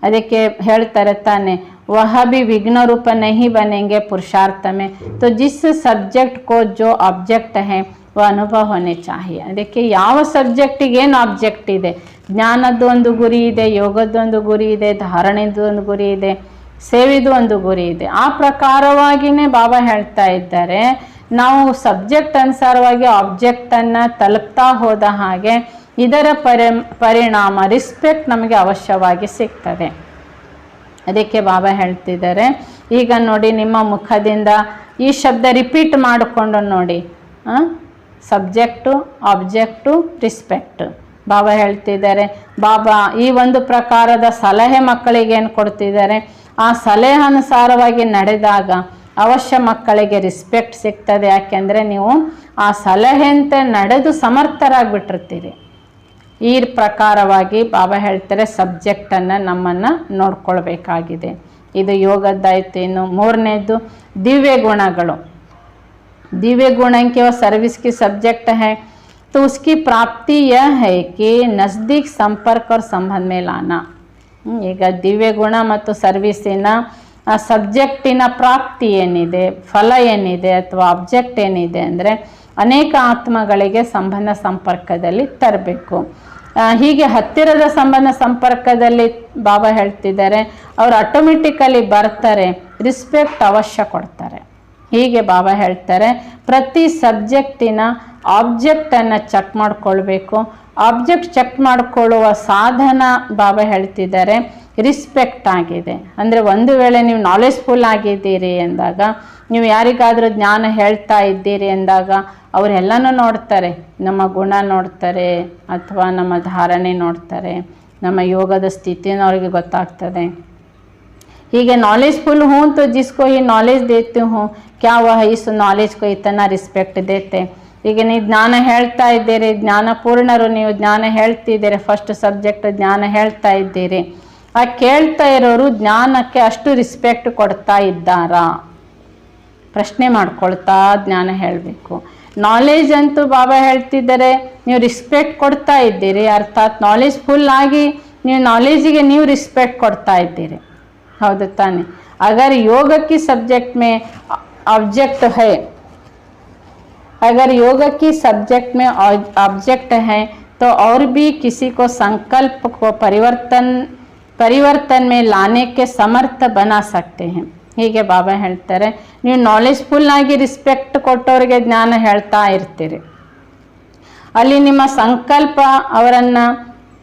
ಅದಕ್ಕೆ ಹೇಳ್ತಾರೆ ತಾನೆ, वह भी विघ्न रूप नहीं बनेंगे पुरुषार्थ में. तो जिस सब्जेक्ट को जो ऑब्जेक्ट है वो अनुभव होने चाहिए. ಅದಕ್ಕೆ ಯಾವ ಸಬ್ಜೆಕ್ಟಿಗೆ ಏನು ಆಬ್ಜೆಕ್ಟ್ ಇದೆ, ಜ್ಞಾನದ್ದು ಒಂದು ಗುರಿ ಇದೆ, ಯೋಗದ್ದು ಒಂದು ಗುರಿ ಇದೆ, ಧಾರಣೆದು ಒಂದು ಗುರಿ ಇದೆ, ಸೇವೆದು ಒಂದು ಗುರಿ ಇದೆ. ಆ ಪ್ರಕಾರವಾಗಿಯೇ ಬಾಬಾ ಹೇಳ್ತಾ ಇದ್ದಾರೆ, ನಾವು ಸಬ್ಜೆಕ್ಟ್ ಅನುಸಾರವಾಗಿ ಆಬ್ಜೆಕ್ಟನ್ನು ತಲುಪ್ತಾ ಹೋದ ಹಾಗೆ ಇದರ ಪರಿಣಾಮ ರಿಸ್ಪೆಕ್ಟ್ ನಮಗೆ ಅವಶ್ಯವಾಗಿ ಸಿಗ್ತದೆ. ಅದಕ್ಕೆ ಬಾಬಾ ಹೇಳ್ತಿದ್ದಾರೆ, ಈಗ ನೋಡಿ ನಿಮ್ಮ ಮುಖದಿಂದ ಈ ಶಬ್ದ ರಿಪೀಟ್ ಮಾಡಿಕೊಂಡು ನೋಡಿ, ಸಬ್ಜೆಕ್ಟು, ಆಬ್ಜೆಕ್ಟು, ರಿಸ್ಪೆಕ್ಟ್. ಬಾಬಾ ಹೇಳ್ತಿದ್ದಾರೆ, ಬಾಬಾ ಈ ಒಂದು ಪ್ರಕಾರದ ಸಲಹೆ ಮಕ್ಕಳಿಗೆ ಏನು ಕೊಡ್ತಿದ್ದಾರೆ, ಆ ಸಲಹೆ ಅನುಸಾರವಾಗಿ ನಡೆದಾಗ ಅವಶ್ಯ ಮಕ್ಕಳಿಗೆ ರಿಸ್ಪೆಕ್ಟ್ ಸಿಗ್ತದೆ. ಯಾಕೆಂದರೆ ನೀವು ಆ ಸಲಹೆಯಂತೆ ನಡೆದು ಸಮರ್ಥರಾಗಿಬಿಟ್ಟಿರ್ತೀರಿ. ಈ ಪ್ರಕಾರವಾಗಿ ಬಾಬಾ ಹೇಳ್ತಾರೆ ಸಬ್ಜೆಕ್ಟನ್ನು ನಮ್ಮನ್ನು ನೋಡ್ಕೊಳ್ಬೇಕಾಗಿದೆ. ಇದು ಯೋಗದ್ದಾಯಿತು. ಇನ್ನು ಮೂರನೇದು ದಿವ್ಯ ಗುಣಗಳು. दिव्य गुण के वो सर्विस की सब्जेक्ट है, तो उसकी प्राप्ति यह है कि नज़दीक संपर्क और संबंध में लाना. ಈಗ ದಿವ್ಯ ಗುಣ ಮತ್ತು ಸರ್ವಿಸಿನ ಸಬ್ಜೆಕ್ಟಿನ ಪ್ರಾಪ್ತಿ ಏನಿದೆ, ಫಲ ಏನಿದೆ ಅಥವಾ ಆಬ್ಜೆಕ್ಟ್ ಏನಿದೆ ಅಂದರೆ ಅನೇಕ ಆತ್ಮಗಳಿಗೆ ಸಂಬಂಧ ಸಂಪರ್ಕದಲ್ಲಿ ತರಬೇಕು. ಹೀಗೆ ಹತ್ತಿರದ ಸಂಬಂಧ ಸಂಪರ್ಕದಲ್ಲಿ ಬಾಬಾ ಹೇಳ್ತಿದ್ದಾರೆ, ಅವರು ಆಟೋಮೆಟಿಕಲಿ ಬರ್ತಾರೆ, ರಿಸ್ಪೆಕ್ಟ್ ಅವಶ್ಯ ಕೊಡ್ತಾರೆ. ಹೀಗೆ ಬಾಬಾ ಹೇಳ್ತಾರೆ, ಪ್ರತಿ ಸಬ್ಜೆಕ್ಟಿನ ಆಬ್ಜೆಕ್ಟನ್ನು ಚೆಕ್ ಮಾಡಿಕೊಳ್ಬೇಕು. ಆಬ್ಜೆಕ್ಟ್ ಚೆಕ್ ಮಾಡಿಕೊಳ್ಳುವ ಸಾಧನ ಬಾಬಾ ಹೇಳ್ತಿದ್ದಾರೆ ರಿಸ್ಪೆಕ್ಟ್ ಆಗಿದೆ. ಅಂದರೆ ಒಂದು ವೇಳೆ ನೀವು ನಾಲೆಜ್ಫುಲ್ ಆಗಿದ್ದೀರಿ ಎಂದಾಗ, ನೀವು ಯಾರಿಗಾದರೂ ಜ್ಞಾನ ಹೇಳ್ತಾ ಇದ್ದೀರಿ ಎಂದಾಗ ಅವರೆಲ್ಲನೂ ನೋಡ್ತಾರೆ, ನಮ್ಮ ಗುಣ ನೋಡ್ತಾರೆ ಅಥವಾ ನಮ್ಮ ಧಾರಣೆ ನೋಡ್ತಾರೆ, ನಮ್ಮ ಯೋಗದ ಸ್ಥಿತಿನ ಅವ್ರಿಗೆ ಗೊತ್ತಾಗ್ತದೆ. ಹೀಗೆ ನಾಲೆಜ್फुल हूँ तो जिसको ये नॉलेज देती हूँ क्या वह इस नॉलेज को इतना रिस्पेक्ट देते. ಈಗ ನೀವು ಜ್ಞಾನ ಹೇಳ್ತಾ ಇದ್ದೀರಿ, ಜ್ಞಾನಪೂರ್ಣರು, ನೀವು ಜ್ಞಾನ ಹೇಳ್ತಿದ್ದೀರಿ, ಫಸ್ಟ್ ಸಬ್ಜೆಕ್ಟ್ ಜ್ಞಾನ ಹೇಳ್ತಾ ಇದ್ದೀರಿ, ಆ ಕೇಳ್ತಾ ಇರೋರು ಜ್ಞಾನಕ್ಕೆ ಅಷ್ಟು ರಿಸ್ಪೆಕ್ಟ್ ಕೊಡ್ತಾ ಇದ್ದಾರಾ ಪ್ರಶ್ನೆ ಮಾಡ್ಕೊಳ್ತಾ ಜ್ಞಾನ ಹೇಳಬೇಕು. ನಾಲೆಜ್ ಅಂತೂ ಬಾಬಾ ಹೇಳ್ತಿದ್ದಾರೆ ನೀವು ರಿಸ್ಪೆಕ್ಟ್ ಕೊಡ್ತಾ ಇದ್ದೀರಿ, ಅರ್ಥಾತ್ ನಾಲೆಜ್ ಫುಲ್ ಆಗಿ ನೀವು ನಾಲೆಜಿಗೆ ನೀವು ರಿಸ್ಪೆಕ್ಟ್ ಕೊಡ್ತಾ ಇದ್ದೀರಿ, ಹೌದು ತಾನೆ. अगर योग की सब्जेक्ट में ऑब्जेक्ट है, अगर योग की सब्जेक्ट में ऑब्जेक्ट है तो और भी किसी को संकल्प को परिवर्तन में लाने के समर्थ बना सकते हैं. ಹೀಗೆ ಬಾಬಾ ಹೇಳ್ತಾರೆ, ನೀವು ನಾಲೆಜ್ಫುಲ್ ಆಗಿ ರಿಸ್ಪೆಕ್ಟ್ ಕೊಟ್ಟವ್ರಿಗೆ ಜ್ಞಾನ ಹೇಳ್ತಾ ಇರ್ತೀರಿ, ಅಲ್ಲಿ ನಿಮ್ಮ ಸಂಕಲ್ಪ ಅವರನ್ನು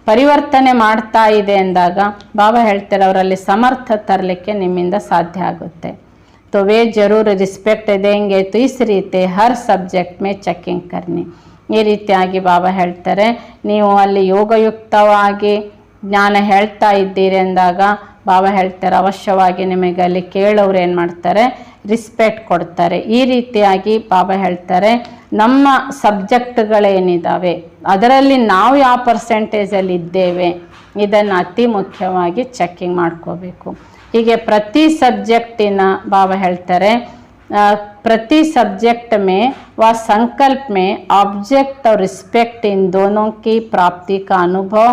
ಪರಿವರ್ತನೆ ಮಾಡ್ತಾ ಇದೆ ಎಂದಾಗ ಬಾಬಾ ಹೇಳ್ತಾರೆ ಅವರಲ್ಲಿ ಸಮರ್ಥ ತರಲಿಕ್ಕೆ ನಿಮ್ಮಿಂದ ಸಾಧ್ಯ ಆಗುತ್ತೆ. तो वे जरूर रिस्पेक्ट देंगे. तो इस रीते हर सब्जेक्ट में चेकिंग करनी. ಈ ರೀತಿಯಾಗಿ ಬಾಬಾ ಹೇಳ್ತಾರೆ, ನೀವು ಅಲ್ಲಿ ಯೋಗಯುಕ್ತವಾಗಿ ಜ್ಞಾನ ಹೇಳ್ತಾ ಇದ್ದೀರಿ ಅಂದಾಗ ಬಾಬಾ ಹೇಳ್ತಾರೆ ಅವಶ್ಯವಾಗಿ ನಿಮಗೆ ಅಲ್ಲಿ ಕೇಳೋರು ಏನು ಮಾಡ್ತಾರೆ, ರಿಸ್ಪೆಕ್ಟ್ ಕೊಡ್ತಾರೆ. ಈ ರೀತಿಯಾಗಿ ಬಾಬಾ ಹೇಳ್ತಾರೆ ನಮ್ಮ ಸಬ್ಜೆಕ್ಟ್ಗಳೇನಿದ್ದಾವೆ ಅದರಲ್ಲಿ ನಾವು ಯಾವ ಪರ್ಸೆಂಟೇಜಲ್ಲಿ ಇದ್ದೇವೆ ಇದನ್ನು ಅತಿ ಮುಖ್ಯವಾಗಿ ಚೆಕ್ಕಿಂಗ್ ಮಾಡ್ಕೋಬೇಕು. ಹೀಗೆ ಪ್ರತಿ ಸಬ್ಜೆಕ್ಟಿನ ಬಾಬಾ ಹೇಳ್ತಾರೆ प्रति सब्जेक्ट में व संकल्प में ऑब्जेक्ट और रिस्पेक्ट इन दोनों की प्राप्ति का अनुभव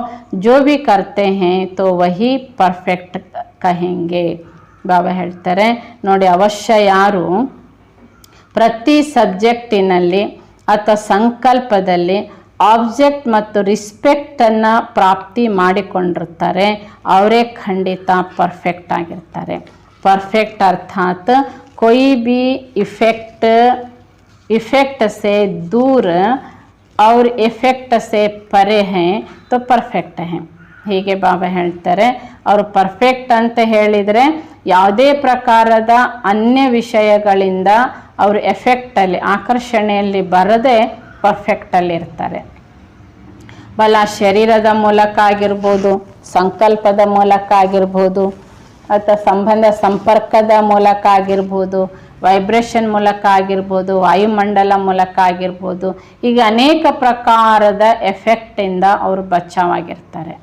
जो भी करते हैं तो वही परफेक्ट कहेंगे. बाबा ಹೇಳ್ತಾರೆ ನೋಡಿ, ಅವಶ್ಯ ಯಾರು ಪ್ರತಿ ಸಬ್ಜೆಕ್ಟಿನಲ್ಲಿ ಅಥವಾ ಸಂಕಲ್ಪದಲ್ಲಿ ಆಬ್ಜೆಕ್ಟ್ ಮತ್ತು ರಿಸ್ಪೆಕ್ಟನ್ನು ಪ್ರಾಪ್ತಿ ಮಾಡಿಕೊಂಡಿರ್ತಾರೆ ಅವರೇ ಖಂಡಿತ ಪರ್ಫೆಕ್ಟ್ ಆಗಿರ್ತಾರೆ. ಪರ್ಫೆಕ್ಟ್ ಅರ್ಥಾತ್ कोई भी इफ़ेक्ट से दूर और इफ़ेक्ट से परे हैं तो परफेक्ट हैं. ಹೀಗೆ ಬಾಬಾ ಹೇಳ್ತಾರೆ ಅವರು ಪರ್ಫೆಕ್ಟ್ ಅಂತ ಹೇಳಿದರೆ ಯಾವುದೇ ಪ್ರಕಾರದ ಅನ್ಯ ವಿಷಯಗಳಿಂದ ಅವರು ಎಫೆಕ್ಟಲ್ಲಿ ಆಕರ್ಷಣೆಯಲ್ಲಿ ಬರದೆ ಪರ್ಫೆಕ್ಟಲ್ಲಿ ಇರ್ತಾರೆ. ಬಲ ಶರೀರದ ಮೂಲಕ ಆಗಿರ್ಬೋದು, ಸಂಕಲ್ಪದ ಮೂಲಕ ಆಗಿರ್ಬೋದು, ಅಥವಾ ಸಂಬಂಧ ಸಂಪರ್ಕದ ಮೂಲಕ ಆಗಿರ್ಬೋದು, ವೈಬ್ರೇಷನ್ ಮೂಲಕ ಆಗಿರ್ಬೋದು, ವಾಯುಮಂಡಲ ಮೂಲಕ ಆಗಿರ್ಬೋದು, ಈಗ ಅನೇಕ ಪ್ರಕಾರದ ಎಫೆಕ್ಟಿಂದ ಅವರು ಬಚಾವಾಗಿರ್ತಾರೆ.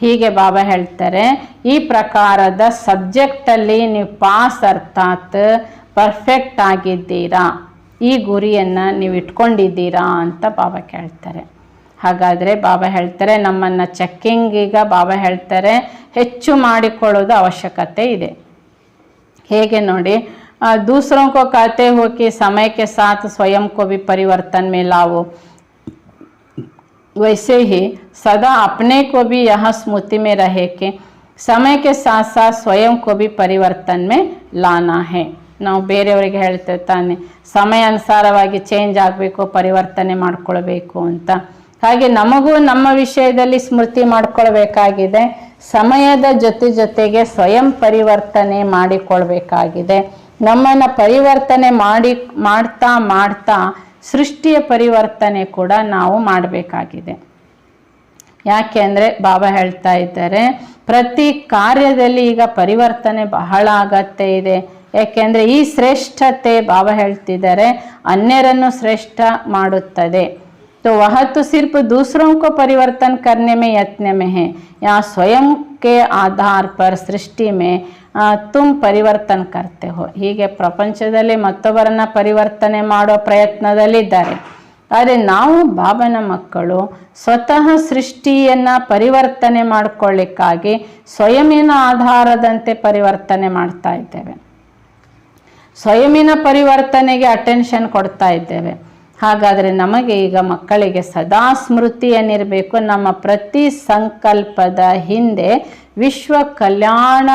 ಹೀಗೆ ಬಾಬಾ ಹೇಳ್ತಾರೆ ಈ ಪ್ರಕಾರದ ಸಬ್ಜೆಕ್ಟಲ್ಲಿ ನೀವು ಪಾಸ್ ಅರ್ಥಾತ್ ಪರ್ಫೆಕ್ಟ್ ಆಗಿದ್ದೀರಾ, ಈ ಗುರಿಯನ್ನು ನೀವು ಇಟ್ಕೊಂಡಿದ್ದೀರಾ ಅಂತ ಬಾಬಾ ಕೇಳ್ತಾರೆ. ಹಾಗಾದರೆ ಬಾಬಾ ಹೇಳ್ತಾರೆ ನಮ್ಮನ್ನು ಚೆಕ್ಕಿಂಗ್ ಈಗ ಬಾಬಾ ಹೇಳ್ತಾರೆ ಹೆಚ್ಚು ಮಾಡಿಕೊಳ್ಳೋದು ಅವಶ್ಯಕತೆ ಇದೆ. ಹೇಗೆ ನೋಡಿ, दूसरों को कहते हो कि समय के साथ स्वयं को भी परिवर्तन में लाओ, वैसे ही सदा अपने को भी यह स्मृति में रहे कि समय के साथ साथ स्वयं को भी परिवर्तन में लाना है. ನಾವು ಬೇರೆಯವರಿಗೆ ಹೇಳ್ತೇವೆ ತಾನೆ, ಸಮಯ ಅನುಸಾರವಾಗಿ ಚೇಂಜ್ ಆಗಬೇಕು, ಪರಿವರ್ತನೆ ಮಾಡಿಕೊಳ್ಬೇಕು ಅಂತ. ಹಾಗೆ ನಮಗೂ ನಮ್ಮ ವಿಷಯದಲ್ಲಿ ಸ್ಮೃತಿ ಮಾಡಿಕೊಳ್ಬೇಕಾಗಿದೆ. ಸಮಯದ ಜೊತೆಗೆ ಸ್ವಯಂ ಪರಿವರ್ತನೆ ಮಾಡಿಕೊಳ್ಬೇಕಾಗಿದೆ. ನಮ್ಮನ್ನು ಪರಿವರ್ತನೆ ಮಾಡ್ತಾ ಸೃಷ್ಟಿಯ ಪರಿವರ್ತನೆ ಕೂಡ ನಾವು ಮಾಡಬೇಕಾಗಿದೆ. ಯಾಕೆ ಅಂದರೆ ಬಾಬಾ ಹೇಳ್ತಾ ಇದ್ದಾರೆ ಪ್ರತಿ ಕಾರ್ಯದಲ್ಲಿ ಈಗ ಪರಿವರ್ತನೆ ಬಹಳ ಅಗತ್ಯ ಇದೆ. ಯಾಕೆಂದರೆ ಈ ಶ್ರೇಷ್ಠತೆ ಬಾಬಾ ಹೇಳ್ತಿದ್ದಾರೆ ಅನ್ಯರನ್ನು ಶ್ರೇಷ್ಠ ಮಾಡುತ್ತದೆ. तो वह तो सिर्फ दूसरों को परिवर्तन करने में यत्न में है, यहाँ स्वयं के आधार पर सृष्टि में तुम ಪರಿವರ್ತನ करते हो. ಹೀಗೆ ಪ್ರಪಂಚದಲ್ಲಿ ಮತ್ತೊಬ್ಬರನ್ನ ಪರಿವರ್ತನೆ ಮಾಡೋ ಪ್ರಯತ್ನದಲ್ಲಿದ್ದಾರೆ. ಆದರೆ ನಾವು ಬಾಬನ ಮಕ್ಕಳು ಸ್ವತಃ ಸೃಷ್ಟಿಯನ್ನು ಪರಿವರ್ತನೆ ಮಾಡಿಕೊಳ್ಳಿಕ್ಕಾಗಿ ಸ್ವಯಂನ ಆಧಾರದಂತೆ ಪರಿವರ್ತನೆ ಮಾಡ್ತಾ ಇದ್ದೇವೆ. ಸ್ವಯಂನ ಪರಿವರ್ತನೆಗೆ ಅಟೆನ್ಷನ್ ಕೊಡ್ತಾ ಇದ್ದೇವೆ. ಹಾಗಾದರೆ ನಮಗೆ ಈಗ ಮಕ್ಕಳಿಗೆ ಸದಾ ಸ್ಮೃತಿ ಏನಿರಬೇಕು, ನಮ್ಮ ಪ್ರತಿ ಸಂಕಲ್ಪದ ಹಿಂದೆ ವಿಶ್ವ ಕಲ್ಯಾಣ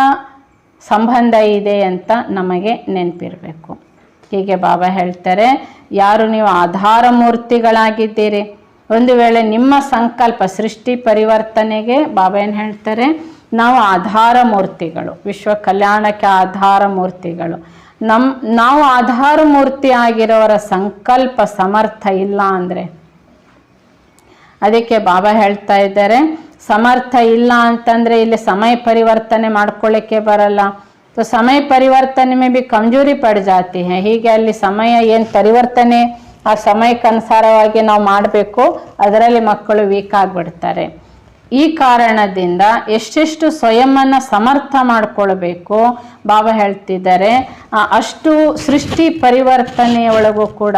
ಸಂಬಂಧ ಇದೆ ಅಂತ ನಮಗೆ ನೆನಪಿರಬೇಕು. ಹೀಗೆ ಬಾಬಾ ಹೇಳ್ತಾರೆ ಯಾರು ನೀವು ಆಧಾರ ಮೂರ್ತಿಗಳಾಗಿದ್ದೀರಿ, ಒಂದು ವೇಳೆ ನಿಮ್ಮ ಸಂಕಲ್ಪ ಸೃಷ್ಟಿ ಪರಿವರ್ತನೆಗೆ ಬಾಬಾ ಏನು ಹೇಳ್ತಾರೆ, ನಾವು ಆಧಾರ ಮೂರ್ತಿಗಳು, ವಿಶ್ವ ಕಲ್ಯಾಣಕ್ಕೆ ಆಧಾರ ಮೂರ್ತಿಗಳು. ನಾವು ಆಧಾರ ಮೂರ್ತಿ ಆಗಿರೋರ ಸಂಕಲ್ಪ ಸಮರ್ಥ ಇಲ್ಲ ಅಂದರೆ, ಅದಕ್ಕೆ ಬಾಬಾ ಹೇಳ್ತಾ ಇದ್ದಾರೆ ಸಮರ್ಥ ಇಲ್ಲ ಅಂತಂದರೆ ಇಲ್ಲಿ ಸಮಯ ಪರಿವರ್ತನೆ ಮಾಡ್ಕೊಳ್ಳಿಕ್ಕೆ ಬರಲ್ಲ. तो समय परिवर्तन में भी कमजोरी पड़ जाती है. ಹೀಗೆ ಅಲ್ಲಿ ಸಮಯ ಏನು ಪರಿವರ್ತನೆ ಆ ಸಮಯಕ್ಕನುಸಾರವಾಗಿ ನಾವು ಮಾಡಬೇಕು, ಅದರಲ್ಲಿ ಮಕ್ಕಳು ವೀಕ್ ಆಗಿಬಿಡ್ತಾರೆ. ಈ ಕಾರಣದಿಂದ ಎಷ್ಟೆಷ್ಟು ಸ್ವಯಂವನ್ನು ಸಮರ್ಥ ಮಾಡಿಕೊಳ್ಬೇಕು ಬಾಬಾ ಹೇಳ್ತಿದ್ದಾರೆ, ಅಷ್ಟು ಸೃಷ್ಟಿ ಪರಿವರ್ತನೆಯೊಳಗೂ ಕೂಡ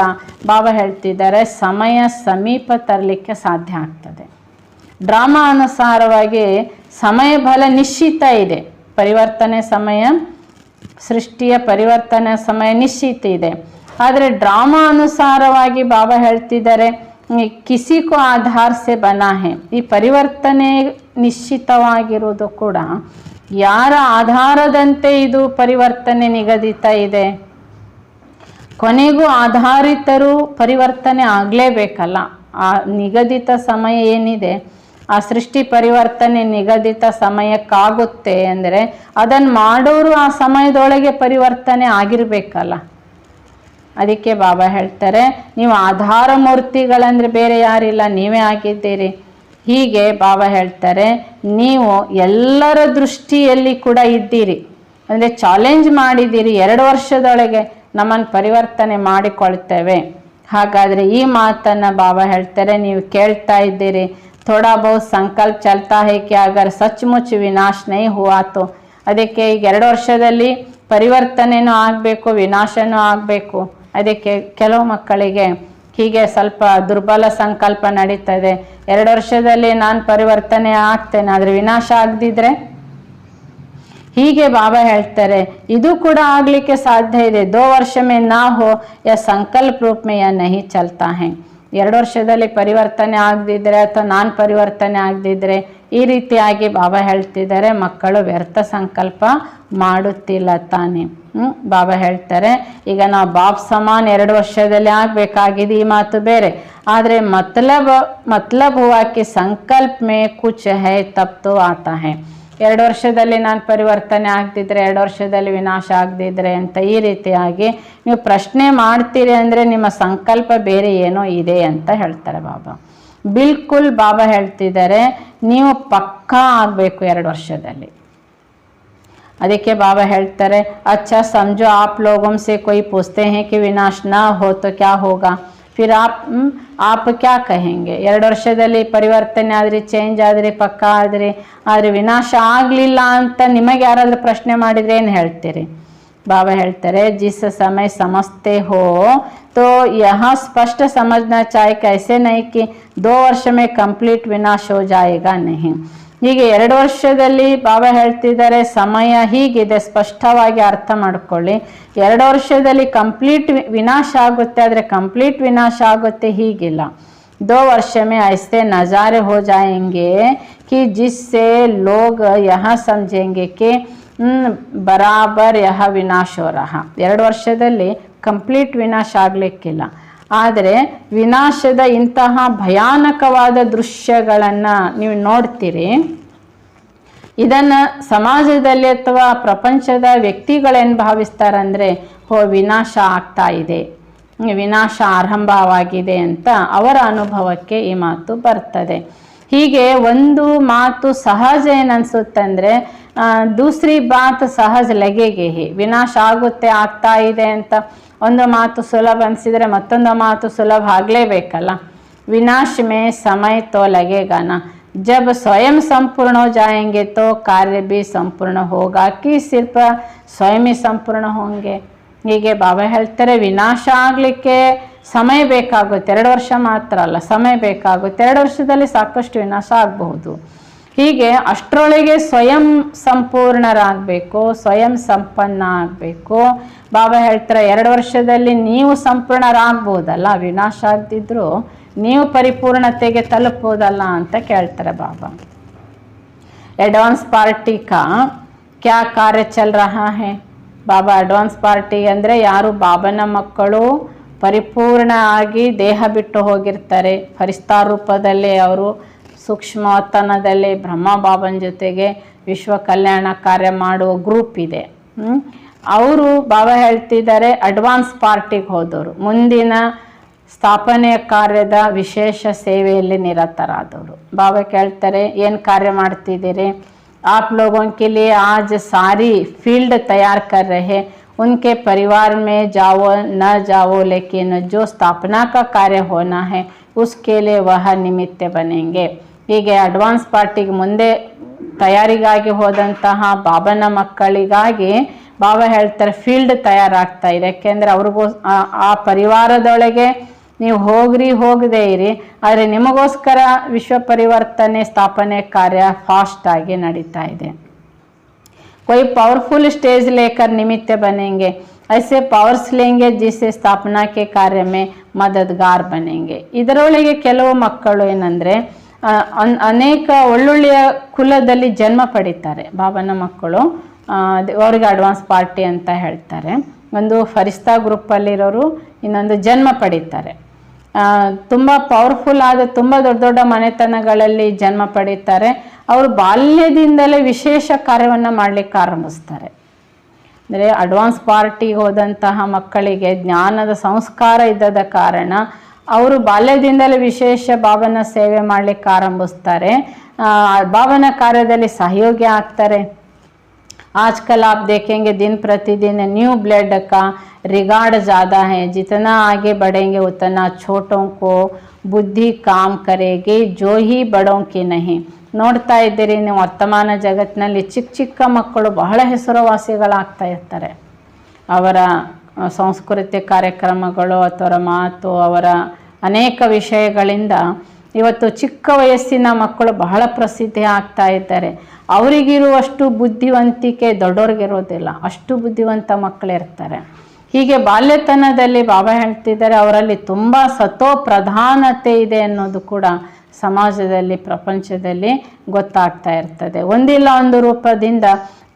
ಬಾಬಾ ಹೇಳ್ತಿದ್ದಾರೆ ಸಮಯ ಸಮೀಪ ತರಲಿಕ್ಕೆ ಸಾಧ್ಯ ಆಗ್ತದೆ. ಡ್ರಾಮಾ ಅನುಸಾರವಾಗಿ ಸಮಯ ಬಹಳ ನಿಶ್ಚಿತ ಇದೆ. ಪರಿವರ್ತನೆ ಸಮಯ, ಸೃಷ್ಟಿಯ ಪರಿವರ್ತನೆ ಸಮಯ ನಿಶ್ಚಿತ ಇದೆ. ಆದರೆ ಡ್ರಾಮಾ ಅನುಸಾರವಾಗಿ ಬಾಬಾ ಹೇಳ್ತಿದ್ದಾರೆ ಕಿಸಿ ಕೋ ಆಧಾರ ಸೆ ಬನಾ ಹೇ. ಈ ಪರಿವರ್ತನೆ ನಿಶ್ಚಿತವಾಗಿರುವುದು ಕೂಡ ಯಾರ ಆಧಾರದಂತೆ ಇದು ಪರಿವರ್ತನೆ ನಿಗದಿತ ಇದೆ. ಕೊನೆಗೂ ಆಧಾರಿತರು ಪರಿವರ್ತನೆ ಆಗಲೇಬೇಕಲ್ಲ. ಆ ನಿಗದಿತ ಸಮಯ ಏನಿದೆ, ಆ ಸೃಷ್ಟಿ ಪರಿವರ್ತನೆ ನಿಗದಿತ ಸಮಯಕ್ಕಾಗುತ್ತೆ ಅಂದರೆ ಅದನ್ನು ಮಾಡೋರು ಆ ಸಮಯದೊಳಗೆ ಪರಿವರ್ತನೆ ಆಗಿರಬೇಕಲ್ಲ. ಅದಕ್ಕೆ ಬಾಬಾ ಹೇಳ್ತಾರೆ, ನೀವು ಆಧಾರ ಮೂರ್ತಿಗಳಂದರೆ ಬೇರೆ ಯಾರಿಲ್ಲ, ನೀವೇ ಆಗಿದ್ದೀರಿ. ಹೀಗೆ ಬಾಬಾ ಹೇಳ್ತಾರೆ, ನೀವು ಎಲ್ಲರ ದೃಷ್ಟಿಯಲ್ಲಿ ಕೂಡ ಇದ್ದೀರಿ, ಅಂದರೆ ಚಾಲೆಂಜ್ ಮಾಡಿದ್ದೀರಿ. 2 ವರ್ಷದೊಳಗೆ ನಮ್ಮನ್ನು ಪರಿವರ್ತನೆ ಮಾಡಿಕೊಳ್ತೇವೆ. ಹಾಗಾದರೆ ಈ ಮಾತನ್ನು ಬಾಬಾ ಹೇಳ್ತಾರೆ, ನೀವು ಕೇಳ್ತಾ ಇದ್ದೀರಿ. ಥೋಡಾ ಬಹುತ್ ಸಂಕಲ್ಪ ಚಲ್ತಾ ಹೈ ಕಿ ಅಗರ್ ಸಚ್ಮುಚ್ ವಿನಾಶ ನೈ ಹುವಾ ತೋ. ಅದಕ್ಕೆ ಈಗ 2 ವರ್ಷದಲ್ಲಿ ಪರಿವರ್ತನೆನೂ ಆಗಬೇಕು, ವಿನಾಶನೂ ಆಗಬೇಕು. ಅದಕ್ಕೆ ಕೆಲವು ಮಕ್ಕಳಿಗೆ ಹೀಗೆ ಸ್ವಲ್ಪ ದುರ್ಬಲ ಸಂಕಲ್ಪ ನಡೀತದೆ. 2 ವರ್ಷದಲ್ಲಿ ನಾನು ಪರಿವರ್ತನೆ ಆಗ್ತೇನೆ, ಆದರೆ ವಿನಾಶ ಆಗದಿದ್ರೆ. ಹೀಗೆ ಬಾಬಾ ಹೇಳ್ತಾರೆ, ಇದು ಕೂಡ ಆಗಲಿಕ್ಕೆ ಸಾಧ್ಯ ಇದೆ. 2 ವರ್ಷ ಮೇ ನಾ ಹೋ ಯಾ ಸಂಕಲ್ಪ ರೂಪ ಮೇ ಯಾ ನಹಿ ಚಲ್ತಾ ಹೈ. 2 ವರ್ಷದಲ್ಲಿ ಪರಿವರ್ತನೆ ಆಗದಿದ್ರೆ ಅಥವಾ ನಾನು ಪರಿವರ್ತನೆ ಆಗದಿದ್ರೆ, ಈ ರೀತಿಯಾಗಿ ಬಾಬಾ ಹೇಳ್ತಿದ್ದಾರೆ, ಮಕ್ಕಳು ವ್ಯರ್ಥ ಸಂಕಲ್ಪ ಮಾಡುತ್ತಿಲ್ಲ ತಾನೆ. ಬಾಬಾ ಹೇಳ್ತಾರೆ, ಈಗ ನಾವು ಬಾಬ್ ಸಮಾನ್ 2 ವರ್ಷದಲ್ಲಿ ಆಗಬೇಕಾಗಿದೆ, ಈ ಮಾತು ಬೇರೆ. ಆದರೆ ಮತ್ಲಬ್ ಹುವಾ ಕಿ ಸಂಕಲ್ಪ ಮೇ ಕುಚ್ ಹೈ ತಬ್ ತೋ ಆತಾ ಹೈ. 2 ವರ್ಷದಲ್ಲಿ ನಾನು ಪರಿವರ್ತನೆ ಆಗದಿದ್ರೆ, 2 ವರ್ಷದಲ್ಲಿ ವಿನಾಶ ಆಗದಿದ್ರೆ ಅಂತ ಈ ರೀತಿಯಾಗಿ ನೀವು ಪ್ರಶ್ನೆ ಮಾಡ್ತೀರಿ ಅಂದರೆ ನಿಮ್ಮ ಸಂಕಲ್ಪ ಬೇರೆ ಏನೋ ಇದೆ ಅಂತ ಹೇಳ್ತಾರೆ ಬಾಬಾ. ಬಿಲ್ಕುಲ್ ಬಾಬಾ ಹೇಳ್ತಿದ್ದಾರೆ, ನೀವು ಪಕ್ಕಾ ಆಗಬೇಕು 2 ವರ್ಷದಲ್ಲಿ. ಅದಕ್ಕೆ ಬಾಬಾ ಹೇಳ್ತಾರೆ, ಅಚ್ಚಾ ಸಮझो आप लोगों से कोई पूछते हैं कि विनाश ना हो तो क्या होगा, फिर आप क्या कहेंगे. 2 ವರ್ಷದಲ್ಲಿ ಪರಿವರ್ತನೆ ಆದ್ರಿ, ಚೇಂಜ್ ಆದ್ರಿ, ಪಕ್ಕಾ ಆದ್ರಿ, ಆದರೆ ವಿನಾಶ ಆಗಲಿಲ್ಲ ಅಂತ ನಿಮಗೆ ಯಾರಾದರೂ ಪ್ರಶ್ನೆ ಮಾಡಿದರೆ ಏನು ಹೇಳ್ತೀರಿ. ಬಾಬಾ ಹೇಳ್ತಾರೆ, जिस समय समझते हो तो यहाँ स्पष्ट समझना चाहिए कि ऐसे नहीं कि 2 वर्ष में कंप्लीट विनाश हो जाएगा, नहीं. ಹೀಗೆ 2 ವರ್ಷದಲ್ಲಿ ಬಾಬಾ ಹೇಳ್ತಿದ್ದಾರೆ, ಸಮಯ ಹೀಗಿದೆ, ಸ್ಪಷ್ಟವಾಗಿ ಅರ್ಥ ಮಾಡ್ಕೊಳ್ಳಿ. 2 ವರ್ಷದಲ್ಲಿ ಕಂಪ್ಲೀಟ್ ವಿನಾಶ ಆಗುತ್ತೆ, ಆದರೆ ಕಂಪ್ಲೀಟ್ ವಿನಾಶ ಆಗುತ್ತೆ ಹೀಗಿಲ್ಲ. 2 वर्ष में ऐसे नज़ारे हो जाएंगे कि जिससे लोग यह समझेंगे कि ಬರಾಬರ್ ಯಹ ವಿನಾಶ हो रहा. 2 ವರ್ಷದಲ್ಲಿ ಕಂಪ್ಲೀಟ್ ವಿನಾಶ ಆಗಲಿಕ್ಕಿಲ್ಲ, ಆದರೆ ವಿನಾಶದ ಇಂತಹ ಭಯಾನಕವಾದ ದೃಶ್ಯಗಳನ್ನು ನೀವು ನೋಡ್ತೀರಿ. ಇದನ್ನು ಸಮಾಜದಲ್ಲಿ ಅಥವಾ ಪ್ರಪಂಚದ ವ್ಯಕ್ತಿಗಳೇನು ಭಾವಿಸ್ತಾರಂದರೆ, ವಿನಾಶ ಆಗ್ತಾ ಇದೆ, ವಿನಾಶ ಆರಂಭವಾಗಿದೆ ಅಂತ ಅವರ ಅನುಭವಕ್ಕೆ ಈ ಮಾತು ಬರ್ತದೆ. ಹೀಗೆ ಒಂದು ಮಾತು ಸಹಜ ಏನನ್ಸುತ್ತಂದರೆ, ದೂಸರಿ ಬಾತ್ ಸಹಜ ಲಗೆಗೆ ಹಿ. ವಿನಾಶ ಆಗುತ್ತೆ, ಆಗ್ತಾ ಇದೆ ಅಂತ ಒಂದು ಮಾತು ಸುಲಭ ಅನಿಸಿದರೆ ಮತ್ತೊಂದು ಮಾತು ಸುಲಭ ಆಗಲೇಬೇಕಲ್ಲ. ವಿನಾಶ ಮೇ ಸಮಯ ತೋ ಲಗೇಗಾನ. जब स्वयं संपूर्ण हो जाएंगे तो कार्य भी संपूर्ण होगा कि सिर्फ स्वयं ही संपूर्ण होंगे. ಹೀಗೆ ಬಾಬಾ ಹೇಳ್ತಾರೆ, ವಿನಾಶ ಆಗಲಿಕ್ಕೆ ಸಮಯ ಬೇಕಾಗುತ್ತೆ, 2 ವರ್ಷ ಮಾತ್ರ ಅಲ್ಲ, ಸಮಯ ಬೇಕಾಗುತ್ತೆ. 2 ವರ್ಷದಲ್ಲಿ ಸಾಕಷ್ಟು ವಿನಾಶ ಆಗಬಹುದು. ಹೀಗೆ ಅಷ್ಟರೊಳಗೆ ಸ್ವಯಂ ಸಂಪೂರ್ಣರಾಗಬೇಕು, ಸ್ವಯಂ ಸಂಪನ್ನ ಆಗಬೇಕು. ಬಾಬಾ ಹೇಳ್ತಾರೆ, 2 ವರ್ಷದಲ್ಲಿ ನೀವು ಸಂಪೂರ್ಣರಾಗ್ಬೋದಲ್ಲ, ವಿನಾಶ ಆಗದಿದ್ರೂ ನೀವು ಪರಿಪೂರ್ಣತೆಗೆ ತಲುಪೋದಲ್ಲ ಅಂತ ಕೇಳ್ತಾರೆ ಬಾಬಾ. एडवांस पार्टी का क्या कार्य चल रहा है. ಬಾಬಾ ಅಡ್ವಾನ್ಸ್ ಪಾರ್ಟಿ ಅಂದರೆ ಯಾರು ಬಾಬನ ಮಕ್ಕಳು ಪರಿಪೂರ್ಣ ಆಗಿ ದೇಹ ಬಿಟ್ಟು ಹೋಗಿರ್ತಾರೆ, ಫರಿಸ್ತಾ ರೂಪದಲ್ಲಿ ಅವರು ಸೂಕ್ಷ್ಮತನದಲ್ಲಿ ಬ್ರಹ್ಮ ಬಾಬನ ಜೊತೆಗೆ ವಿಶ್ವ ಕಲ್ಯಾಣ ಕಾರ್ಯ ಮಾಡುವ ಗ್ರೂಪ್ ಇದೆ. ಅವರು ಬಾಬಾ ಹೇಳ್ತಿದ್ದಾರೆ, ಅಡ್ವಾನ್ಸ್ ಪಾರ್ಟಿಗೆ ಹೋದವರು, ಮುಂದಿನ ಸ್ಥಾಪನೆಯ ಕಾರ್ಯದ ವಿಶೇಷ ಸೇವೆಯಲ್ಲಿ ನಿರತರಾದವರು. ಬಾಬಾ ಕೇಳ್ತಾರೆ, ಏನು ಕಾರ್ಯ ಮಾಡ್ತಿದ್ದೀರಿ. आप लोगों के लिए आज सारी फील्ड तैयार कर रहे, उनके परिवार में जाओ न जाओ, लेकिन जो स्थापना का कार्य होना है उसके लिए वह निमित्त बनेंगे. ಹೀಗೆ ಅಡ್ವಾನ್ಸ್ ಪಾರ್ಟಿಗೆ ಮುಂದೆ ತಯಾರಿಗಾಗಿ ಹೋದಂತಹ ಬಾಬನ ಮಕ್ಕಳಿಗಾಗಿ ಬಾಬಾ ಹೇಳ್ತಾರೆ, ಫೀಲ್ಡ್ ತಯಾರಾಗ್ತಾ ಇದೆ. ಯಾಕೆಂದರೆ ಅವ್ರಿಗೂ ಆ ಪರಿವಾರದೊಳಗೆ ನೀವು ಹೋಗದೇ ಇರಿ, ಆದರೆ ನಿಮಗೋಸ್ಕರ ವಿಶ್ವ ಪರಿವರ್ತನೆ ಸ್ಥಾಪನೆ ಕಾರ್ಯ ಫಾಸ್ಟ್ ಆಗಿ ನಡೀತಾ ಇದೆ. कोई पावरफुल स्टेज लेकर निमित्त बनेंगे, ऐसे पावर्स लेंगे जिससे स्थापना के कार्य में मददगार बनेंगे. ಇದರೊಳಗೆ ಕೆಲವು ಮಕ್ಕಳು ಏನಂದರೆ ಅನೇಕ ಒಳ್ಳೊಳ್ಳೆಯ ಕುಲದಲ್ಲಿ ಜನ್ಮ ಪಡಿತಾರೆ ಬಾಬನ ಮಕ್ಕಳು, ಅವ್ರಿಗೆ ಅಡ್ವಾನ್ಸ್ ಪಾರ್ಟಿ ಅಂತ ಹೇಳ್ತಾರೆ. ಒಂದು ಫರಿಸ್ತಾ ಗ್ರೂಪಲ್ಲಿರೋರು ಇನ್ನೊಂದು ಜನ್ಮ ಪಡೀತಾರೆ. ತುಂಬ ಪವರ್ಫುಲ್ ಆದ ತುಂಬ ದೊಡ್ಡ ದೊಡ್ಡ ಮನೆತನಗಳಲ್ಲಿ ಜನ್ಮ ಪಡೀತಾರೆ. ಅವರು ಬಾಲ್ಯದಿಂದಲೇ ವಿಶೇಷ ಕಾರ್ಯವನ್ನು ಮಾಡಲಿಕ್ಕೆ ಆರಂಭಿಸ್ತಾರೆ. ಅಂದರೆ ಅಡ್ವಾನ್ಸ್ ಪಾರ್ಟಿಗೆ ಹೋದಂತಹ ಮಕ್ಕಳಿಗೆ ಜ್ಞಾನದ ಸಂಸ್ಕಾರ ಇದ್ದದ ಕಾರಣ ಅವರು ಬಾಲ್ಯದಿಂದಲೇ ವಿಶೇಷ ಬಾಬನ ಸೇವೆ ಮಾಡಲಿಕ್ಕೆ ಆರಂಭಿಸ್ತಾರೆ, ಬಾಬನ ಕಾರ್ಯದಲ್ಲಿ ಸಹಯೋಗಿ ಆಗ್ತಾರೆ। आजकल आप देखेंगे दिन प्रतिदिन न्यू ब्लड का रिगार्ड ज़्यादा है, जितना आगे बढ़ेंगे उतना छोटों को बुद्धि काम करेगी, जो ही बड़ों की नहीं। ನೋಡ್ತಾ ಇದ್ದೀರಿ ನೀವು ವರ್ತಮಾನ ಜಗತ್ತಿನಲ್ಲಿ ಚಿಕ್ಕ ಚಿಕ್ಕ ಮಕ್ಕಳು ಬಹಳ ಹೆಸರುವಾಸಿಗಳಾಗ್ತಾ ಇರ್ತಾರೆ, ಅವರ ಸಂಸ್ಕೃತಿ ಕಾರ್ಯಕ್ರಮಗಳು ಅಥವಾ ಮಾತು ಅವರ ಅನೇಕ ವಿಷಯಗಳಿಂದ ಇವತ್ತು ಚಿಕ್ಕ ವಯಸ್ಸಿನ ಮಕ್ಕಳು ಬಹಳ ಪ್ರಸಿದ್ಧಿ ಆಗ್ತಾ ಇದ್ದಾರೆ। ಅವರಿಗಿರುವಷ್ಟು ಬುದ್ಧಿವಂತಿಕೆ ದೊಡ್ಡವ್ರಿಗಿರೋದಿಲ್ಲ, ಅಷ್ಟು ಬುದ್ಧಿವಂತ ಮಕ್ಕಳಿರ್ತಾರೆ। ಹೀಗೆ ಬಾಲ್ಯತನದಲ್ಲಿ ಬಾಬಾ ಹೇಳ್ತಿದ್ದಾರೆ ಅವರಲ್ಲಿ ತುಂಬ ಸತೋ ಪ್ರಧಾನತೆ ಇದೆ ಅನ್ನೋದು ಕೂಡ ಸಮಾಜದಲ್ಲಿ ಪ್ರಪಂಚದಲ್ಲಿ ಗೊತ್ತಾಗ್ತಾ ಇರ್ತದೆ। ಒಂದಿಲ್ಲ ಒಂದು ರೂಪದಿಂದ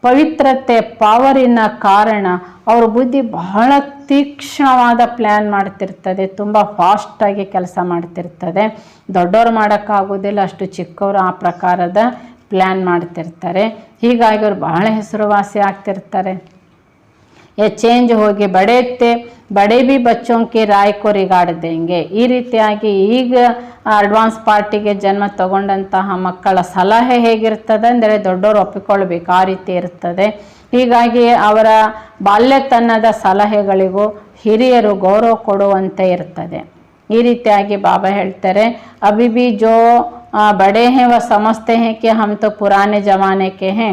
ಪವಿತ್ರತೆ ಪಾವರಿನ ಕಾರಣ ಅವ್ರ ಬುದ್ಧಿ ಬಹಳ ತೀಕ್ಷ್ಣವಾದ ಪ್ಲ್ಯಾನ್ ಮಾಡ್ತಿರ್ತದೆ, ತುಂಬ ಫಾಸ್ಟಾಗಿ ಕೆಲಸ ಮಾಡ್ತಿರ್ತದೆ। ದೊಡ್ಡವ್ರು ಮಾಡೋಕ್ಕಾಗೋದಿಲ್ಲ, ಅಷ್ಟು ಚಿಕ್ಕವರು ಆ ಪ್ರಕಾರದ ಪ್ಲ್ಯಾನ್ ಮಾಡ್ತಿರ್ತಾರೆ, ಹೀಗಾಗಿ ಅವ್ರು ಬಹಳ ಹೆಸರುವಾಸಿ ಆಗ್ತಿರ್ತಾರೆ। ये चेंज होगी बड़े भी बच्चों की राय को रिगार्ड देंगे। ಈ ರೀತಿಯಾಗಿ ಈಗ ಅಡ್ವಾನ್ಸ್ ಪಾರ್ಟಿಗೆ ಜನ್ಮ ತಗೊಂಡಂತಹ ಮಕ್ಕಳ ಸಲಹೆ ಹೇಗಿರ್ತದೆ ಅಂದರೆ ದೊಡ್ಡವರು ಒಪ್ಪಿಕೊಳ್ಬೇಕು, ಆ ರೀತಿ ಇರ್ತದೆ। ಹೀಗಾಗಿ ಅವರ ಬಾಲ್ಯತನದ ಸಲಹೆಗಳಿಗೂ ಹಿರಿಯರು ಗೌರವ ಕೊಡುವಂತೆ ಇರ್ತದೆ। ಈ ರೀತಿಯಾಗಿ ಬಾಬಾ ಹೇಳ್ತಾರೆ, ಅಭಿ ಬಿ ಜೋ बड़े हैं वह समझते हैं कि हम तो पुराने ज़माने के हैं,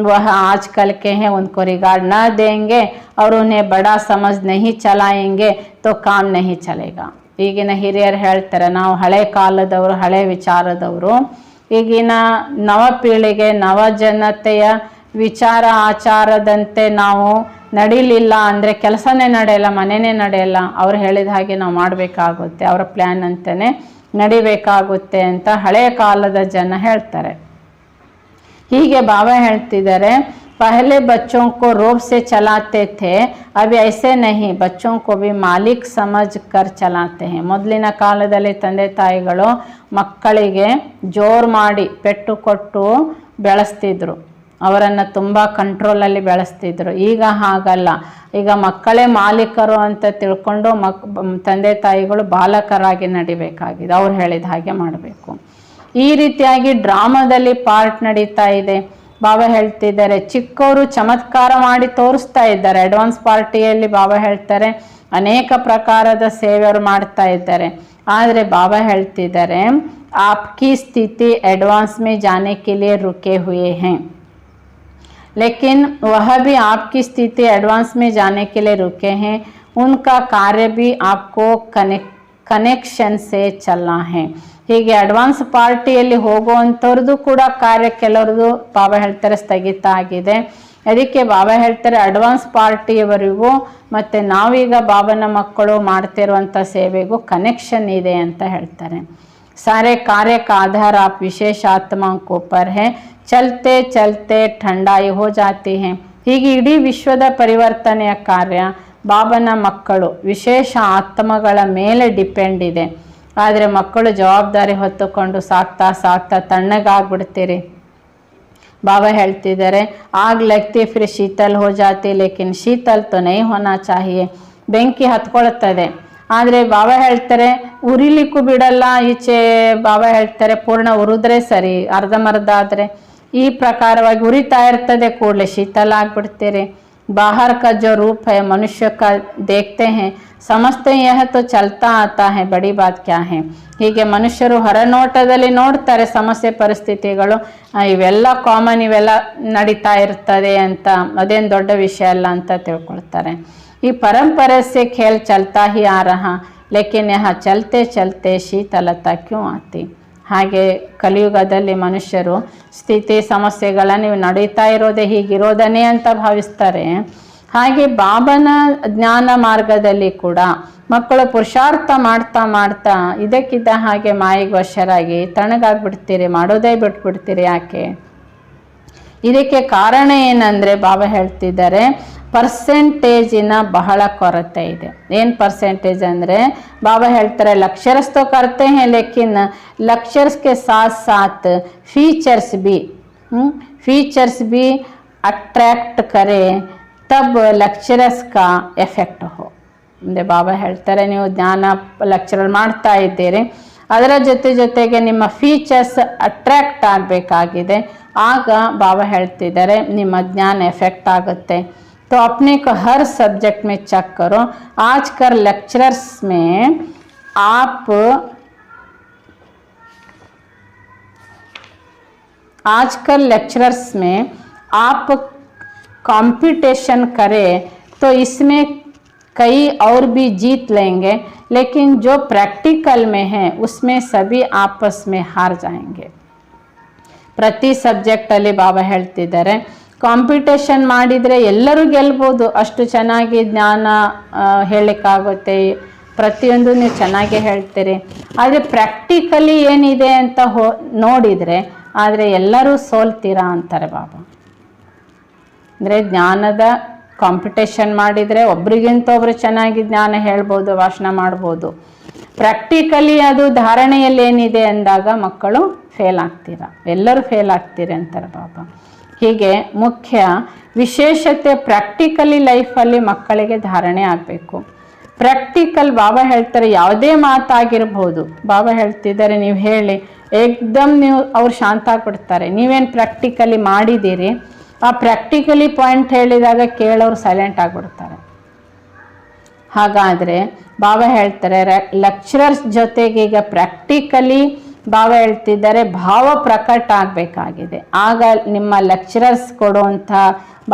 वह आजकल के हैं, उनको रिगार्ड न देंगे और उन्हें बड़ा समझ नहीं चलाएंगे तो काम नहीं चलेगा। ಈಗಿನ ಹಿರಿಯರು ಹೇಳ್ತಾರೆ ನಾವು ಹಳೆ ಕಾಲದವರು, ಹಳೆ ವಿಚಾರದವರು, ಈಗಿನ ನವ ಪೀಳಿಗೆ ನವ ಜನತೆಯ ವಿಚಾರ ಆಚಾರದಂತೆ ನಾವು ನಡೀಲಿಲ್ಲ ಅಂದರೆ ಕೆಲಸನೇ ನಡೆಯಲ್ಲ, ಮನೆಯೇ ನಡೆಯಲ್ಲ, ಅವ್ರು ಹೇಳಿದ ಹಾಗೆ ನಾವು ಮಾಡಬೇಕಾಗುತ್ತೆ, ಅವರ ಪ್ಲ್ಯಾನ್ ಅಂತಲೇ ನಡಿಬೇಕಾಗುತ್ತೆ ಅಂತ ಹಳೆ ಕಾಲದ ಜನ ಹೇಳ್ತಾರೆ। ಹೀಗೆ ಬಾಬಾ ಹೇಳ್ತಿದ್ದಾರೆ, पहले बच्चों को रोब से चलाते थे, अभी ऐसे नहीं, बच्चों को भी मालिक समझ कर चलाते हैं। ಮೊದಲಿನ ಕಾಲದಲ್ಲಿ ತಂದೆ ತಾಯಿಗಳು ಮಕ್ಕಳಿಗೆ ಜೋರು ಮಾಡಿ ಪೆಟ್ಟು ಕೊಟ್ಟು ಬೆಳೆಸ್ತಿದ್ರು, ಅವರನ್ನು ತುಂಬ ಕಂಟ್ರೋಲಲ್ಲಿ ಬೆಳೆಸ್ತಿದ್ರು। ಈಗ ಹಾಗಲ್ಲ, ಈಗ ಮಕ್ಕಳೇ ಮಾಲೀಕರು ಅಂತ ತಿಳ್ಕೊಂಡು ತಂದೆ ತಾಯಿಗಳು ಬಾಲಕರಾಗಿ ನಡಿಬೇಕಾಗಿದೆ, ಅವ್ರು ಹೇಳಿದ ಹಾಗೆ ಮಾಡಬೇಕು। ಈ ರೀತಿಯಾಗಿ ಡ್ರಾಮಾದಲ್ಲಿ ಪಾರ್ಟ್ ನಡೀತಾ ಇದೆ। ಬಾಬಾ ಹೇಳ್ತಿದ್ದಾರೆ ಚಿಕ್ಕವರು ಚಮತ್ಕಾರ ಮಾಡಿ ತೋರಿಸ್ತಾ ಇದ್ದಾರೆ, ಅಡ್ವಾನ್ಸ್ ಪಾರ್ಟಿಯಲ್ಲಿ ಬಾಬಾ ಹೇಳ್ತಾರೆ ಅನೇಕ ಪ್ರಕಾರದ ಸೇವೆಯವರು ಮಾಡ್ತಾ ಇದ್ದಾರೆ। ಆದರೆ ಬಾಬಾ ಹೇಳ್ತಿದ್ದಾರೆ आपकी स्थिति एडवांस में जाने के लिए रुके हुए हैं, लेकिन वह भी आपकी स्थिति एडवांस में जाने के लिए रुके हैं, उनका कार्य भी आपको कनेक्शन से चलना है। ಹೀಗೆ ಅಡ್ವಾನ್ಸ್ ಪಾರ್ಟಿಯಲ್ಲಿ ಹೋಗುವಂಥವ್ರದ್ದು ಕೂಡ ಕಾರ್ಯ ಕೆಲವ್ರದ್ದು ಬಾಬಾ ಹೇಳ್ತಾರೆ ಸ್ಥಗಿತ ಆಗಿದೆ। ಅದಕ್ಕೆ ಬಾಬಾ ಹೇಳ್ತಾರೆ ಅಡ್ವಾನ್ಸ್ ಪಾರ್ಟಿಯವರಿಗೂ ಮತ್ತು ನಾವೀಗ ಬಾಬನ ಮಕ್ಕಳು ಮಾಡ್ತಿರುವಂಥ ಸೇವೆಗೂ ಕನೆಕ್ಷನ್ ಇದೆ ಅಂತ ಹೇಳ್ತಾರೆ। सारे कार्य का आधार आप विशेष आत्माओं के ऊपर है, चलते चलते ठंडाई हो जाती है। ಹೀಗೆ ಇಡೀ ವಿಶ್ವದ ಪರಿವರ್ತನೆಯ ಕಾರ್ಯ ಬಾಬನ ಮಕ್ಕಳು ವಿಶೇಷ ಆತ್ಮಗಳ ಮೇಲೆ ಡಿಪೆಂಡ್ ಇದೆ। ಆದರೆ ಮಕ್ಕಳು ಜವಾಬ್ದಾರಿ ಹೊತ್ತುಕೊಂಡು ಸಾಕ್ತಾ ಸಾಕ್ತಾ ತಣ್ಣಗಾಗ್ಬಿಡ್ತೀರಿ। ಬಾಬಾ ಹೇಳ್ತಿದ್ದಾರೆ ಆಗ ಲಗ್ತಿ ಫಿರ್ ಶೀತಲ್ ಹೋ ಜಾತಿ, ಲೇಕಿನ್ ಶೀತಲ್ ತೋ ನೈ ಹೋನಾ ಚಾಹಿಯೆ, ಬೆಂಕಿ ಹತ್ಕೊಳ್ತದೆ ಆದರೆ ಬಾಬಾ ಹೇಳ್ತಾರೆ ಉರಿಲಿಕ್ಕೂ ಬಿಡಲ್ಲ, ಈಚೆ ಬಾಬಾ ಹೇಳ್ತಾರೆ ಪೂರ್ಣ ಉರಿದ್ರೆ ಸರಿ, ಅರ್ಧಮರ್ಧ ಆದರೆ ಈ ಪ್ರಕಾರವಾಗಿ ಉರಿತಾ ಇರ್ತದೆ, ಕೂಡಲೇ ಶೀತಲ ಆಗ್ಬಿಡ್ತೀರಿ। बाहर का जो रूप है मनुष्य का देखते हैं, समझते हैं यह तो चलता आता है, बड़ी बात क्या है। ಹೀಗೆ ಮನುಷ್ಯರು ಹೊರನೋಟದಲ್ಲಿ ನೋಡ್ತಾರೆ ಸಮಸ್ಯೆ ಪರಿಸ್ಥಿತಿಗಳು ಇವೆಲ್ಲ ಕಾಮನ್, ಇವೆಲ್ಲ ನಡೀತಾ ಇರ್ತದೆ ಅಂತ, ಅದೇನು ದೊಡ್ಡ ವಿಷಯ ಅಲ್ಲ ಅಂತ ತಿಳ್ಕೊಳ್ತಾರೆ। ಈ ಪರಂಪರೆ से खेल चलता ही आ रहा, लेकिन यहाँ चलते चलते शीतलता क्यों आती। ಹಾಗೆ ಕಲಿಯುಗದಲ್ಲಿ ಮನುಷ್ಯರು ಸ್ಥಿತಿ ಸಮಸ್ಯೆಗಳನ್ನು ನಡೀತಾ ಇರೋದೇ ಹೀಗಿರೋದನ್ನೇ ಅಂತ ಭಾವಿಸ್ತಾರೆ। ಹಾಗೆ ಬಾಬನ ಜ್ಞಾನ ಮಾರ್ಗದಲ್ಲಿ ಕೂಡ ಮಕ್ಕಳು ಪುರುಷಾರ್ಥ ಮಾಡ್ತಾ ಮಾಡ್ತಾ ಇದಕ್ಕಿದ್ದ ಹಾಗೆ ಮಾಯಿಗೆ ವಶರಾಗಿ ತಣ್ಣಗಾಗ್ಬಿಡ್ತೀರಿ, ಮಾಡೋದೇ ಬಿಟ್ಬಿಡ್ತೀರಿ। ಯಾಕೆ? ಇದಕ್ಕೆ ಕಾರಣ ಏನಂದರೆ ಬಾಬಾ ಹೇಳ್ತಿದ್ದಾರೆ ಪರ್ಸೆಂಟೇಜಿನ ಬಹಳ ಕೊರತೆ ಇದೆ। ಏನು ಪರ್ಸೆಂಟೇಜ್ ಅಂದರೆ ಬಾಬಾ ಹೇಳ್ತಾರೆ ಲೆಕ್ಚರ್ಸ್ तो करते हैं, लेकिन लेक्चर्स के साथ साथ फीचर्स भी अट्रैक्ट करे तब लेक्चरर्स का ಎಫೆಕ್ಟ್ हो ಮುಂದೆ ಬಾಬಾ ಹೇಳ್ತಾರೆ ನೀವು ಜ್ಞಾನ ಲೆಕ್ಚರರ್ ಮಾಡ್ತಾ ಇದ್ದೀರಿ, ಅದರ ಜೊತೆಗೆ ನಿಮ್ಮ ಫೀಚರ್ಸ್ ಅಟ್ರಾಕ್ಟ್ ಆಗಬೇಕಾಗಿದೆ. ಆಗ ಬಾಬಾ ಹೇಳ್ತಿದ್ದಾರೆ ನಿಮ್ಮ ಜ್ಞಾನ ಎಫೆಕ್ಟ್ आಗುತ್ತೆ. तो अपने को हर सब्जेक्ट में चेक करो. आजकल लेक्चरर्स में आप कंपटीशन करें तो इसमें कई और भी जीत लेंगे, लेकिन जो प्रैक्टिकल में है उसमें सभी आपस में हार जाएंगे. ಪ್ರತಿ ಸಬ್ಜೆಕ್ಟಲ್ಲಿ ಬಾಬಾ ಹೇಳ್ತಿದ್ದಾರೆ ಕಾಂಪಿಟೇಷನ್ ಮಾಡಿದರೆ ಎಲ್ಲರೂ ಗೆಲ್ಬೋದು, ಅಷ್ಟು ಚೆನ್ನಾಗಿ ಜ್ಞಾನ ಹೇಳಲಿಕ್ಕಾಗುತ್ತೆ, ಪ್ರತಿಯೊಂದು ನೀವು ಚೆನ್ನಾಗಿ ಹೇಳ್ತೀರಿ. ಆದರೆ ಪ್ರಾಕ್ಟಿಕಲಿ ಏನಿದೆ ಅಂತ ನೋಡಿದರೆ ಆದರೆ ಎಲ್ಲರೂ ಸೋಲ್ತೀರಾ ಅಂತಾರೆ ಬಾಬಾ. ಅಂದರೆ ಜ್ಞಾನದ ಕಾಂಪಿಟೇಷನ್ ಮಾಡಿದರೆ ಒಬ್ರಿಗಿಂತ ಒಬ್ರು ಚೆನ್ನಾಗಿ ಜ್ಞಾನ ಹೇಳ್ಬೋದು, ಭಾಷಣ ಮಾಡ್ಬೋದು. ಪ್ರಾಕ್ಟಿಕಲಿ ಅದು ಧಾರಣೆಯಲ್ಲಿ ಏನಿದೆ ಅಂದಾಗ ಮಕ್ಕಳು ಫೇಲ್ ಆಗ್ತೀರಾ, ಎಲ್ಲರೂ ಫೇಲ್ ಆಗ್ತೀರಿ ಅಂತಾರೆ ಬಾಬಾ. ಹೀಗೆ ಮುಖ್ಯ ವಿಶೇಷತೆ ಪ್ರಾಕ್ಟಿಕಲಿ ಲೈಫಲ್ಲಿ ಮಕ್ಕಳಿಗೆ ಧಾರಣೆ ಆಗಬೇಕು. ಪ್ರಾಕ್ಟಿಕಲ್ ಬಾಬಾ ಹೇಳ್ತಾರೆ ಯಾವುದೇ ಮಾತಾಗಿರ್ಬೋದು, ಬಾಬಾ ಹೇಳ್ತಿದ್ದಾರೆ ನೀವು ಹೇಳಿ ಏಕ್ದಮ್ ನೀವು ಅವ್ರು ಶಾಂತ ಕೊಡ್ತಾರೆ. ನೀವೇನು ಪ್ರಾಕ್ಟಿಕಲಿ ಮಾಡಿದ್ದೀರಿ ಆ ಪ್ರಾಕ್ಟಿಕಲಿ ಪಾಯಿಂಟ್ ಹೇಳಿದಾಗ ಕೇಳೋರು ಸೈಲೆಂಟ್ ಆಗಿಬಿಡ್ತಾರೆ. ಹಾಗಾದರೆ ಬಾಬಾ ಹೇಳ್ತಾರೆ ಲೆಕ್ಚರರ್ಸ್ ಜೊತೆಗೆ ಈಗ ಪ್ರಾಕ್ಟಿಕಲಿ ಬಾಬಾ ಹೇಳ್ತಿದ್ದಾರೆ ಭಾವ ಪ್ರಕಟ ಆಗಬೇಕಾಗಿದೆ. ಆಗ ನಿಮ್ಮ ಲೆಕ್ಚರರ್ಸ್ ಕೊಡುವಂಥ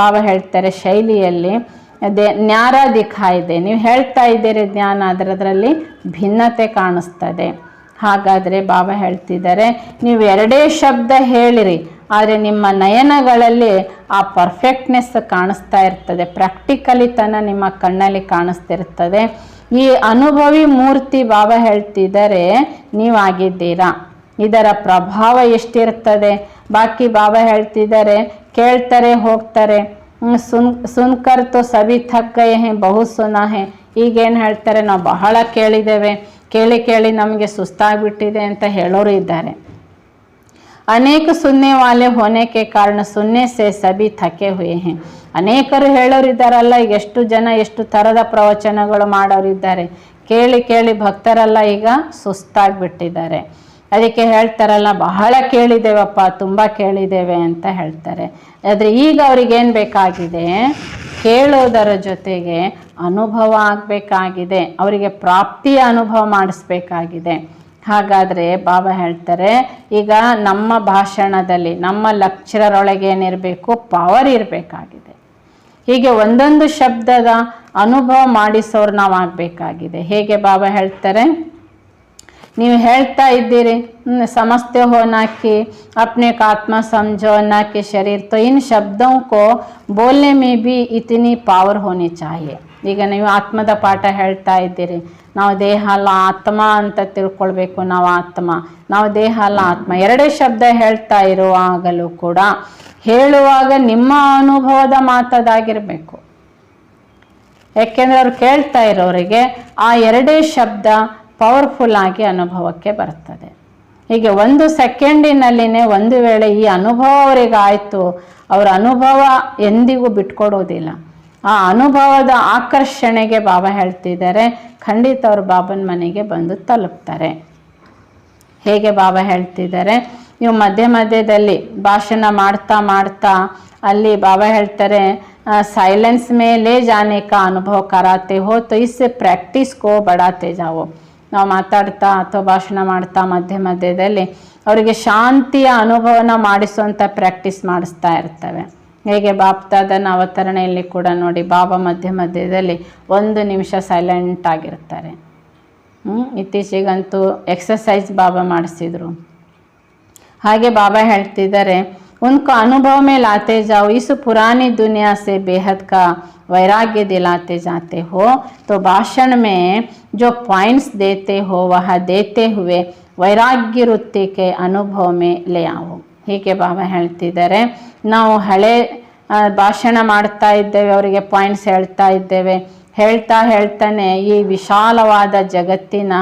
ಬಾಬಾ ಹೇಳ್ತಾರೆ ಶೈಲಿಯಲ್ಲಿ ಅದೇ ನ್ಯಾರ ದಿಖಾಯಿದೆ. ನೀವು ಹೇಳ್ತಾ ಇದ್ದೀರಿ ಜ್ಞಾನ, ಅದರಲ್ಲಿ ಭಿನ್ನತೆ ಕಾಣಿಸ್ತದೆ. ಹಾಗಾದರೆ ಬಾಬಾ ಹೇಳ್ತಿದ್ದಾರೆ ನೀವು ಎರಡೇ ಶಬ್ದ ಹೇಳಿರಿ, ಆದರೆ ನಿಮ್ಮ ನಯನಗಳಲ್ಲಿ ಆ ಪರ್ಫೆಕ್ಟ್ನೆಸ್ ಕಾಣಿಸ್ತಾ ಇರ್ತದೆ, ಪ್ರಾಕ್ಟಿಕಲಿ ತನ ನಿಮ್ಮ ಕಣ್ಣಲ್ಲಿ ಕಾಣಿಸ್ತಿರ್ತದೆ. ಈ ಅನುಭವಿ ಮೂರ್ತಿ ಬಾಬಾ ಹೇಳ್ತಿದ್ದಾರೆ ನೀವಾಗಿದ್ದೀರಾ. ಇದರ ಪ್ರಭಾವ ಎಷ್ಟಿರ್ತದೆ. ಬಾಕಿ ಬಾಬಾ ಹೇಳ್ತಿದ್ದಾರೆ ಕೇಳ್ತಾರೆ ಹೋಗ್ತಾರೆ, ಸುನ್ಕರ್ ತೋ ಸಭಿ ಥಕ್ ಗಯೇ ಹೇ ಬಹುತ್ ಸುನಾ ಹೇ. ಈಗೇನು ಹೇಳ್ತಾರೆ ನಾವು ಬಹಳ ಕೇಳಿದ್ದೇವೆ, ಕೇಳಿ ನಮಗೆ ಸುಸ್ತಾಗ್ಬಿಟ್ಟಿದೆ ಅಂತ ಹೇಳೋರು ಇದ್ದಾರೆ. ಅನೇಕ ಸುನ್ನೆ ವಾಲೆ ಹೋನೆ ಕೆ ಕಾರಣ ಸುನ್ನೆ ಸೇ ಸಭಿ ಥಕೆ ಹುಯೇ ಹೇ. ಅನೇಕರು ಹೇಳೋರಿದ್ದಾರಲ್ಲ, ಈಗ ಎಷ್ಟು ಜನ ಎಷ್ಟು ಥರದ ಪ್ರವಚನಗಳು ಮಾಡೋರಿದ್ದಾರೆ, ಕೇಳಿ ಭಕ್ತರೆಲ್ಲ ಈಗ ಸುಸ್ತಾಗ್ಬಿಟ್ಟಿದ್ದಾರೆ. ಅದಕ್ಕೆ ಹೇಳ್ತಾರಲ್ಲ ಬಹಳ ಕೇಳಿದ್ದೇವಪ್ಪ, ತುಂಬ ಕೇಳಿದ್ದೇವೆ ಅಂತ ಹೇಳ್ತಾರೆ. ಆದರೆ ಈಗ ಅವ್ರಿಗೇನು ಬೇಕಾಗಿದೆ, ಕೇಳೋದರ ಜೊತೆಗೆ ಅನುಭವ ಆಗಬೇಕಾಗಿದೆ, ಅವರಿಗೆ ಪ್ರಾಪ್ತಿಯ ಅನುಭವ ಮಾಡಿಸ್ಬೇಕಾಗಿದೆ. ಹಾಗಾದರೆ ಬಾಬಾ ಹೇಳ್ತಾರೆ ಈಗ ನಮ್ಮ ಭಾಷಣದಲ್ಲಿ ನಮ್ಮ ಲೆಕ್ಚರರ್ ಒಳಗೆ ಏನಿರಬೇಕು, ಪವರ್ ಇರಬೇಕಾಗಿದೆ. ಹೀಗೆ ಒಂದೊಂದು ಶಬ್ದದ ಅನುಭವ ಮಾಡಿಸೋರು ನಾವು ಆಗಬೇಕಾಗಿದೆ. ಹೇಗೆ ಬಾಬಾ ಹೇಳ್ತಾರೆ ನೀವು ಹೇಳ್ತಾ ಇದ್ದೀರಿ समझते हो ना कि अपने का आत्मा समझो ना कि शरीर, तो इन शब्दों को बोलने में भी इतनी पावर होनी चाहिए. ಈಗ ನೀವು ಆತ್ಮದ ಪಾಠ ಹೇಳ್ತಾ ಇದ್ದೀರಿ, ನಾವು ದೇಹ ಅಲ್ಲ ಆತ್ಮ ಅಂತ ತಿಳ್ಕೊಳ್ಬೇಕು. ನಾವು ದೇಹ ಅಲ್ಲ ಆತ್ಮ, ಎರಡೇ ಶಬ್ದ ಹೇಳ್ತಾ ಇರುವಾಗಲೂ ಕೂಡ ಹೇಳುವಾಗ ನಿಮ್ಮ ಅನುಭವದ ಮಾತದಾಗಿರಬೇಕು. ಯಾಕೆಂದರೆ ಅವ್ರು ಕೇಳ್ತಾ ಇರೋರಿಗೆ ಆ ಎರಡೇ ಶಬ್ದ ಪವರ್ಫುಲ್ ಆಗಿ ಅನುಭವಕ್ಕೆ ಬರ್ತದೆ. ಹೀಗೆ ಒಂದು ಸೆಕೆಂಡಿನಲ್ಲಿನೇ ಒಂದು ವೇಳೆ ಈ ಅನುಭವ ಅವರಿಗೆ ಆಯಿತು, ಅವರ ಅನುಭವ ಎಂದಿಗೂ ಬಿಟ್ಕೊಡೋದಿಲ್ಲ. ಆ ಅನುಭವದ ಆಕರ್ಷಣೆಗೆ ಬಾಬಾ ಹೇಳ್ತಿದ್ದಾರೆ ಖಂಡಿತ ಅವರು ಬಾಬನ ಮನೆಗೆ ಬಂದು ತಲುಪ್ತಾರೆ. ಹೇಗೆ ಬಾಬಾ ಹೇಳ್ತಿದ್ದಾರೆ ನೀವು ಮಧ್ಯದಲ್ಲಿ ಭಾಷಣ ಮಾಡ್ತಾ ಅಲ್ಲಿ ಬಾಬಾ ಹೇಳ್ತಾರೆ साइलेंस में ले जाने का अनुभव कराते हो तो इससे प्रैक्टिस को बढ़ाते जाओ. ನಾವು ಮಾತಾಡ್ತಾ ಅಥವಾ ಭಾಷಣ ಮಾಡ್ತಾ ಮಧ್ಯದಲ್ಲಿ ಅವರಿಗೆ ಶಾಂತಿಯ ಅನುಭವನ ಮಾಡಿಸುವಂಥ ಪ್ರಾಕ್ಟೀಸ್ ಮಾಡಿಸ್ತಾ ಇರ್ತವೆ. ಹೇಗೆ ಬಾಪ್ತಾದನ ಅವತರಣೆಯಲ್ಲಿ ಕೂಡ ನೋಡಿ ಬಾಬಾ ಮಧ್ಯದಲ್ಲಿ 1 ನಿಮಿಷ ಸೈಲೆಂಟ್ ಆಗಿರ್ತಾರೆ. ಇತ್ತೀಚೆಗಂತೂ ಎಕ್ಸಸೈಸ್ ಬಾಬಾ ಮಾಡಿಸಿದ್ರು. ಹಾಗೆ ಬಾಬಾ ಹೇಳ್ತಿದ್ದಾರೆ उनको अनुभव में लाते जाओ, इस पुरानी दुनिया से बेहद का वैराग्य दिलाते जाते हो तो भाषण में जो पॉइंट्स देते हो वह देते हुए वैराग्य वृत्ति के अनुभव में ले आओ. ಹೀಗೆ ಬಾಬಾ ಹೇಳ್ತಿದ್ದಾರೆ ನಾವು ಹಳೆ ಭಾಷಣ ಮಾಡ್ತಾ ಇದ್ದೇವೆ, ಅವರಿಗೆ ಪಾಯಿಂಟ್ಸ್ ಹೇಳ್ತಾ ಇದ್ದೇವೆ, ಹೇಳ್ತಾನೆ ಈ ವಿಶಾಲವಾದ ಜಗತ್ತಿನ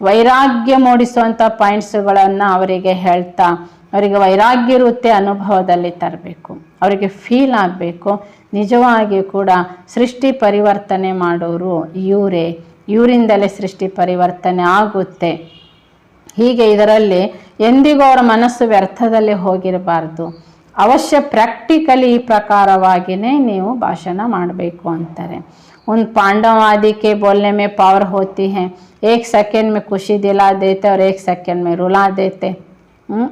ವೈರಾಗ್ಯ ಮೂಡಿಸುವಂಥ ಪಾಯಿಂಟ್ಸ್ಗಳನ್ನು ಅವರಿಗೆ ಹೇಳ್ತಾ ಅವರಿಗೆ ವೈರಾಗ್ಯ ವೃತ್ತಿ ಅನುಭವದಲ್ಲಿ ತರಬೇಕು, ಅವರಿಗೆ ಫೀಲ್ ಆಗಬೇಕು ನಿಜವಾಗಿಯೂ ಕೂಡ ಸೃಷ್ಟಿ ಪರಿವರ್ತನೆ ಮಾಡೋರು ಇವರಿಂದಲೇ ಸೃಷ್ಟಿ ಪರಿವರ್ತನೆ ಆಗುತ್ತೆ. ಹೀಗೆ ಇದರಲ್ಲಿ ಎಂದಿಗೂ ಅವರ ಮನಸ್ಸು ವ್ಯರ್ಥದಲ್ಲಿ ಹೋಗಿರಬಾರ್ದು. ಅವಶ್ಯ ಪ್ರಾಕ್ಟಿಕಲಿ ಈ ಪ್ರಕಾರವಾಗಿಯೇ ನೀವು ಭಾಷಣ ಮಾಡಬೇಕು ಅಂತಾರೆ. उन पांडव आदि के बोलने में पावर होती है, 1 सेकेंड में खुशी दिला देते और 1 सेकेंड में रुला देते।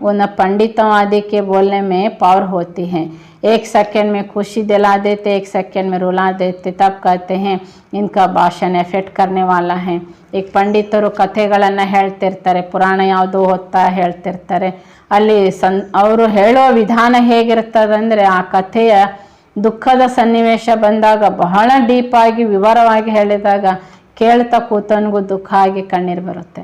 उन पंडितों आदि के बोलने में पावर होती है, 1 सेकेंड में खुशी दिला देते, 1 सेकेंड में रुला देते, तब कहते हैं इनका भाषण एफेक्ट करने वाला है. ಈಗ ಪಂಡಿತರು ಕಥೆಗಳನ್ನು ಹೇಳ್ತಿರ್ತಾರೆ, ಪುರಾಣ ಯಾವುದೋ ಓದ್ತಾ ಹೇಳ್ತಿರ್ತಾರೆ. ಅಲ್ಲಿ ಅವರು ಹೇಳೋ ವಿಧಾನ ಹೇಗಿರ್ತದಂದರೆ ಆ ಕಥೆಯ ದುಃಖದ ಸನ್ನಿವೇಶ ಬಂದಾಗ ಬಹಳ ಡೀಪಾಗಿ ವಿವರವಾಗಿ ಹೇಳಿದಾಗ ಕೇಳ್ತಾ ಕೂತನಿಗೂ ದುಃಖ ಆಗಿ ಕಣ್ಣೀರು ಬರುತ್ತೆ.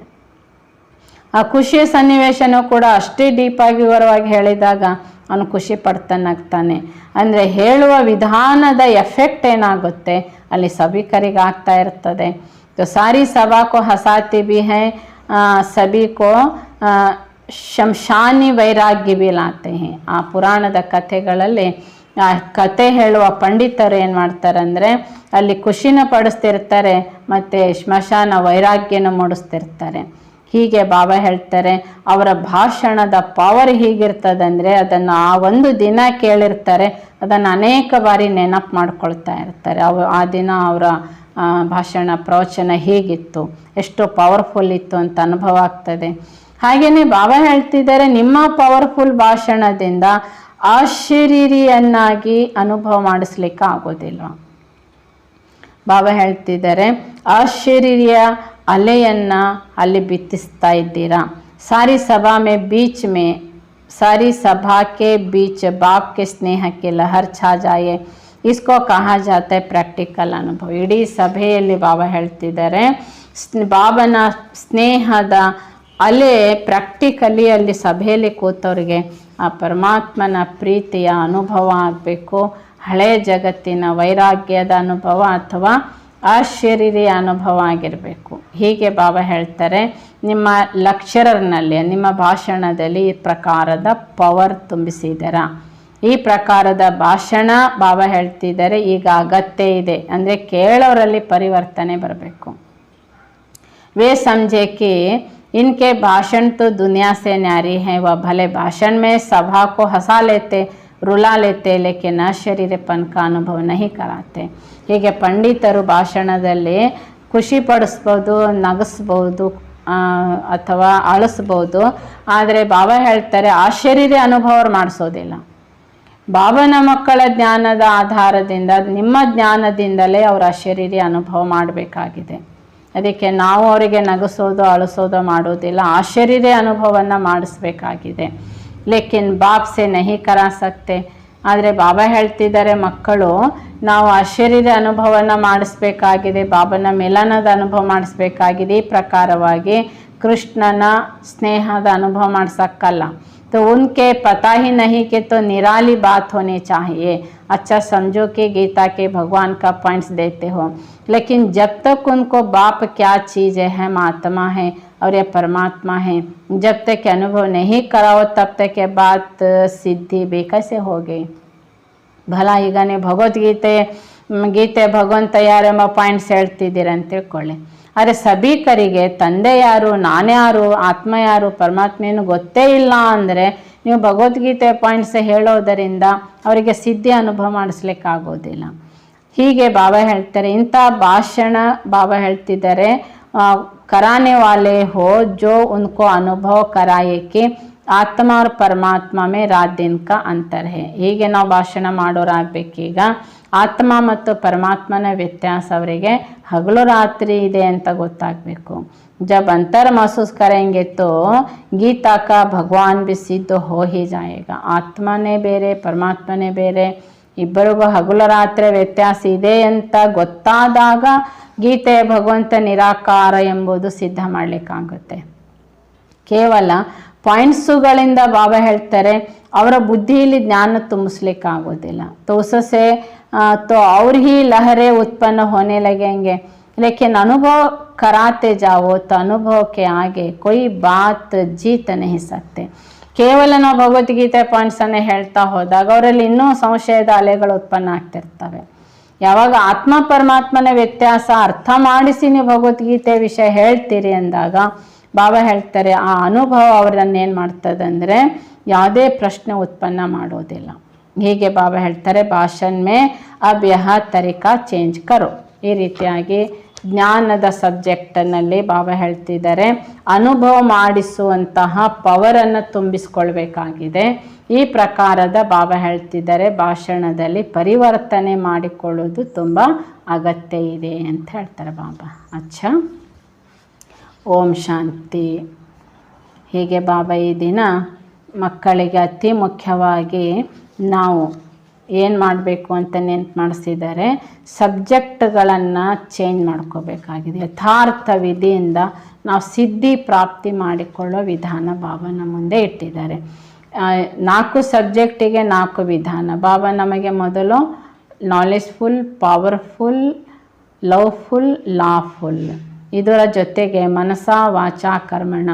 ಆ ಖುಷಿಯ ಸನ್ನಿವೇಶನೂ ಕೂಡ ಅಷ್ಟೇ ಡೀಪಾಗಿ ವಿವರವಾಗಿ ಹೇಳಿದಾಗ ಅವನು ಖುಷಿ ಪಡ್ತಾನಾಗ್ತಾನೆ. ಅಂದರೆ ಹೇಳುವ ವಿಧಾನದ ಎಫೆಕ್ಟ್ ಏನಾಗುತ್ತೆ ಅಲ್ಲಿ ಸಭಿಕರಿಗೆ ಆಗ್ತಾ ಇರ್ತದೆ. तो सारी सभा को हंसाती भी हैं, सभी को ಶಂಶಾನಿ ವೈರಾಗ್ಯ भी लाते हैं. ಆ ಪುರಾಣದ ಕಥೆಗಳಲ್ಲಿ ಆ ಕತೆ ಹೇಳುವ ಪಂಡಿತರು ಏನು ಮಾಡ್ತಾರೆ ಅಂದರೆ ಅಲ್ಲಿ ಖುಷಿನ ಪಡಿಸ್ತಿರ್ತಾರೆ ಮತ್ತು ಶ್ಮಶಾನ ವೈರಾಗ್ಯನ ಮೂಡಿಸ್ತಿರ್ತಾರೆ. ಹೀಗೆ ಬಾಬಾ ಹೇಳ್ತಾರೆ ಅವರ ಭಾಷಣದ ಪವರ್ ಹೀಗಿರ್ತದಂದರೆ ಅದನ್ನು ಆ ಒಂದು ದಿನ ಕೇಳಿರ್ತಾರೆ, ಅದನ್ನು ಅನೇಕ ಬಾರಿ ನೆನಪು ಮಾಡ್ಕೊಳ್ತಾ ಇರ್ತಾರೆ. ಆ ದಿನ ಅವರ ಭಾಷಣ ಪ್ರವಚನ ಹೀಗಿತ್ತು, ಎಷ್ಟು ಪವರ್ಫುಲ್ ಇತ್ತು ಅಂತ ಅನುಭವ ಆಗ್ತದೆ. ಹಾಗೆಯೇ ಬಾಬಾ ಹೇಳ್ತಿದ್ದಾರೆ ನಿಮ್ಮ ಪವರ್ಫುಲ್ ಭಾಷಣದಿಂದ ಆಶ್ಚರ್ಯನ್ನಾಗಿ ಅನುಭವ ಮಾಡಿಸ್ಲಿಕ್ಕೆ ಆಗೋದಿಲ್ಲ. ಬಾಬಾ ಹೇಳ್ತಿದ್ದಾರೆ ಆಶ್ಚರ್ಯ ಅಲೆಯನ್ನು ಅಲ್ಲಿ ಬಿತ್ತಿಸ್ತಾ ಇದ್ದೀರಾ. ಸಾರಿ ಸಭಾ ಮೇ ಬೀಚ್ ಮೇ ಸಾರಿ ಸಭಾ ಕೆ ಬೀಚ್ ಬಾಪ್ ಕೆ ಸ್ನೇಹಕ್ಕೆ ಲಹರ್ ಛಾ ಜಾಯೆ, ಇಸ್ಕೋ ಕಹಾ ಜಾತೆ ಪ್ರಾಕ್ಟಿಕಲ್ ಅನುಭವ. ಇಡೀ ಸಭೆಯಲ್ಲಿ ಬಾಬಾ ಹೇಳ್ತಿದ್ದಾರೆ ಬಾಬನ ಸ್ನೇಹದ ಅಲೆ ಪ್ರಾಕ್ಟಿಕಲಿ ಅಲ್ಲಿ ಸಭೆಯಲ್ಲಿ ಕೂತವ್ರಿಗೆ ಆ ಪರಮಾತ್ಮನ ಪ್ರೀತಿಯ ಅನುಭವ ಆಗಬೇಕು. ಹಳೆಯ ಜಗತ್ತಿನ ವೈರಾಗ್ಯದ ಅನುಭವ ಅಥವಾ ಆಶ್ಚರ್ಯ ಅನುಭವ ಆಗಿರಬೇಕು. ಹೀಗೆ ಬಾಬಾ ಹೇಳ್ತಾರೆ ನಿಮ್ಮ ಲೆಕ್ಚರರ್ನಲ್ಲಿ ನಿಮ್ಮ ಭಾಷಣದಲ್ಲಿ ಈ ಪ್ರಕಾರದ ಪವರ್ ತುಂಬಿಸಿದ್ದೀರಾ. ಈ ಪ್ರಕಾರದ ಭಾಷಣ ಬಾಬಾ ಹೇಳ್ತಿದ್ದಾರೆ ಈಗ ಅಗತ್ಯ ಇದೆ. ಅಂದರೆ ಕೇಳೋರಲ್ಲಿ ಪರಿವರ್ತನೆ ಬರಬೇಕು. वे समझे कि इनके भाषण तो दुनिया से न्यारी हैं, वह भले भाषण में सभा को हंसा लेते रुला लेते लेकिन ಶರೀರಪನ್ का ಅನುಭವ नहीं कराते. ಹೀಗೆ ಪಂಡಿತರು ಭಾಷಣದಲ್ಲಿ ಖುಷಿ ಪಡಿಸ್ಬೋದು, ನಗಿಸ್ಬೋದು ಅಥವಾ ಅಳಿಸ್ಬೋದು. ಆದರೆ ಬಾಬಾ ಹೇಳ್ತಾರೆ ಆಶ್ಚರ್ಯ ಅನುಭವ ಮಾಡಿಸೋದಿಲ್ಲ. ಬಾಬನ ಮಕ್ಕಳ ಜ್ಞಾನದ ಆಧಾರದಿಂದ ನಿಮ್ಮ ಜ್ಞಾನದಿಂದಲೇ ಅವರ ಆಶ್ಚರ್ಯ ಅನುಭವ ಮಾಡಬೇಕಾಗಿದೆ. ಅದಕ್ಕೆ ನಾವು ಅವರಿಗೆ ನಗಿಸೋದು ಅಳಿಸೋದು ಮಾಡೋದಿಲ್ಲ, ಆಶ್ಚರ್ಯ ಅನುಭವವನ್ನು ಮಾಡಿಸ್ಬೇಕಾಗಿದೆ. ಲೇಕಿನ್ ಬಾಪ್ ಸೆ ನಹಿ ಕರಾ ಸಕ್ತೆ. ಆದರೆ ಬಾಬಾ ಹೇಳ್ತಿದ್ದಾರೆ ಮಕ್ಕಳು ನಾವು ಆಶ್ಚರ್ಯದ ಅನುಭವನ ಮಾಡಿಸ್ಬೇಕಾಗಿದೆ, ಬಾಬನ ಮಿಲನದ ಅನುಭವ ಮಾಡಿಸ್ಬೇಕಾಗಿದೆ. ಈ ಪ್ರಕಾರವಾಗಿ ಕೃಷ್ಣನ ಸ್ನೇಹದ ಅನುಭವ ಮಾಡಿಸಕ್ಕಲ್ಲ. तो उनके पता ही नहीं कि तो निराली बात होनी चाहिए. अच्छा समझो कि गीता के भगवान का पॉइंट्स देते हो, लेकिन जब तक उनको बाप क्या चीज़ है, हम आत्मा है और ये परमात्मा है, जब तक अनुभव नहीं कराओ तब तक ये बात सिद्धि भी कैसे होगी. भला ಈಗನೇ ಗೀತೆ ಭಗವಂತ ಯಾರೆಂಬ ಪಾಯಿಂಟ್ಸ್ ಹೇಳ್ತಿದ್ದೀರ ಅಂತ ತಿಳ್ಕೊಳ್ಳಿ. ಆದರೆ ಸಭಿಕರಿಗೆ ತಂದೆ ಯಾರು, ನಾನ್ಯಾರು, ಆತ್ಮ ಯಾರು, ಪರಮಾತ್ಮೇನು ಗೊತ್ತೇ ಇಲ್ಲ ಅಂದರೆ ನೀವು ಭಗವದ್ಗೀತೆ ಪಾಯಿಂಟ್ಸ್ ಹೇಳೋದರಿಂದ ಅವರಿಗೆ ಸಿದ್ಧಿ ಅನುಭವ ಮಾಡಿಸ್ಲಿಕ್ಕಾಗೋದಿಲ್ಲ. ಹೀಗೆ ಬಾಬಾ ಹೇಳ್ತಾರೆ ಇಂಥ ಭಾಷಣ ಬಾಬಾ ಹೇಳ್ತಿದ್ದಾರೆ कराने वाले हो जो उनको अनुभव कराए कि ಆತ್ಮ और ಪರಮಾತ್ಮ ಮೇ ರಾತ್ ದಿನ ಕಾ ಅಂತರ ಹೇ. ಹೀಗೆ ನಾವು ಭಾಷಣ ಮಾಡೋರಾಗಬೇಕೀಗ. ಆತ್ಮ ಮತ್ತು ಪರಮಾತ್ಮನ ವ್ಯತ್ಯಾಸ ಅವರಿಗೆ ಹಗಲು ರಾತ್ರಿ ಇದೆ ಅಂತ ಗೊತ್ತಾಗಬೇಕು. ಜಬ್ ಅಂತರ महसूस करेंगे तो गीता का भगवान भी सिद्ध हो ही जाएगा. ಆತ್ಮನೇ ಬೇರೆ ಪರಮಾತ್ಮನೇ ಬೇರೆ, ಇಬ್ಬರಿಗೂ ಹಗಲು ರಾತ್ರಿ ವ್ಯತ್ಯಾಸ ಇದೆ ಅಂತ ಗೊತ್ತಾದಾಗ ಗೀತೆ ಭಗವಂತ ನಿರಾಕಾರ ಎಂಬುದು ಸಿದ್ಧ ಮಾಡಲಿಕ್ಕಾಗುತ್ತೆ. ಕೇವಲ ಪಾಯಿಂಟ್ಸುಗಳಿಂದ ಬಾಬಾ ಹೇಳ್ತಾರೆ ಅವರ ಬುದ್ಧಿಯಲ್ಲಿ ಜ್ಞಾನ ತುಂಬಿಸ್ಲಿಕ್ಕಾಗೋದಿಲ್ಲ. तो उससे तो और ही लहरें उत्पन्न होने लगेंगे, लेकिन अनुभव कराते जाओ तो अनुभव के आगे कोई बात जीत नहीं सकते. ಕೇವಲ ನಾವು ಭಗವದ್ಗೀತೆ ಪಾಯಿಂಟ್ಸನ್ನೇ ಹೇಳ್ತಾ ಹೋದಾಗ ಅವರಲ್ಲಿ ಇನ್ನೂ ಸಂಶಯದ ಅಲೆಗಳು ಉತ್ಪನ್ನ ಆಗ್ತಿರ್ತವೆ. ಯಾವಾಗ ಆತ್ಮ ಪರಮಾತ್ಮನ ವ್ಯತ್ಯಾಸ ಅರ್ಥ ಮಾಡಿಸಿ ನೀವು ಭಗವದ್ಗೀತೆ ವಿಷಯ ಹೇಳ್ತೀರಿ ಅಂದಾಗ ಬಾಬಾ ಹೇಳ್ತಾರೆ ಆ ಅನುಭವ ಅವರನ್ನೇನು ಮಾಡ್ತದೆ ಅಂದರೆ ಯಾವುದೇ ಪ್ರಶ್ನೆ ಉತ್ಪನ್ನ ಮಾಡೋದಿಲ್ಲ. ಹೀಗೆ ಬಾಬಾ ಹೇಳ್ತಾರೆ ಭಾಷಣ್ ಮೇ ಅಬ್ ಯಹ ತರಿಕಾ ಚೇಂಜ್ ಕರೋ. ಈ ರೀತಿಯಾಗಿ ಜ್ಞಾನದ ಸಬ್ಜೆಕ್ಟ್ನಲ್ಲಿ ಬಾಬಾ ಹೇಳ್ತಿದ್ದಾರೆ ಅನುಭವ ಮಾಡಿಸುವಂತಹ ಪವರನ್ನು ತುಂಬಿಸ್ಕೊಳ್ಬೇಕಾಗಿದೆ. ಈ ಪ್ರಕಾರದ ಬಾಬಾ ಹೇಳ್ತಿದ್ದಾರೆ ಭಾಷಣದಲ್ಲಿ ಪರಿವರ್ತನೆ ಮಾಡಿಕೊಳ್ಳೋದು ತುಂಬ ಅಗತ್ಯ ಇದೆ ಅಂತ ಹೇಳ್ತಾರೆ ಬಾಬಾ. ಅಚ್ಚಾ, ಓಂ ಶಾಂತಿ. ಹೀಗೆ ಬಾಬಾ ಈ ದಿನ ಮಕ್ಕಳಿಗೆ ಅತಿ ಮುಖ್ಯವಾಗಿ ನಾವು ಏನು ಮಾಡಬೇಕು ಅಂತ ನೆನ್ಪು ಮಾಡಿಸಿದ್ದಾರೆ, ಸಬ್ಜೆಕ್ಟ್ಗಳನ್ನು ಚೇಂಜ್ ಮಾಡ್ಕೋಬೇಕಾಗಿದೆ. ಯಥಾರ್ಥ ವಿಧಿಯಿಂದ ನಾವು ಸಿದ್ಧಿ ಪ್ರಾಪ್ತಿ ಮಾಡಿಕೊಳ್ಳೋ ವಿಧಾನ ಬಾಬಾನ ಮುಂದೆ ಇಟ್ಟಿದ್ದಾರೆ. 4 ಸಬ್ಜೆಕ್ಟಿಗೆ 4 ವಿಧಾನ. ಬಾಬಾ ನಮಗೆ ಮೊದಲು ನಾಲೆಜ್ಫುಲ್, ಪವರ್ಫುಲ್, ಲವ್ಫುಲ್, ಲಾಫುಲ್, ಇದರ ಜೊತೆಗೆ ಮನಸ ವಾಚ ಕರ್ಮಣ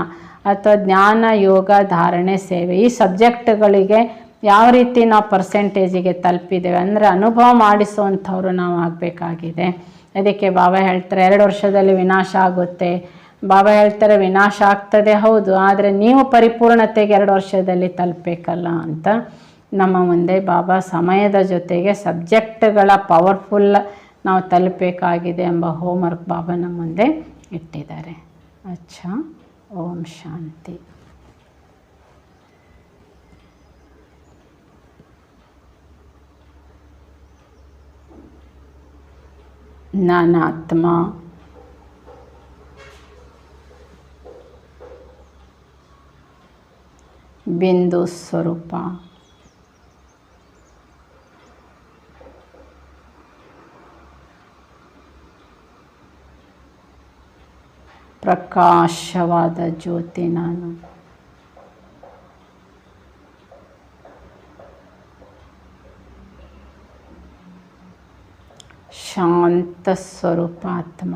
ಅಥವಾ ಜ್ಞಾನ ಯೋಗ ಧಾರಣೆ ಸೇವೆ, ಈ ಸಬ್ಜೆಕ್ಟ್ಗಳಿಗೆ ಯಾವ ರೀತಿ ನಾವು ಪರ್ಸೆಂಟೇಜಿಗೆ ತಲುಪಿದ್ದೇವೆ ಅಂದರೆ ಅನುಭವ ಮಾಡಿಸುವಂಥವ್ರು ನಾವು ಆಗಬೇಕಾಗಿದೆ. ಅದಕ್ಕೆ ಬಾಬಾ ಹೇಳ್ತಾರೆ 2 ವರ್ಷದಲ್ಲಿ ವಿನಾಶ ಆಗುತ್ತೆ. ಬಾಬಾ ಹೇಳ್ತಾರೆ ವಿನಾಶ ಆಗ್ತದೆ ಹೌದು, ಆದರೆ ನೀವು ಪರಿಪೂರ್ಣತೆಗೆ 2 ವರ್ಷದಲ್ಲಿ ತಲುಪಬೇಕಲ್ಲ ಅಂತ ನಮ್ಮ ಮುಂದೆ ಬಾಬಾ ಸಮಯದ ಜೊತೆಗೆ ಸಬ್ಜೆಕ್ಟ್ಗಳ ಪವರ್ಫುಲ್ ನಾವು ತಲುಪಬೇಕಾಗಿದೆ ಎಂಬ ಹೋಮ್ವರ್ಕ್ ಬಾಬಾ ನಮ್ಮ ಮುಂದೆ ಇಟ್ಟಿದ್ದಾರೆ. ಅಚ್ಚಾ, ಓಂ ಶಾಂತಿ. ನಾನಾತ್ಮ ಬಿಂದು ಸ್ವರೂಪ ಪ್ರಕಾಶವಾದ ಜ್ಯೋತಿ ನಾನು. ಶಾಂತ ಸ್ವರೂಪಾತ್ಮ.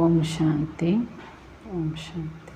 ಓಂ ಶಾಂತಿ, ಓಂ ಶಾಂತಿ.